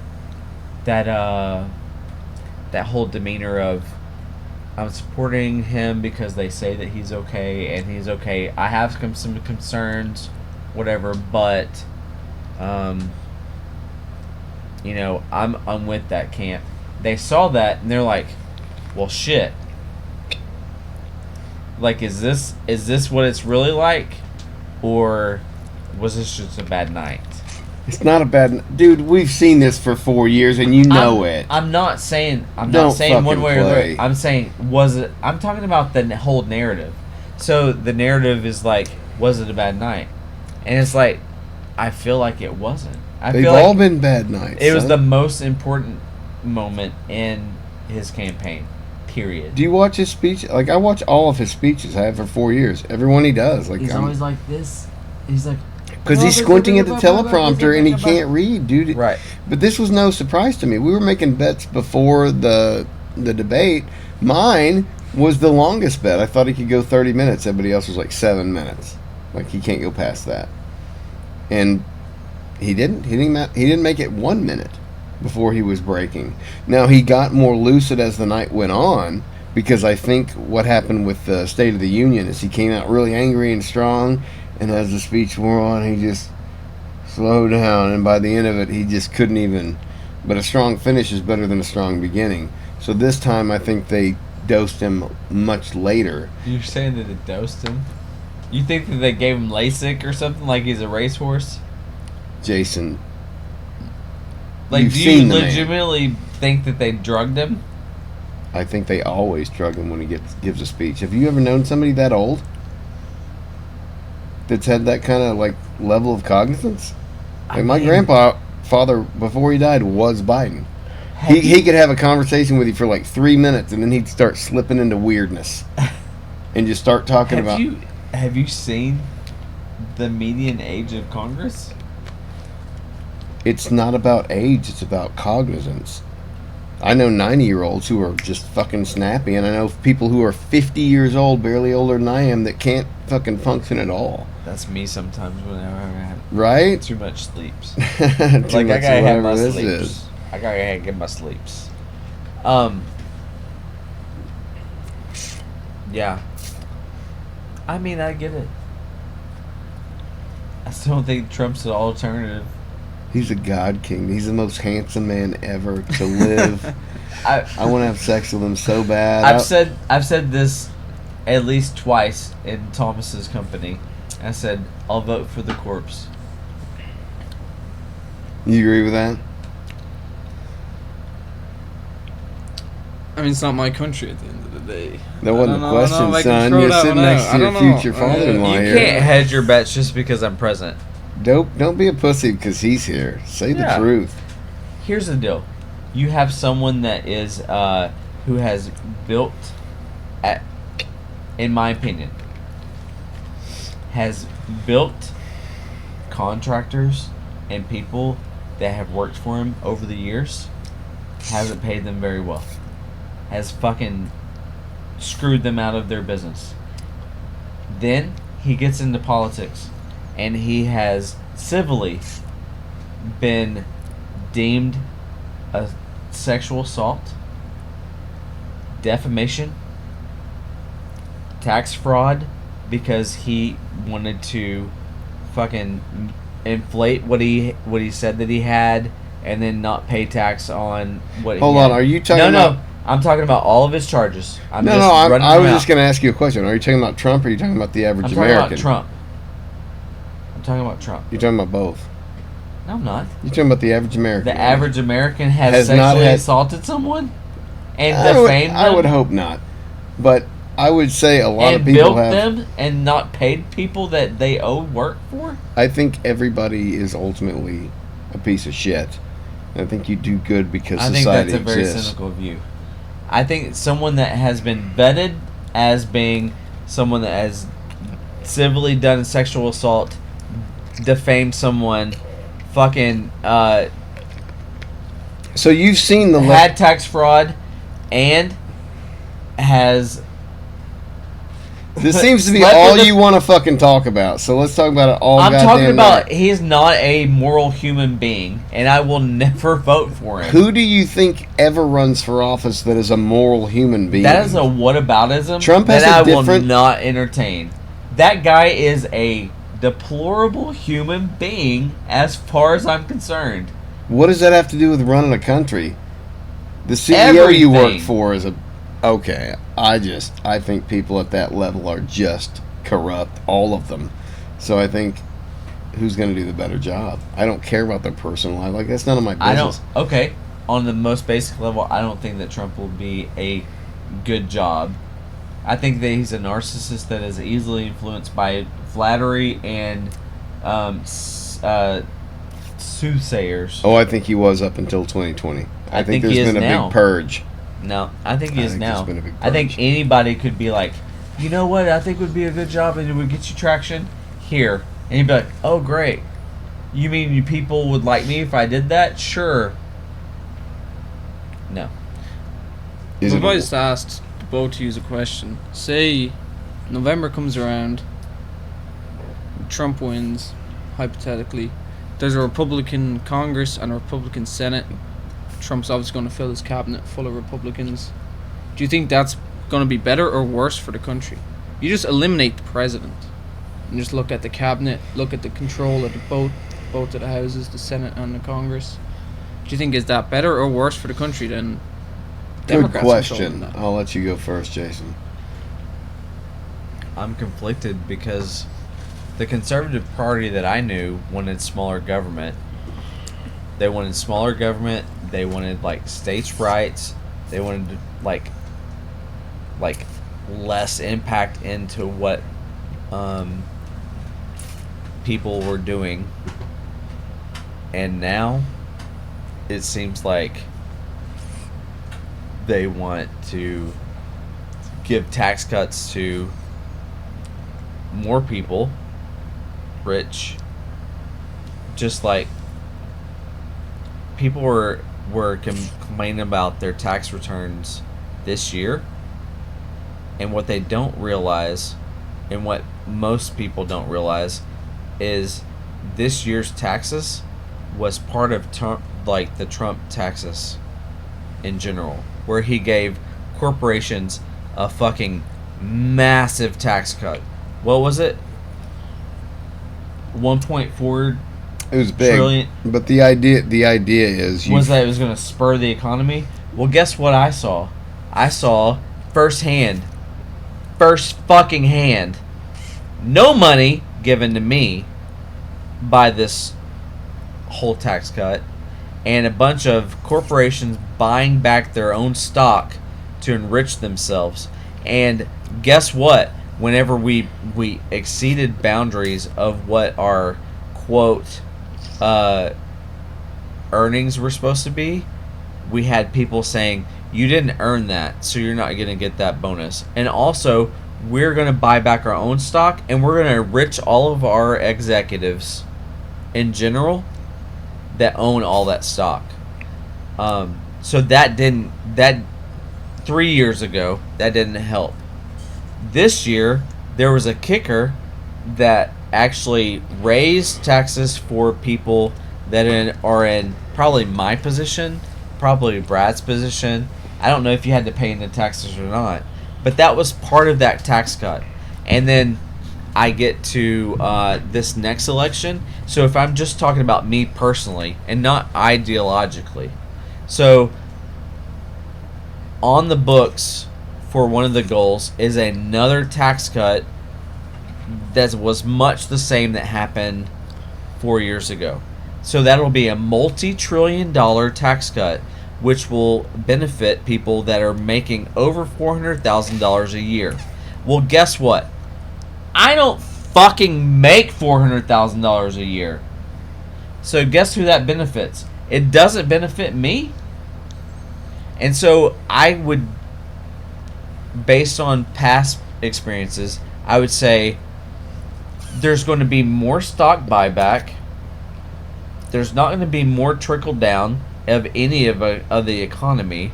whole demeanor of I'm supporting him because they say that he's okay and he's okay. I have some concerns, whatever, but I'm with that camp. They saw that and they're like, well, shit. Like, is this what it's really like, or was this just a bad night? It's not a bad... Dude, we've seen this for 4 years, and you know it. I'm not saying one fucking way or the play. other. I'm saying, was it... I'm talking about the whole narrative. So, the narrative is like, was it a bad night? And it's like, I feel like it wasn't. They've all been bad nights. It was the most important moment in his campaign, period. Do you watch his speech? Like, I watch all of his speeches. I have for 4 years. Every one he does. Like, He's always like this. He's like... Because he's squinting at the teleprompter and he can't read, dude. Right. But this was no surprise to me. We were making bets before the debate. Mine was the longest bet. I thought he could go 30 minutes. Everybody else was like 7 minutes. Like, he can't go past that. And he didn't. He didn't make it 1 minute before he was breaking. Now, he got more lucid as the night went on, because I think what happened with the State of the Union is he came out really angry and strong, and as the speech wore on, he just slowed down, and by the end of it, he just couldn't even... But a strong finish is better than a strong beginning. So this time, I think they dosed him much later. You're saying that they dosed him? You think that they gave him LASIK or something, like he's a racehorse? Jason, like, you've do seen you the man. legitimately think that they drugged him? I think they always drug him when he gives a speech. Have you ever known somebody that old that's had that kind of, like, level of cognizance? Like, my grandfather, before he died, was Biden. He could have a conversation with you for like 3 minutes, and then he'd start slipping into weirdness and just start talking about... Have you seen the median age of Congress? It's not about age, it's about cognizance. I know 90-year-olds who are just fucking snappy, and I know people who are 50 years old, barely older than I am, that can't fucking function at all. That's me sometimes whenever I have Right? too much sleeps. Too Like, much I gotta of have my whatever this sleeps. is. I gotta get my sleeps. Yeah. I mean, I get it. I still don't think Trump's an alternative. He's a god king. He's the most handsome man ever to live. I want to have sex with him so bad. I've said this at least twice in Thomas's company. I said, I'll vote for the corpse. You agree with that? I mean, it's not my country at the end of the day. That wasn't the question, I can son. throw You're that sitting one next out. to I your don't know. future father-in-law You here. can't hedge your bets just because I'm present. Don't be a pussy because he's here. Say the Yeah. truth. Here's the deal. You have someone that is who has built, in my opinion, has built contractors and people that have worked for him over the years, hasn't paid them very well, has fucking screwed them out of their business. Then he gets into politics, and he has civilly been deemed a sexual assault, defamation, tax fraud, because he wanted to fucking inflate what he said that he had, and then not pay tax on what. Hold he on, had. are you talking No, about? I'm talking about all of his charges. I was just going to ask you a question. Are you talking about Trump or are you talking about the average I'm talking American? about Trump. I'm talking about Trump. You're talking about both. No, I'm not. You're talking about the average American. The average American has not sexually had- assaulted someone and I defamed them. I would hope not. But I would say a lot and of people built have. them and not paid people that they owe work for. I think everybody is ultimately a piece of shit. I think you do good because I think society that's a very exists. cynical view. I think someone that has been vetted as being someone that has civilly done sexual assault, defamed someone, fucking So you've seen the had tax fraud, and has. This seems to be slept all with the- you want to fucking talk about. So let's talk about it all. I'm goddamn talking about night. he's not a moral human being, and I will never vote for him. Who do you think ever runs for office that is a moral human being? That is a whataboutism Trump has that a I will different- not entertain. That guy is a deplorable human being as far as I'm concerned. What does that have to do with running a country? The CEO you work Everything. for is a... Okay, I think people at that level are just corrupt, all of them. So I think who's going to do the better job? I don't care about their personal life. Like, that's none of my business. Okay, on the most basic level, I don't think that Trump will be a good job. I think that he's a narcissist that is easily influenced by flattery and soothsayers. Oh, I think he was up until 2020. I think he there's is been a now. big purge. No, I think he I is think now. there's been a big I think purge. anybody could be like, you know what? I think would be a good job and it would get you traction here, and you'd be like, oh great. You mean you people would like me if I did that? Sure. No. Is If it- I just asked both of you a question, say November comes around, Trump wins, hypothetically, there's a Republican Congress and a Republican Senate. Trump's obviously going to fill his cabinet full of Republicans. Do you think that's going to be better or worse for the country? You just eliminate the president and just look at the cabinet, look at the control of both of the houses, the Senate and the Congress. Do you think is that better or worse for the country than Good Democrats question. controlling that? I'll let you go first, Jason. I'm conflicted because the Conservative Party that I knew wanted smaller government. They wanted smaller government. They wanted like states' rights. They wanted like less impact into what people were doing. And now it seems like they want to give tax cuts to more people, rich, just like people were were complaining about their tax returns this year. And what they don't realize, and what most people don't realize, is this year's taxes was part of the Trump taxes in general, where he gave corporations a fucking massive tax cut. What was it? 1.4 It was big, trillion. but the idea is Was that it was going to spur the economy? Well, guess what I saw? I saw first fucking hand, no money given to me by this whole tax cut, and a bunch of corporations buying back their own stock to enrich themselves. And guess what? Whenever we exceeded boundaries of what our quote earnings were supposed to be, we had people saying, you didn't earn that, so you're not going to get that bonus. And also, we're going to buy back our own stock, and we're going to enrich all of our executives in general that own all that stock. So that 3 years ago, that didn't help. This year, there was a kicker that actually raised taxes for people that are in probably my position, probably Brad's position. I don't know if you had to pay into taxes or not, but that was part of that tax cut. And then I get to this next election. So if I'm just talking about me personally and not ideologically, so on the books for one of the goals is another tax cut that was much the same that happened 4 years ago. So that'll be a multi-trillion-dollar tax cut, which will benefit people that are making over $400,000 a year. Well, guess what? I don't fucking make $400,000 a year. So guess who that benefits? It doesn't benefit me. And so I would, based on past experiences, I would say there's going to be more stock buyback. There's not going to be more trickle down of any of the economy.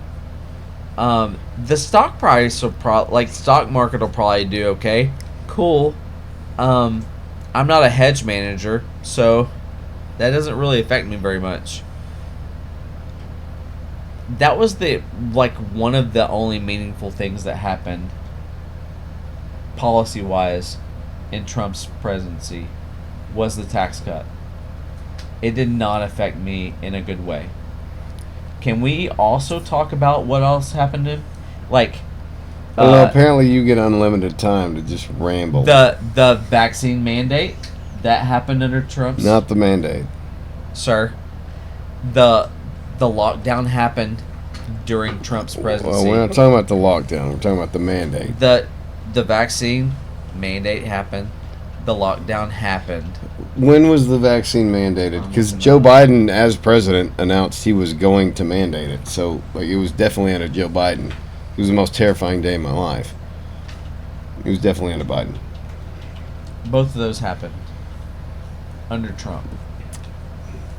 The stock price will stock market will probably do okay. Cool. I'm not a hedge manager, so that doesn't really affect me very much. That was one of the only meaningful things that happened policy-wise in Trump's presidency was the tax cut. It did not affect me in a good way. Can we also talk about what else happened to him? Well, apparently you get unlimited time to just ramble. The vaccine mandate that happened under Trump's. Not the mandate, sir. The lockdown happened during Trump's presidency. Well, we're not talking about the lockdown. We're talking about the mandate. The vaccine mandate happened. The lockdown happened. When was the vaccine mandated? Because Joe Biden, as president, announced he was going to mandate it. So it was definitely under Joe Biden. It was the most terrifying day of my life. It was definitely under Biden. Both of those happened under Trump.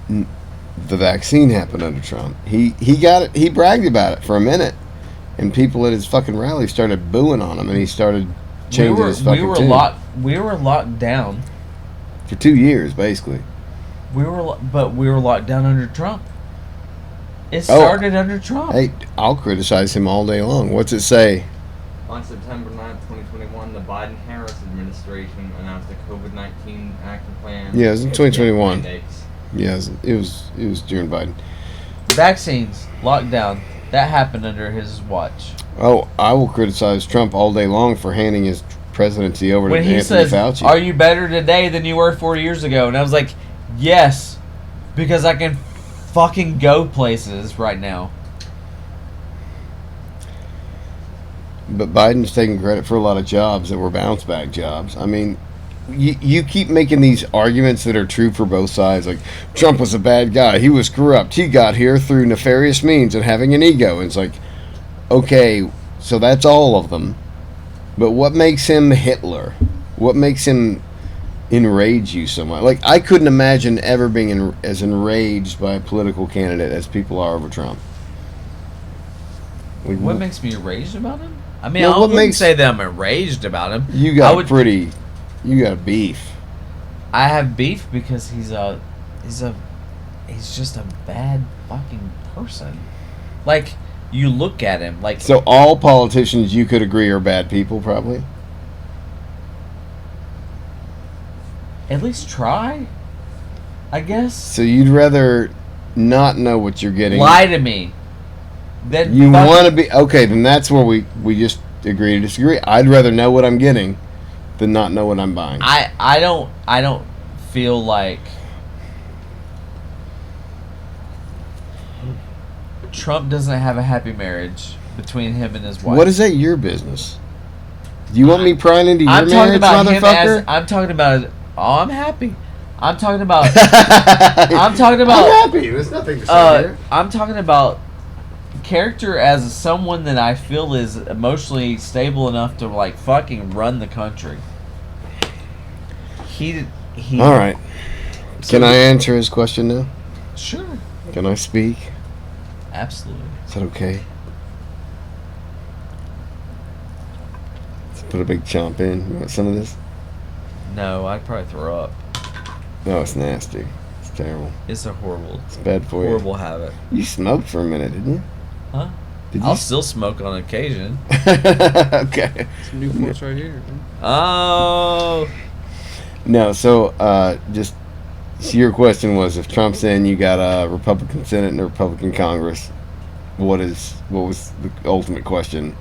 The vaccine happened under Trump. He got it. He bragged about it for a minute, and people at his fucking rally started booing on him, and he started changing his fucking tune. We were locked down for 2 years, basically. We were locked down under Trump. It started under Trump. Hey, I'll criticize him all day long. What's it say? On September 9th, 2021, the Biden-Harris administration announced a COVID-19 action plan. Yeah, it was in 2021. Yes, it was during Biden. Vaccines, lockdown, that happened under his watch. Oh, I will criticize Trump all day long for handing his presidency over to Anthony Fauci. Are you better today than you were 4 years ago? And I was like, yes, because I can fucking go places right now. But Biden's taking credit for a lot of jobs that were bounce back jobs. I mean, you keep making these arguments that are true for both sides. Like, Trump was a bad guy. He was corrupt. He got here through nefarious means and having an ego. And it's like, okay, so that's all of them. But what makes him Hitler? What makes him enrage you so much? Like, I couldn't imagine ever being as enraged by a political candidate as people are over Trump. Like, What makes me enraged about him? I mean, Well, I what wouldn't makes- say that I'm enraged about him. You I got would- you got beef. I have beef because he's just a bad fucking person. Like, you look at him, like, So all politicians you could agree are bad people, probably. at least try, I guess. So you'd rather not know what you're getting. Lie to me. Then You fucking- want to be okay. Then that's where we just agree to disagree. I'd rather know what I'm getting than not know what I'm buying. I don't feel like Trump doesn't have a happy marriage between him and his wife. What is that your business? Do you want me prying into your I'm talking marriage, about him motherfucker? as I'm talking about. Oh, I'm happy. I'm talking about. I'm talking about. I'm happy. There's nothing to say here. I'm talking about character as someone that I feel is emotionally stable enough to like fucking run the country. He. All right. Can I answer his question now? Sure. Can I speak? Absolutely. Is that okay? Let's put a big chomp in. You want some of this? No, I'd probably throw up. No, it's nasty. It's terrible. It's a horrible. It's bad for horrible habit. You smoked for a minute, didn't you? Huh? Did you? I'll still smoke on occasion. Okay. Some Newports right here. Oh. No, so so your question was, if Trump's in, you got a Republican Senate and a Republican Congress. What was the ultimate question?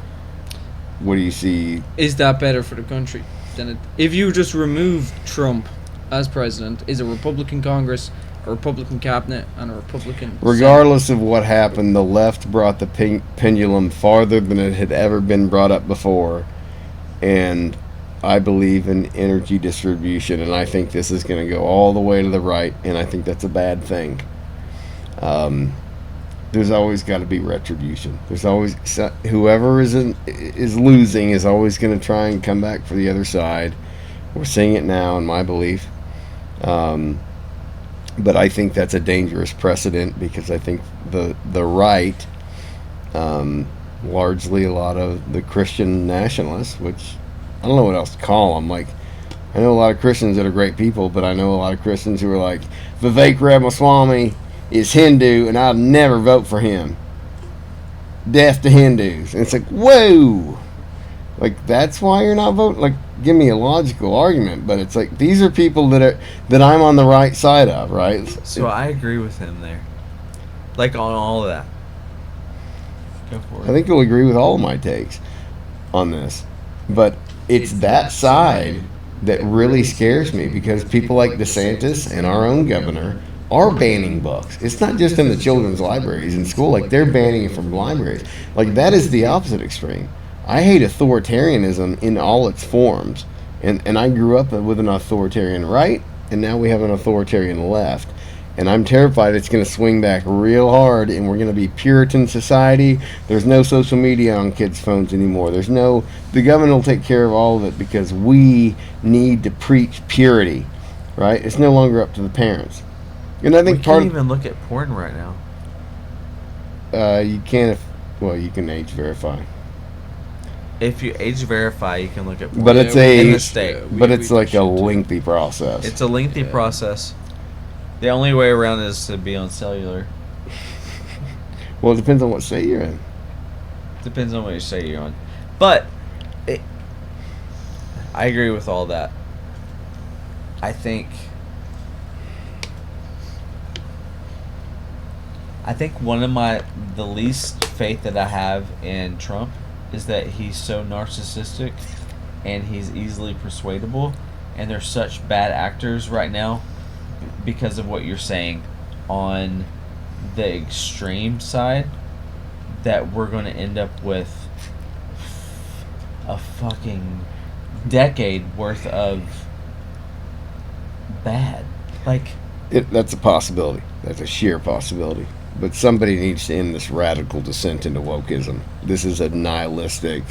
What do you see? Is that better for the country than it? If you just remove Trump as president, is a Republican Congress, a Republican cabinet, and a Republican Regardless of what happened, the left brought the pendulum farther than it had ever been brought up before, and I believe in energy distribution, and I think this is going to go all the way to the right, and I think that's a bad thing. There's always got to be retribution. There's always whoever is losing is always going to try and come back for the other side. We're seeing it now, in my belief. But I think that's a dangerous precedent because I think the right, largely a lot of the Christian nationalists, which I don't know what else to call them. Like, I know a lot of Christians that are great people, but I know a lot of Christians who are like, Vivek Ramaswamy is Hindu, and I'll never vote for him. Death to Hindus. And it's like, whoa! Like, that's why you're not voting? Like, give me a logical argument, but it's like, these are people that I'm on the right side of, right? So I agree with him there. Like, on all of that. Go for it. I think you'll agree with all of my takes on this. But it's that side that really scares me, because people like DeSantis and our own governor are banning books. It's not just in the children's libraries in school. Like, they're banning it from libraries. Like, that is the opposite extreme. I hate authoritarianism in all its forms. And I grew up with an authoritarian right, and now we have an authoritarian left. And I'm terrified it's going to swing back real hard, and we're going to be Puritan society. There's no social media on kids' phones anymore. The government will take care of all of it because we need to preach purity, right? It's no longer up to the parents. And I think we can't even look at porn right now. You can you can age verify. If you age verify, you can look at porn. But it's in the state. it's like a lengthy process. It's a lengthy process. The only way around it is to be on cellular. Well, it depends on what state you're in. Depends on what state you're on. But I agree with all that. I think one of the least faith that I have in Trump is that he's so narcissistic and he's easily persuadable, and they're such bad actors right now because of what you're saying on the extreme side, that we're going to end up with a fucking decade worth of bad. Like, that's a possibility. That's a sheer possibility. But somebody needs to end this radical descent into wokeism. This is a nihilistic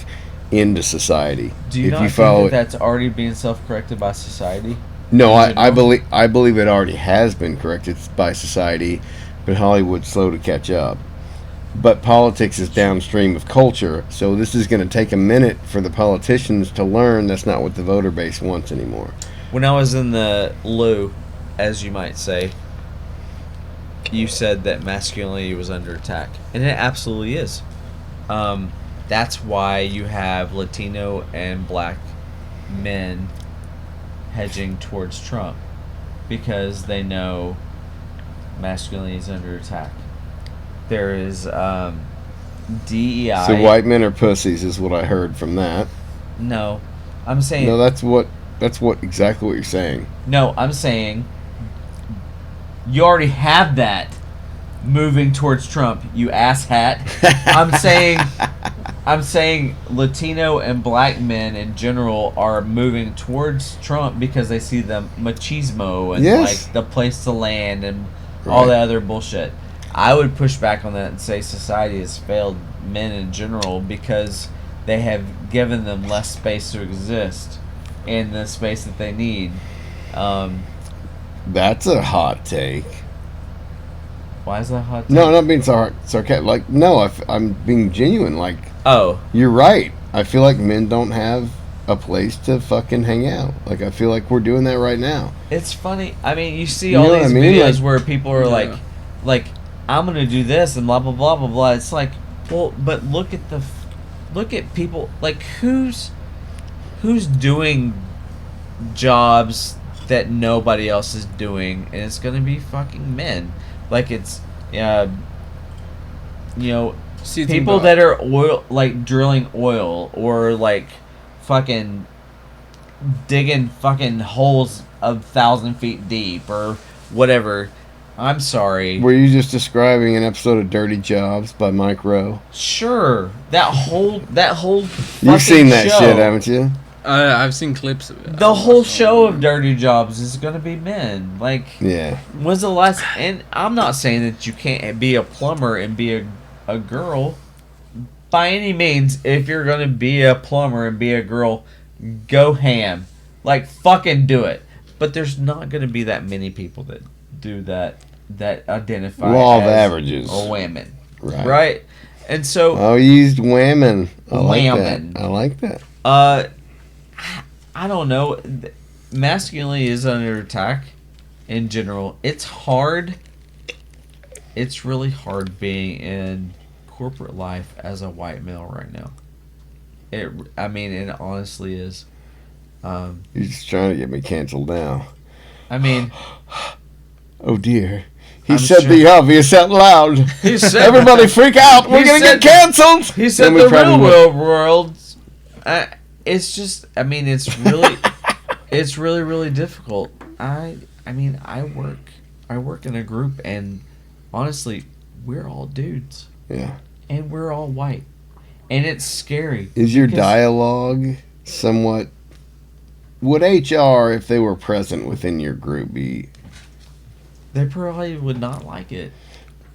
end to society. do you not think that that's already being self-corrected by society? No, I believe it already has been corrected by society, but Hollywood's slow to catch up. But politics is downstream of culture, so this is going to take a minute for the politicians to learn that's not what the voter base wants anymore. When I was in the loo, as you might say, you said that masculinity was under attack, and it absolutely is. That's why you have Latino and black men hedging towards Trump, because they know masculinity is under attack. There is DEI. So white men are pussies, is what I heard from that. No, I'm saying. No, that's exactly what you're saying. No, I'm saying you already have that moving towards Trump, you asshat. I'm saying Latino and black men in general are moving towards Trump because they see the machismo and like the place to land and all that other bullshit. I would push back on that and say society has failed men in general because they have given them less space to exist in the space that they need. That's a hot take. Why is that a hot take? No, I'm not being sarcastic. Like, no, I'm being genuine. Like, oh, you're right. I feel like men don't have a place to fucking hang out. Like, I feel like we're doing that right now. It's funny. I mean, you see all these videos like, where people are like, I'm gonna do this and blah blah blah blah blah. It's like, well, but look at people. Like, who's doing jobs that nobody else is doing, and it's gonna be fucking men. Like, it's people that are like drilling oil or like fucking digging fucking holes 1,000 feet deep or whatever. I'm sorry. Were you just describing an episode of Dirty Jobs by Mike Rowe? Sure. That whole You've seen that show, shit, haven't you? I've seen clips of it. The whole show of Dirty Jobs is gonna be men. Like, yeah. When's the last? And I'm not saying that you can't be a plumber and be a girl. By any means, if you're gonna be a plumber and be a girl, go ham. Like, fucking do it. But there's not gonna be that many people that do that identify law of as averages or women, right? And so I used women. I like that. I don't know. Masculinity is under attack in general. It's hard. It's really hard being in corporate life as a white male right now. It honestly is. You're just trying to get me canceled now. I mean, oh dear. He said the obvious out loud. He said, everybody freak out. We're going to get canceled. He said the real world. It's just, it's really, it's really, really difficult. I work in a group, and honestly, we're all dudes. Yeah. And we're all white. And it's scary. Is your dialogue somewhat... Would HR, if they were present within your group, be... They probably would not like it.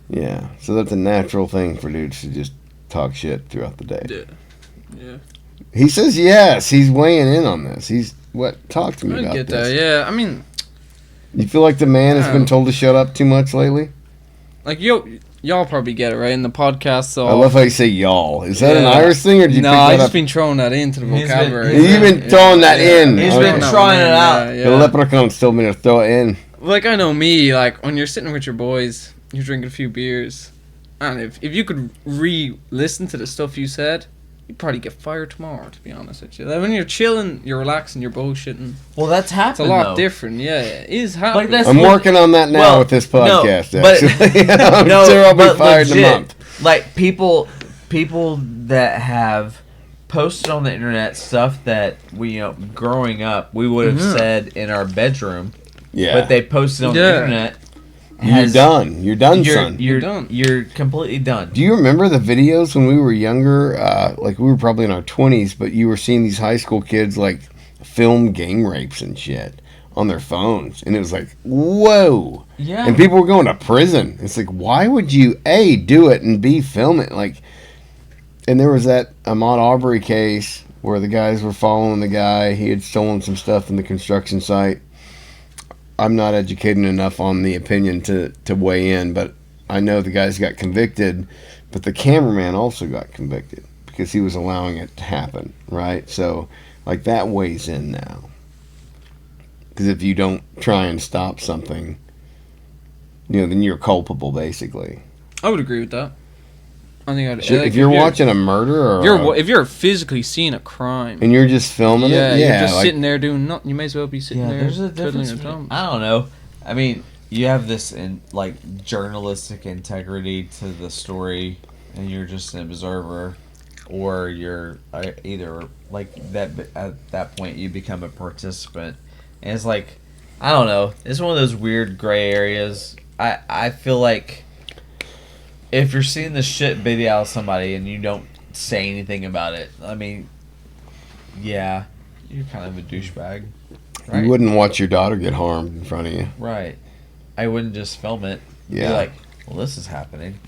Yeah. So that's a natural thing for dudes to just talk shit throughout the day. Yeah. He says yes. He's weighing in on this. Talk to me about get this. that. Yeah, You feel like the man has been told to shut up too much lately? Like, y'all probably get it, right, in the podcast, so... I love how you say y'all. Is that an Irish thing, or did you pick that up? No, I've just been throwing that into the vocabulary. You've been throwing that in. He's been trying it out. The leprechauns told me to throw it in. Like, I know me, like, when you're sitting with your boys, you're drinking a few beers, and if you could re-listen to the stuff you said, you'd probably get fired tomorrow, to be honest with you. Like, when you're chilling, you're relaxing, you're bullshitting. Well, that's happening, It's a lot different, yeah. It is happening. Like, I'm working on that now with this podcast, actually. I'm sure I'll be fired in a month. Like, people that have posted on the internet stuff that we, growing up, we would have said in our bedroom. Yeah. But they posted on the internet. You're done. You're done, son. You're done. You're completely done. Do you remember the videos when we were younger? Like, we were probably in our 20s, but you were seeing these high school kids, like, film gang rapes and shit on their phones. And it was like, whoa. Yeah. And people were going to prison. It's like, why would you, A, do it, and B, film it? Like, and there was that Ahmaud Arbery case where the guys were following the guy. He had stolen some stuff from the construction site. I'm not educated enough on the opinion to weigh in, but I know the guys got convicted, but the cameraman also got convicted because he was allowing it to happen, right? So, like, that weighs in now. Because if you don't try and stop something, then you're culpable, basically. I would agree with that. I think I'd. If you're watching a murder or if you're physically seeing a crime and you're just filming it, you're just sitting there doing nothing. You may as well be sitting there. There's a difference. I don't know. I mean, you have this journalistic integrity to the story, and you're just an observer, or you're either like that. At that point, you become a participant, and it's like, I don't know. It's one of those weird gray areas. I feel like if you're seeing the shit beat out of somebody and you don't say anything about it, I mean, yeah, you're kind of a douchebag. Right? You wouldn't watch your daughter get harmed in front of you. Right. I wouldn't just film it. Yeah. Be like, well, this is happening.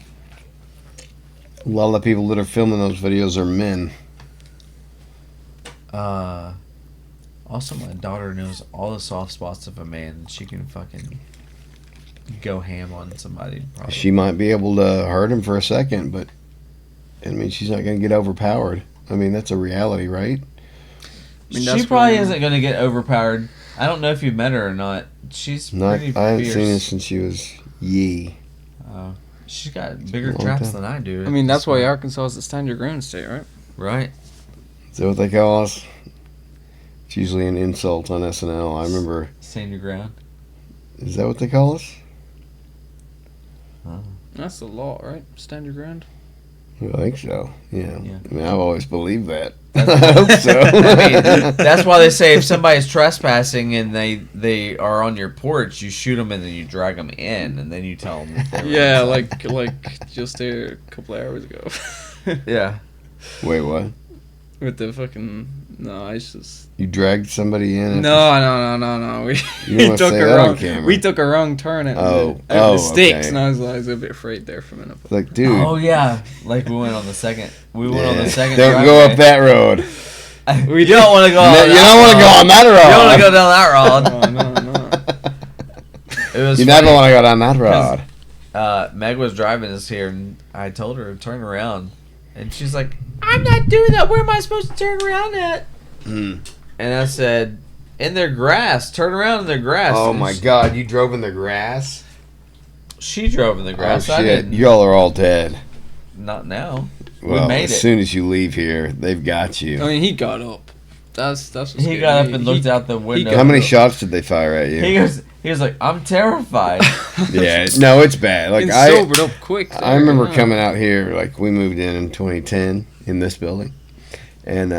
A lot of the people that are filming those videos are men. Also, my daughter knows all the soft spots of a man. She can fucking go ham on somebody. Probably. She might be able to hurt him for a second, but I mean, she's not going to get overpowered. I mean, that's a reality, right? I mean, she probably isn't going to get overpowered. I don't know if you met her or not. She's pretty I haven't fierce. seen her since she was yee. She's got bigger traps than I do. I mean, that's why Arkansas is the stand your ground state, right? Right. Is that what they call us? It's usually an insult on SNL. I remember. Stand your ground. Is that what they call us? That's the law, right? Stand your ground. I think so. Yeah. Yeah. I mean, I've always believed that. I hope so. I mean, that's why they say if somebody's trespassing and they are on your porch, you shoot them and then you drag them in and then you tell them. Yeah, like just there a couple of hours ago. Yeah. Wait, what? With the fucking I just. You dragged somebody in? No. We took a wrong turn at the sticks, okay. and I was a bit afraid there for a minute. Like, dude. Oh yeah, like we went on the second. We went on the second. Don't go up that road. We don't want to go. You don't want to go on that road. You don't want to go down that road. No. It was. You never want to go down that road. Meg was driving us here, and I told her to turn around, and she's like, "I'm not doing that. Where am I supposed to turn around at?" And I said, "In their grass. Turn around in their grass." Oh my God! You drove in the grass. She drove in the grass. Oh shit! Y'all are all dead. Not now. Well, we made as it. soon as you leave here, they've got you. I mean, he got up. That's what's he good. got up and looked out the window. How many shots did they fire at you? He was like, "I'm terrified." Yeah, no, it's bad. Like and sobered up quick. I remember coming out here. Like we moved in 2010 in this building, and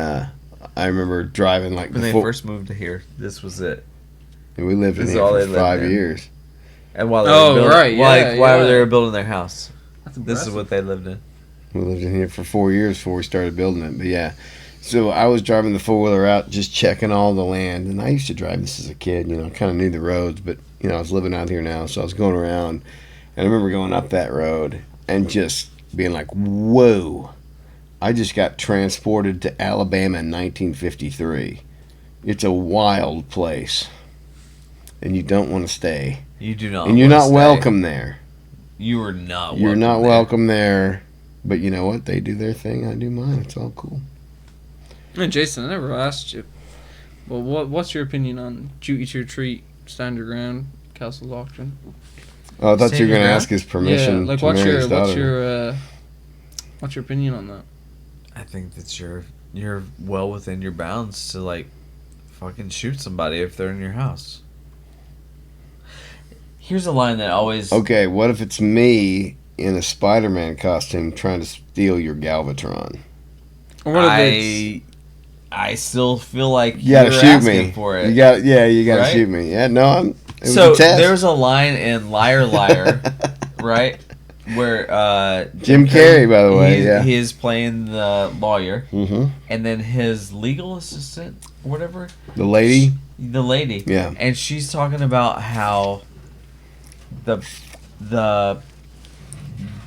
I remember driving like when they first moved to here. This was it. And we lived in here for 5 years. And while they were building, while they were building their house, That's this is what they lived in. We lived in here for 4 years before we started building it. But yeah, so I was driving the four-wheeler out, just checking all the land. And I used to drive this as a kid, kind of knew the roads. But, I was living out here now, so I was going around. And I remember going up that road and just being like, whoa. I just got transported to Alabama in 1953. It's a wild place. And you don't want to stay. You do not. And you're not welcome there. You are not welcome. You're not welcome there. But you know what? They do their thing. I do mine. It's all cool. And Jason, I never asked you. Well, what's your opinion on duty to retreat, stand your ground, castle doctrine? Oh, I thought you were going to ask his permission. Yeah, like to what's marry his daughter. your opinion on that? I think that you're well within your bounds to fucking shoot somebody if they're in your house. Here's a line that always. Okay, what if it's me in a Spider-Man costume trying to steal your Galvatron? I still feel like you gotta shoot asking me for it. You gotta right? shoot me. Yeah, no, it was so a test. there's a line in Liar Liar, right, where Jim Carrey, by the way, he is playing the lawyer, mm-hmm. and then his legal assistant, or whatever, the lady, yeah, and she's talking about how the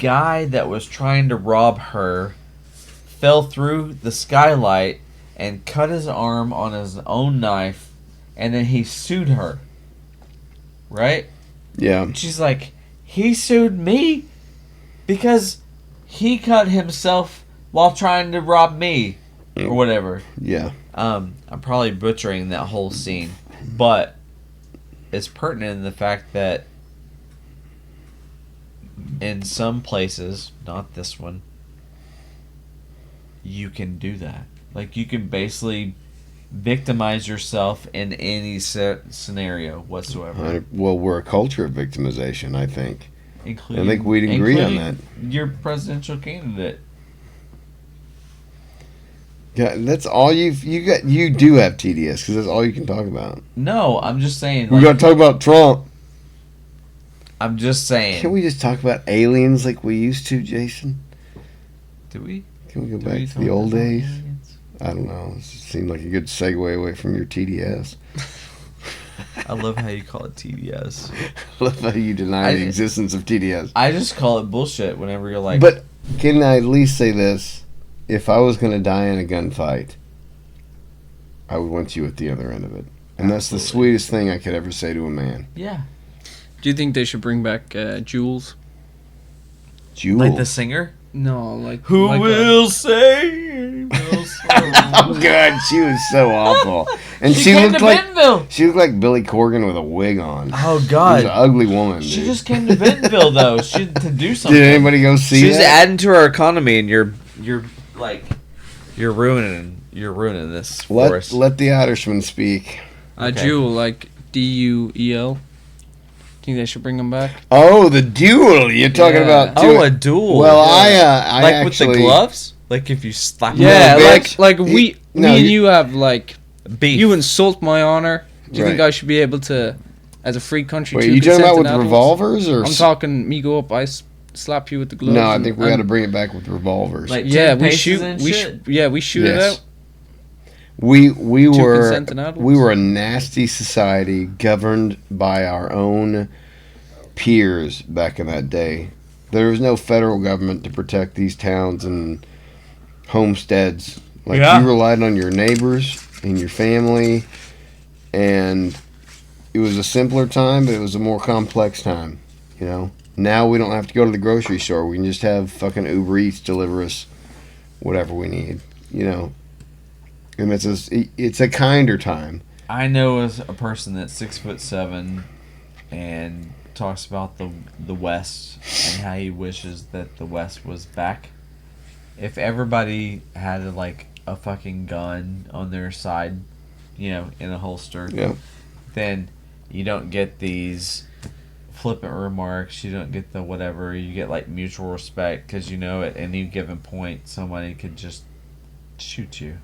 guy that was trying to rob her fell through the skylight and cut his arm on his own knife, and then he sued her. right? Yeah. And she's like, he sued me because he cut himself while trying to rob me, or whatever. Yeah. I'm probably butchering that whole scene, but it's pertinent in the fact that in some places, not this one, you can do that. Like, you can basically victimize yourself in any scenario whatsoever. Well, we're a culture of victimization, I think. Including, I think we'd agree on that. Your presidential candidate. Yeah, that's all you got. You do have TDS because that's all you can talk about. No, I'm just saying. We got to talk about Trump. I'm just saying. Can we just talk about aliens like we used to, Jason? Do we? Can we go back to the old days? I don't know. It seemed like a good segue away from your TDS. I love how you call it TDS. I love how you deny the existence of TDS. I just call it bullshit whenever you're like... But can I at least say this? If I was going to die in a gunfight, I would want you at the other end of it. And that's the sweetest thing I could ever say to a man. Yeah. Do you think they should bring back Jules? Jules? Like the singer? No, like... Who like will save? Oh, God, she was so awful. And she came looked to like Bentonville. She looked like Billy Corgan with a wig on. Oh, God. She was an ugly woman, She dude. just came to Bentonville, though. She to do something. Did anybody go see She's that? adding to our economy, and you're like... You're ruining this for us. Let the Irishman speak. Jewel, like Duel. Think they should bring him back? Oh, the duel! You're talking about? A duel. Well, yeah. I like actually, with the gloves. Like if you slap. Yeah, No, me and you have like beef. You insult my honor. Do you think Right. I should be able to, as a free country? Wait, to you talking consent about to with adults? revolvers or? I'm talking. Me go up. Slap you with the gloves. No, I think we got to bring it back with revolvers. Like yeah, we paces shoot. and We shit? we shoot it Yes. out. We To consenting adults. were a nasty society governed by our own peers back in that day. There was no federal government to protect these towns and homesteads. Like you relied on your neighbors and your family, and it was a simpler time, but it was a more complex time. You know, now we don't have to go to the grocery store. We can just have fucking Uber Eats deliver us whatever we need. You know, and it's a kinder time. I know as a person that's 6'7" and talks about the West and how he wishes that the West was back. If everybody had like a fucking gun on their side, you know, in a holster, then you don't get these flippant remarks. You don't get the whatever. You get like mutual respect because you know at any given point somebody could just shoot you.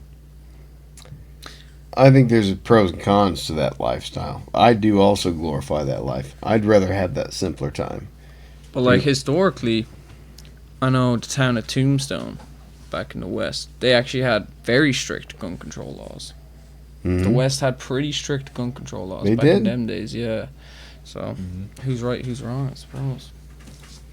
I think there's pros and cons to that lifestyle. I do also glorify that life. I'd rather have that simpler time. But like historically, I know the town of Tombstone, back in the West, they actually had very strict gun control laws. Mm-hmm. The West had pretty strict gun control laws They back did? in them days, yeah. So who's right, who's wrong, I suppose.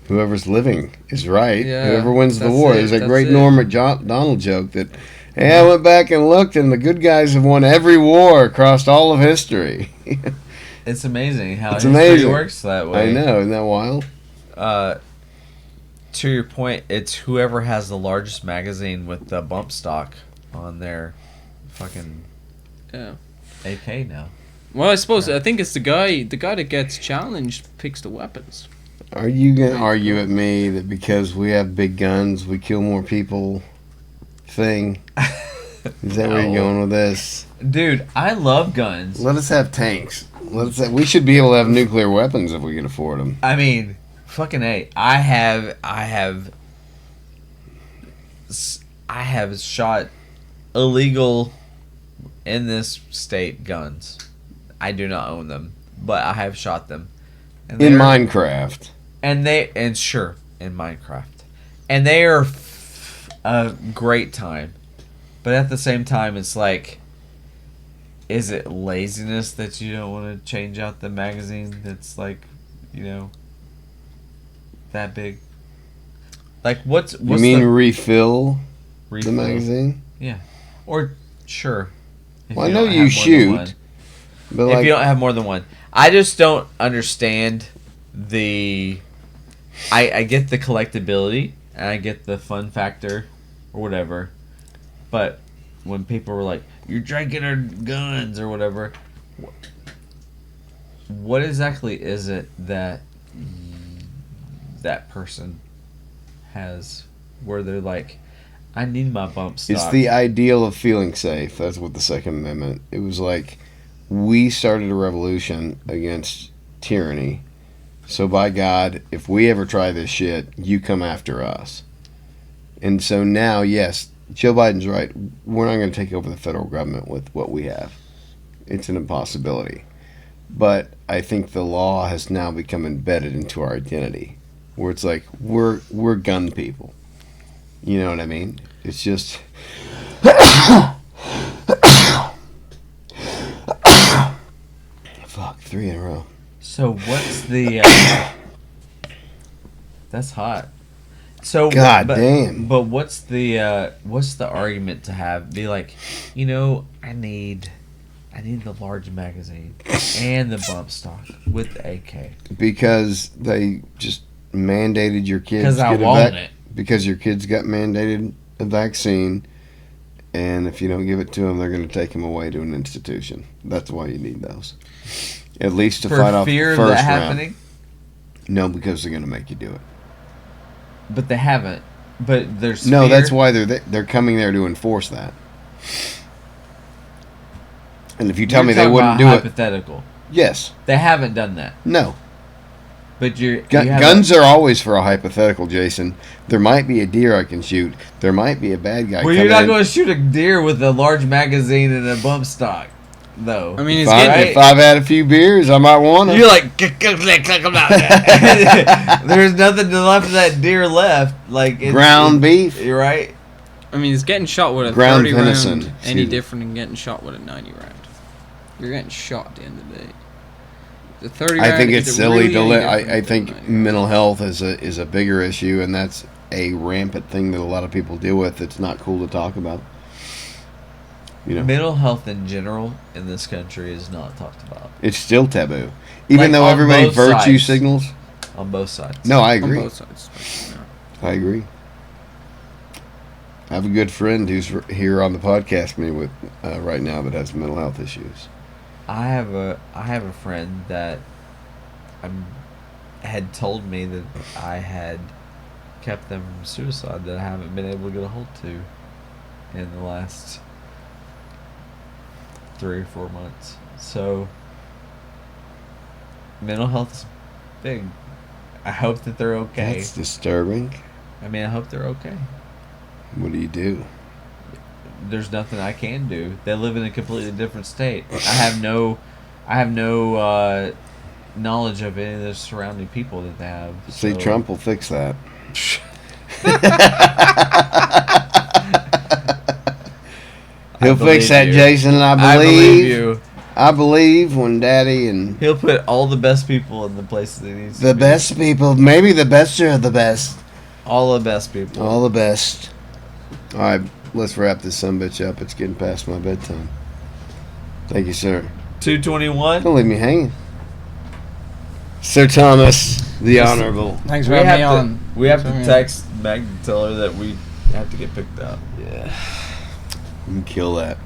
Whoever's living is right. Yeah, Whoever wins the that's war. it, There's a that's great it. Norm Macdonald joke that, hey, I went back and looked, and the good guys have won every war across all of history. It's amazing how It's history amazing. works that way. I know, isn't that wild? To your point, it's whoever has the largest magazine with the bump stock on their fucking AK now. Well, I suppose I think it's the guy that gets challenged picks the weapons. Are you going to argue at me that because we have big guns, we kill more people thing? Is that where you're going with this? Dude, I love guns. Let us have tanks. We should be able to have nuclear weapons if we can afford them. I mean, fucking A. I have shot illegal in this state guns. I do not own them, but I have shot them. And In Minecraft. Sure, in Minecraft. And they are a great time. But at the same time, it's like, is it laziness that you don't want to change out the magazine that's like, you know, that big? Like, what's You mean refill the refill? magazine? Yeah. Or, sure. If Well, I you know don't you have more than one. shoot. But if you don't have more than one. I just don't understand the... I get the collectability, and I get the fun factor, or whatever. But when people were like, you're drinking our guns, or whatever, what exactly is it that that person has where they're like, I need my bump stock? It's the ideal of feeling safe. That's what the Second Amendment. It was like, we started a revolution against tyranny. So by God, if we ever try this shit, you come after us. And so now, yes, Joe Biden's right. We're not going to take over the federal government with what we have. It's an impossibility. But I think the law has now become embedded into our identity, where it's like, we're gun people. You know what I mean? It's just... Fuck, 3 in a row. So what's the... That's hot. So God damn. But what's the argument to have? Be like, I need the large magazine and the bump stock with the AK. Because they just mandated your kids. Because I want it. Because your kids got mandated a vaccine, and if you don't give it to them, they're going to take them away to an institution. That's why you need those. At least to fight off the fear of first that round. happening? No, because they're going to make you do it. But they haven't. But there's no. fear. That's why they're coming there to enforce that. And if you tell me they wouldn't do hypothetical. Yes. They haven't done that. No. But guns are always for a hypothetical, Jason. There might be a deer I can shoot. There might be a bad guy. Well, you're not going to shoot a deer with a large magazine and a bump stock, though. I mean, if I've had a few beers, I might want to. You're like, there's nothing left of that deer left. Like ground beef. You're right. I mean, it's getting shot with a ground 30 venison. round any different than getting shot with a 90 round. You're getting shot at the end of the day. The 30 round, I think it's silly to I think 90 mental health is a bigger issue, and that's a rampant thing that a lot of people deal with. It's not cool to talk about. Mental health in general in this country is not talked about. It's still taboo, even though everybody virtue signals on both sides. No, I agree. On both sides. I agree. I have a good friend who's here on the podcast with me with right now that has mental health issues. I have a friend that had told me that I had kept them from suicide that I haven't been able to get a hold to in the last 3 or 4 months. So mental health is big. I hope that they're okay. That's disturbing. I mean, I hope they're okay. What do you do? There's nothing I can do. They live in a completely different state. I have no knowledge of any of the surrounding people that they have. See, so. Trump will fix that. He'll fix that, Jason. I believe you. I believe when Daddy and he'll put all the best people in the places he needs. The best people, maybe the best of the best. All the best people. All the best. All right, let's wrap this sumbitch up. It's getting past my bedtime. Thank you, sir. 2:21. Don't leave me hanging. Sir Thomas, the Honorable. Thanks for having me on. We have to text Meg to tell her that we have to get picked up. Yeah. You can kill that.